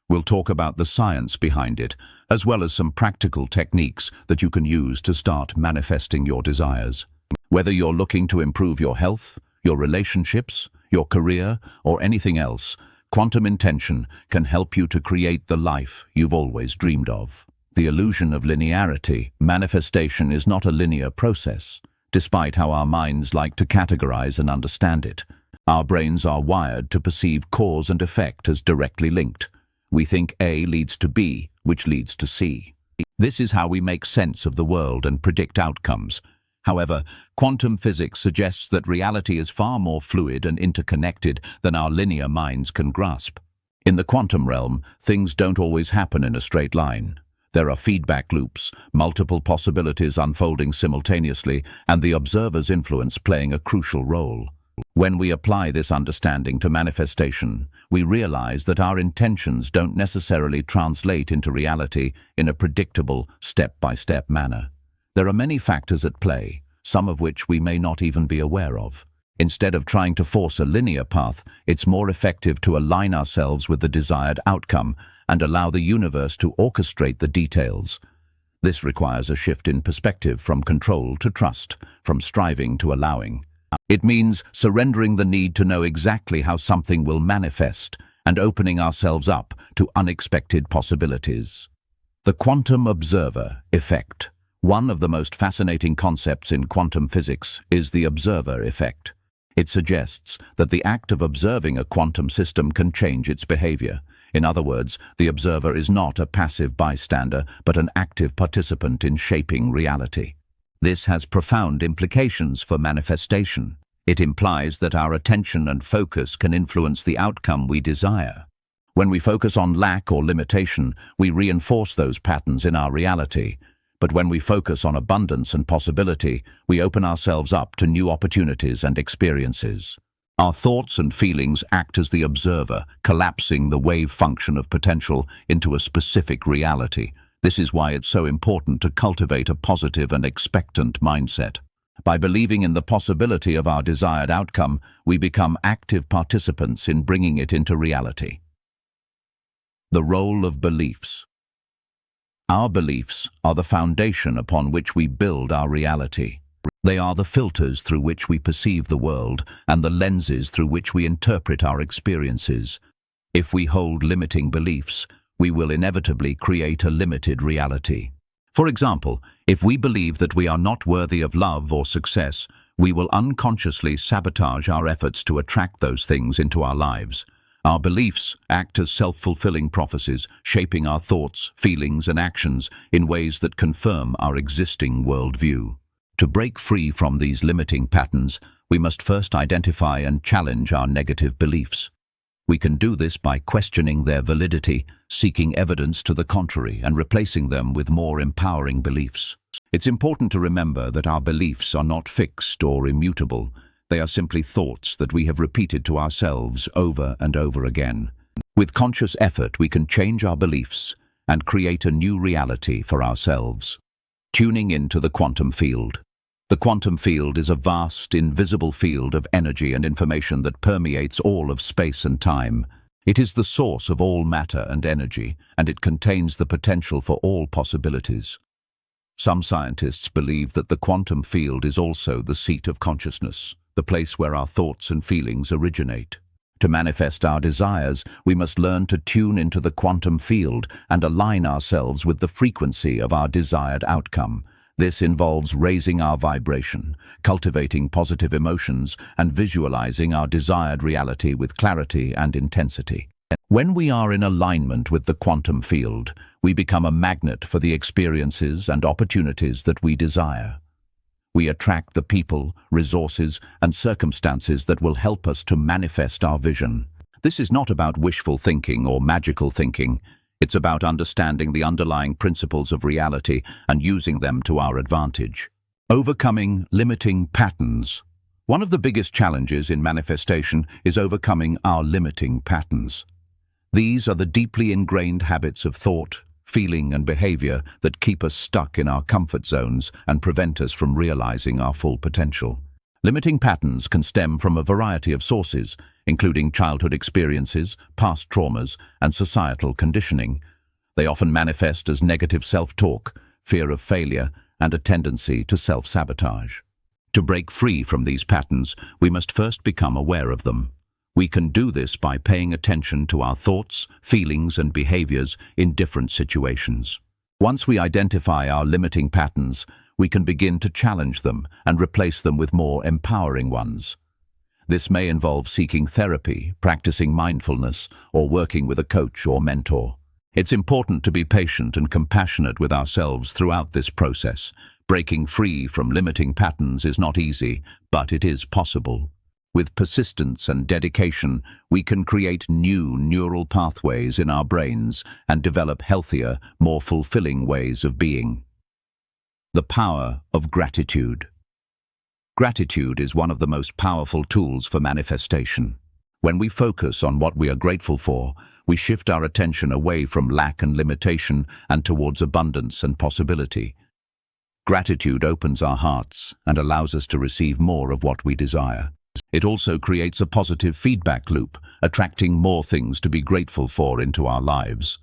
We'll talk about the science behind it, as well as some practical techniques that you can use to start manifesting your desires. Whether you're looking to improve your health, your relationships, your career, or anything else, quantum intention can help you to create the life you've always dreamed of. The illusion of linearity. Manifestation is not a linear process, despite how our minds like to categorize and understand it. Our brains are wired to perceive cause and effect as directly linked. We think A leads to B, which leads to C. This is how we make sense of the world and predict outcomes. However, quantum physics suggests that reality is far more fluid and interconnected than our linear minds can grasp. In the quantum realm, things don't always happen in a straight line. There are feedback loops, multiple possibilities unfolding simultaneously, and the observer's influence playing a crucial role. When we apply this understanding to manifestation, we realize that our intentions don't necessarily translate into reality in a predictable, step-by-step manner. There are many factors at play, some of which we may not even be aware of. Instead of trying to force a linear path, it's more effective to align ourselves with the desired outcome and allow the universe to orchestrate the details. This requires a shift in perspective from control to trust, from striving to allowing. It means surrendering the need to know exactly how something will manifest and opening ourselves up to unexpected possibilities. The quantum observer effect. One of the most fascinating concepts in quantum physics is the observer effect. It suggests that the act of observing a quantum system can change its behavior. In other words, the observer is not a passive bystander, but an active participant in shaping reality. This has profound implications for manifestation. It implies that our attention and focus can influence the outcome we desire. When we focus on lack or limitation, we reinforce those patterns in our reality. But when we focus on abundance and possibility, we open ourselves up to new opportunities and experiences. Our thoughts and feelings act as the observer, collapsing the wave function of potential into a specific reality. This is why it's so important to cultivate a positive and expectant mindset. By believing in the possibility of our desired outcome, we become active participants in bringing it into reality. The role of beliefs. Our beliefs are the foundation upon which we build our reality. They are the filters through which we perceive the world and the lenses through which we interpret our experiences. If we hold limiting beliefs, we will inevitably create a limited reality. For example, if we believe that we are not worthy of love or success, we will unconsciously sabotage our efforts to attract those things into our lives. Our beliefs act as self-fulfilling prophecies, shaping our thoughts, feelings, and actions in ways that confirm our existing worldview. To break free from these limiting patterns, we must first identify and challenge our negative beliefs. We can do this by questioning their validity, seeking evidence to the contrary, and replacing them with more empowering beliefs. It's important to remember that our beliefs are not fixed or immutable. They are simply thoughts that we have repeated to ourselves over and over again. With conscious effort, we can change our beliefs and create a new reality for ourselves. Tuning into the quantum field. The quantum field is a vast, invisible field of energy and information that permeates all of space and time. It is the source of all matter and energy, and it contains the potential for all possibilities. Some scientists believe that the quantum field is also the seat of consciousness, the place where our thoughts and feelings originate. To manifest our desires, we must learn to tune into the quantum field and align ourselves with the frequency of our desired outcome. This involves raising our vibration, cultivating positive emotions, and visualizing our desired reality with clarity and intensity. When we are in alignment with the quantum field, we become a magnet for the experiences and opportunities that we desire. We attract the people, resources, and circumstances that will help us to manifest our vision. This is not about wishful thinking or magical thinking. It's about understanding the underlying principles of reality and using them to our advantage. Overcoming limiting patterns. One of the biggest challenges in manifestation is overcoming our limiting patterns. These are the deeply ingrained habits of thought, feeling, and behavior that keep us stuck in our comfort zones and prevent us from realizing our full potential. Limiting patterns can stem from a variety of sources, including childhood experiences, past traumas, and societal conditioning. They often manifest as negative self-talk, fear of failure, and a tendency to self-sabotage. To break free from these patterns, we must first become aware of them. We can do this by paying attention to our thoughts, feelings, and behaviors in different situations. Once we identify our limiting patterns, we can begin to challenge them and replace them with more empowering ones. This may involve seeking therapy, practicing mindfulness, or working with a coach or mentor. It's important to be patient and compassionate with ourselves throughout this process. Breaking free from limiting patterns is not easy, but it is possible. With persistence and dedication, we can create new neural pathways in our brains and develop healthier, more fulfilling ways of being. The power of gratitude. Gratitude is one of the most powerful tools for manifestation. When we focus on what we are grateful for, we shift our attention away from lack and limitation and towards abundance and possibility. Gratitude opens our hearts and allows us to receive more of what we desire. It also creates a positive feedback loop, attracting more things to be grateful for into our lives.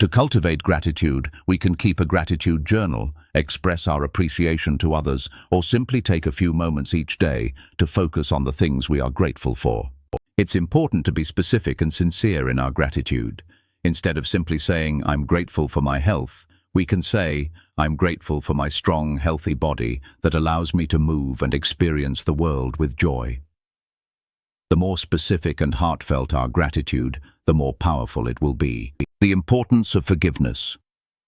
To cultivate gratitude, we can keep a gratitude journal, express our appreciation to others, or simply take a few moments each day to focus on the things we are grateful for. It's important to be specific and sincere in our gratitude. Instead of simply saying, "I'm grateful for my health," we can say, "I'm grateful for my strong, healthy body that allows me to move and experience the world with joy." The more specific and heartfelt our gratitude, the more powerful it will be. The importance of forgiveness.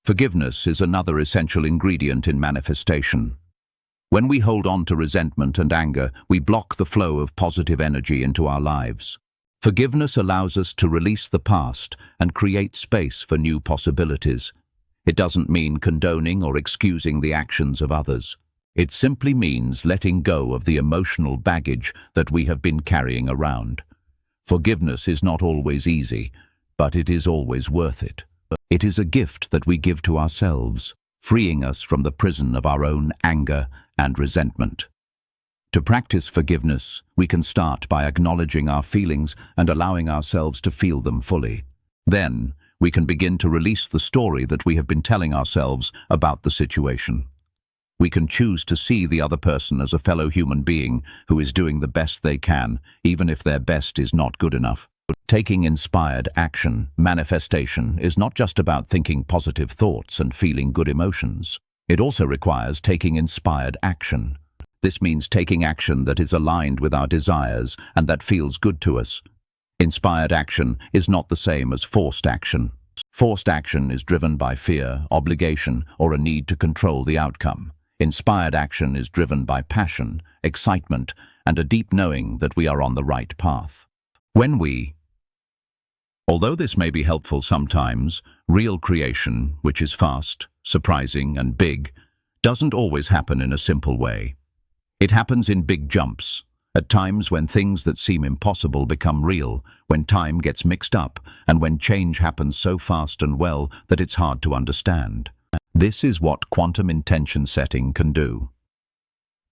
Forgiveness is another essential ingredient in manifestation. When we hold on to resentment and anger, we block the flow of positive energy into our lives. Forgiveness allows us to release the past and create space for new possibilities. It doesn't mean condoning or excusing the actions of others. It simply means letting go of the emotional baggage that we have been carrying around. Forgiveness is not always easy, but it is always worth it. It is a gift that we give to ourselves, freeing us from the prison of our own anger and resentment. To practice forgiveness, we can start by acknowledging our feelings and allowing ourselves to feel them fully. Then, we can begin to release the story that we have been telling ourselves about the situation. We can choose to see the other person as a fellow human being who is doing the best they can, even if their best is not good enough. Taking inspired action, manifestation, is not just about thinking positive thoughts and feeling good emotions. It also requires taking inspired action. This means taking action that is aligned with our desires and that feels good to us. Inspired action is not the same as forced action. Forced action is driven by fear, obligation, or a need to control the outcome. Inspired action is driven by passion, excitement, and a deep knowing that we are on the right path. Although this may be helpful sometimes, real creation, which is fast, surprising, and big, doesn't always happen in a simple way. It happens in big jumps, at times when things that seem impossible become real, when time gets mixed up, and when change happens so fast and well that it's hard to understand. This is what quantum intention setting can do.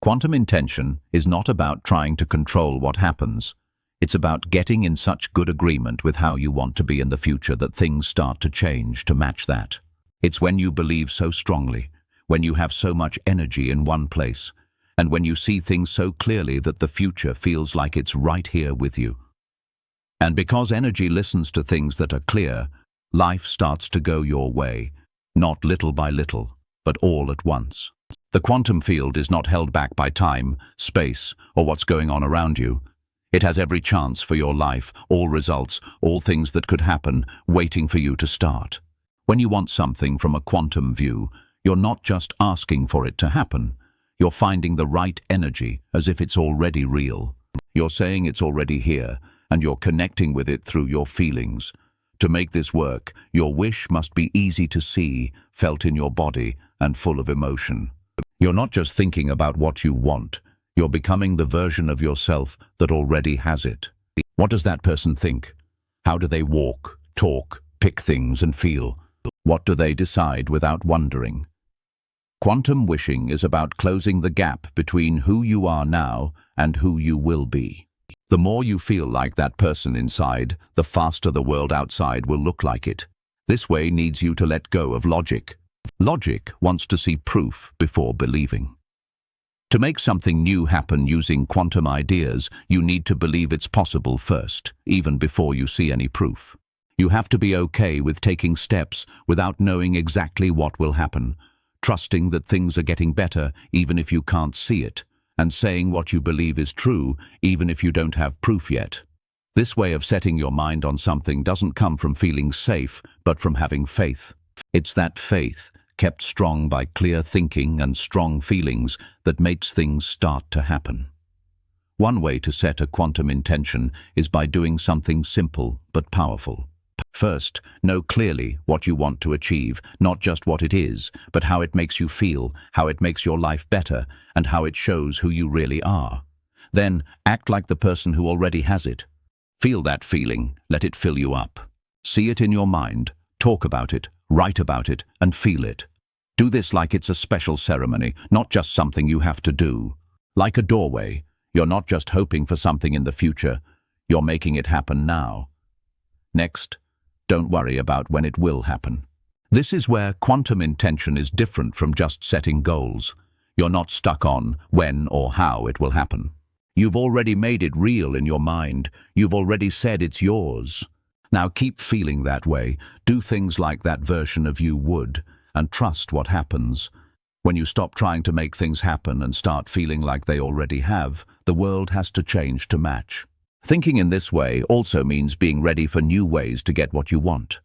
Quantum intention is not about trying to control what happens. It's about getting in such good agreement with how you want to be in the future that things start to change to match that. It's when you believe so strongly, when you have so much energy in one place, and when you see things so clearly that the future feels like it's right here with you. And because energy listens to things that are clear, life starts to go your way, not little by little, but all at once. The quantum field is not held back by time, space, or what's going on around you. It has every chance for your life, all results, all things that could happen, waiting for you to start. When you want something from a quantum view, you're not just asking for it to happen. You're finding the right energy as if it's already real. You're saying it's already here, and you're connecting with it through your feelings. To make this work, your wish must be easy to see, felt in your body, and full of emotion. You're not just thinking about what you want. You're becoming the version of yourself that already has it. What does that person think? How do they walk, talk, pick things, and feel? What do they decide without wondering? Quantum wishing is about closing the gap between who you are now and who you will be. The more you feel like that person inside, the faster the world outside will look like it. This way needs you to let go of logic. Logic wants to see proof before believing. To make something new happen using quantum ideas, you need to believe it's possible first, even before you see any proof. You have to be okay with taking steps without knowing exactly what will happen, trusting that things are getting better even if you can't see it, and saying what you believe is true even if you don't have proof yet. This way of setting your mind on something doesn't come from feeling safe, but from having faith. It's that faith, kept strong by clear thinking and strong feelings, that makes things start to happen. One way to set a quantum intention is by doing something simple but powerful. First, know clearly what you want to achieve, not just what it is, but how it makes you feel, how it makes your life better, and how it shows who you really are. Then, act like the person who already has it. Feel that feeling, let it fill you up. See it in your mind, talk about it, write about it, and feel it. Do this like it's a special ceremony, not just something you have to do. Like a doorway, you're not just hoping for something in the future, you're making it happen now. Next, don't worry about when it will happen. This is where quantum intention is different from just setting goals. You're not stuck on when or how it will happen. You've already made it real in your mind. You've already said it's yours. Now keep feeling that way. Do things like that version of you would, and trust what happens. When you stop trying to make things happen and start feeling like they already have, the world has to change to match. Thinking in this way also means being ready for new ways to get what you want.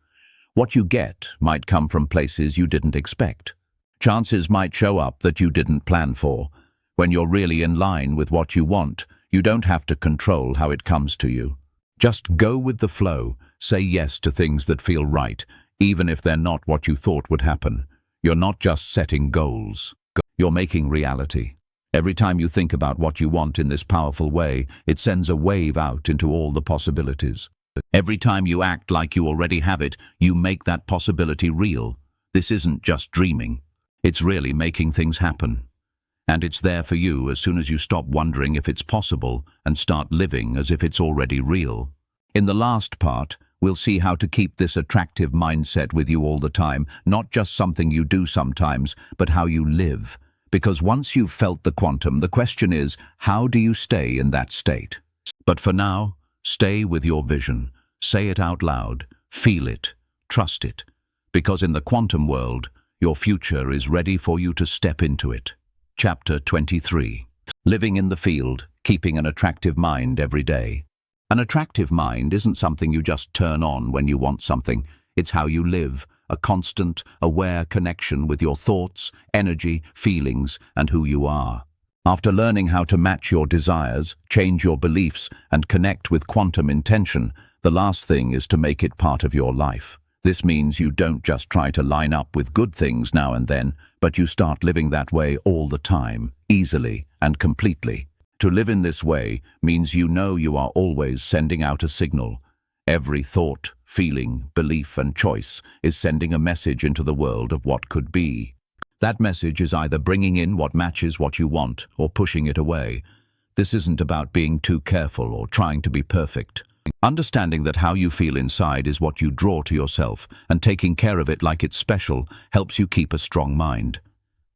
What you get might come from places you didn't expect. Chances might show up that you didn't plan for. When you're really in line with what you want, you don't have to control how it comes to you. Just go with the flow. Say yes to things that feel right, even if they're not what you thought would happen. You're not just setting goals. You're making reality. Every time you think about what you want in this powerful way, it sends a wave out into all the possibilities. Every time you act like you already have it, you make that possibility real. This isn't just dreaming. It's really making things happen. And it's there for you as soon as you stop wondering if it's possible and start living as if it's already real. In the last part, we'll see how to keep this attractive mindset with you all the time, not just something you do sometimes, but how you live. Because once you've felt the quantum, the question is, how do you stay in that state? But for now, stay with your vision. Say it out loud. Feel it. Trust it. Because in the quantum world, your future is ready for you to step into it. Chapter 23. Living in the field, keeping an attractive mind every day. An attractive mind isn't something you just turn on when you want something. It's how you live, a constant, aware connection with your thoughts, energy, feelings, and who you are. After learning how to match your desires, change your beliefs, and connect with quantum intention, the last thing is to make it part of your life. This means you don't just try to line up with good things now and then, but you start living that way all the time, easily and completely. To live in this way means you know you are always sending out a signal. Every thought, feeling, belief, and choice is sending a message into the world of what could be. That message is either bringing in what matches what you want or pushing it away. This isn't about being too careful or trying to be perfect. Understanding that how you feel inside is what you draw to yourself, and taking care of it like it's special helps you keep a strong mind.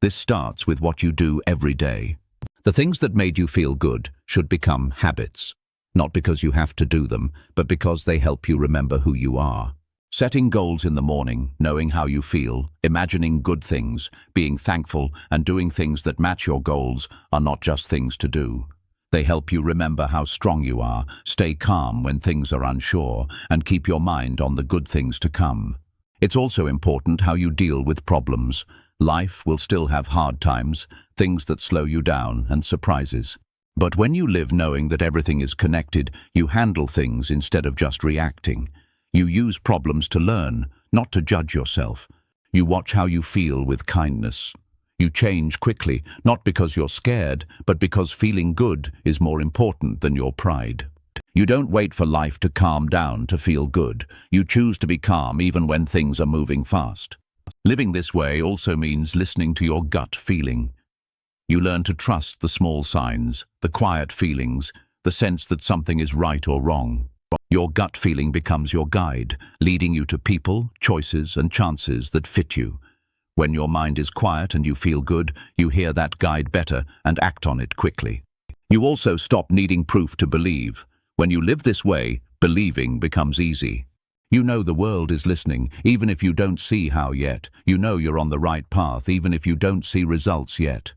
This starts with what you do every day. The things that made you feel good should become habits, not because you have to do them, but because they help you remember who you are. Setting goals in the morning, knowing how you feel, imagining good things, being thankful, and doing things that match your goals are not just things to do. They help you remember how strong you are, stay calm when things are unsure, and keep your mind on the good things to come. It's also important how you deal with problems. Life will still have hard times, things that slow you down, and surprises. But when you live knowing that everything is connected, you handle things instead of just reacting. You use problems to learn, not to judge yourself. You watch how you feel with kindness. You change quickly, not because you're scared, but because feeling good is more important than your pride. You don't wait for life to calm down to feel good. You choose to be calm even when things are moving fast. Living this way also means listening to your gut feeling. You learn to trust the small signs, the quiet feelings, the sense that something is right or wrong. Your gut feeling becomes your guide, leading you to people, choices, and chances that fit you. When your mind is quiet and you feel good, you hear that guide better and act on it quickly. You also stop needing proof to believe. When you live this way, believing becomes easy. You know the world is listening, even if you don't see how yet. You know you're on the right path, even if you don't see results yet.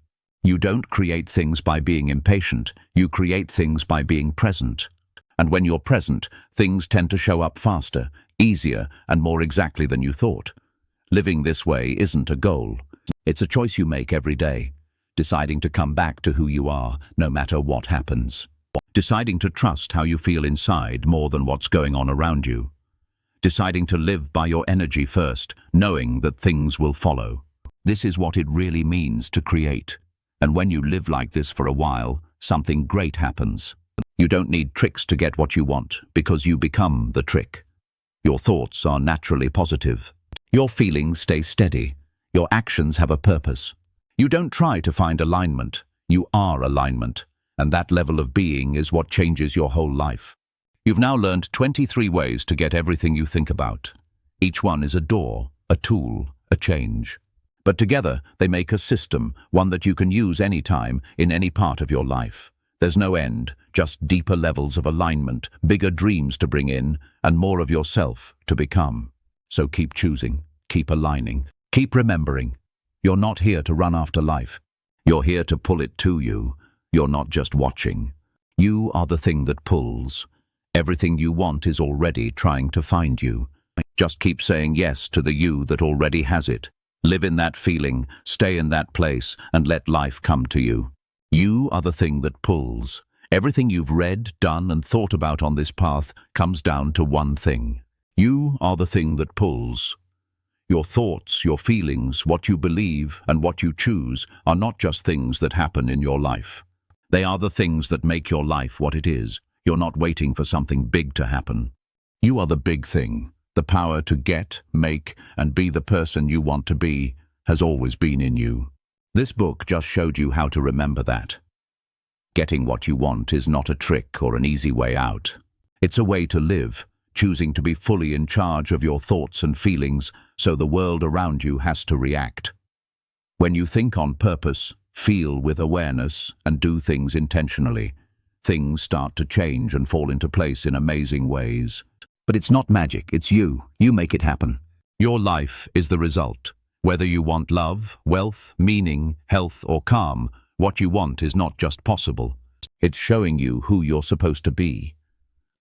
You don't create things by being impatient. You create things by being present. And when you're present, things tend to show up faster, easier, and more exactly than you thought. Living this way isn't a goal. It's a choice you make every day, deciding to come back to who you are, no matter what happens. Deciding to trust how you feel inside more than what's going on around you. deciding to live by your energy first, knowing that things will follow. This is what it really means to create. And when you live like this for a while, something great happens. You don't need tricks to get what you want, because you become the trick. Your thoughts are naturally positive. Your feelings stay steady. Your actions have a purpose. You don't try to find alignment. You are alignment. And that level of being is what changes your whole life. You've now learned 23 ways to get everything you think about. Each one is a door, a tool, a change. But together, they make a system, one that you can use anytime, in any part of your life. There's no end, just deeper levels of alignment, bigger dreams to bring in, and more of yourself to become. So keep choosing, keep aligning, keep remembering. You're not here to run after life. You're here to pull it to you. You're not just watching. You are the thing that pulls. Everything you want is already trying to find you. Just keep saying yes to the you that already has it. Live in that feeling, stay in that place, and let life come to you. You are the thing that pulls. Everything you've read, done, and thought about on this path comes down to one thing. You are the thing that pulls. Your thoughts, your feelings, what you believe, and what you choose are not just things that happen in your life. They are the things that make your life what it is. You're not waiting for something big to happen. You are the big thing. The power to get, make, and be the person you want to be has always been in you. This book just showed you how to remember that. Getting what you want is not a trick or an easy way out. It's a way to live, choosing to be fully in charge of your thoughts and feelings so the world around you has to react. When you think on purpose, feel with awareness, and do things intentionally, things start to change and fall into place in amazing ways. But it's not magic, it's you. You make it happen. Your life is the result. Whether you want love, wealth, meaning, health, or calm, what you want is not just possible. It's showing you who you're supposed to be.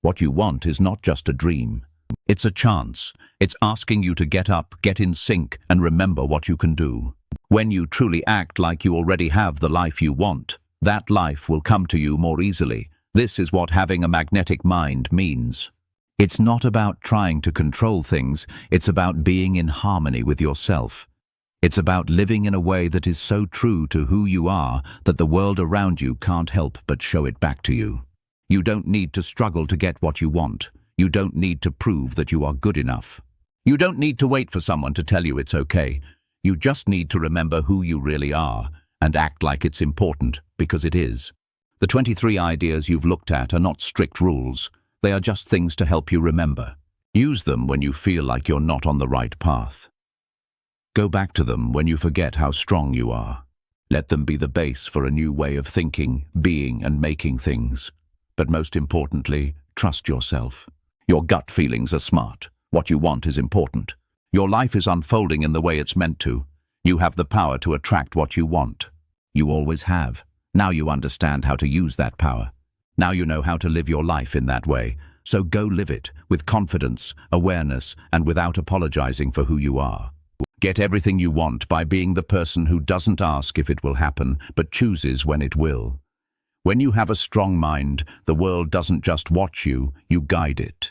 What you want is not just a dream. It's a chance. It's asking you to get up, get in sync, and remember what you can do. When you truly act like you already have the life you want, that life will come to you more easily. This is what having a magnetic mind means. It's not about trying to control things, it's about being in harmony with yourself. It's about living in a way that is so true to who you are that the world around you can't help but show it back to you. You don't need to struggle to get what you want. You don't need to prove that you are good enough. You don't need to wait for someone to tell you it's okay. You just need to remember who you really are and act like it's important, because it is. The 23 ideas you've looked at are not strict rules. They are just things to help you remember. Use them when you feel like you're not on the right path. Go back to them when you forget how strong you are. Let them be the base for a new way of thinking, being, and making things. But most importantly, trust yourself. Your gut feelings are smart. What you want is important. Your life is unfolding in the way it's meant to. You have the power to attract what you want. You always have. Now you understand how to use that power. Now you know how to live your life in that way. So go live it with confidence, awareness, and without apologizing for who you are. Get everything you want by being the person who doesn't ask if it will happen, but chooses when it will. When you have a strong mind, the world doesn't just watch you, you guide it.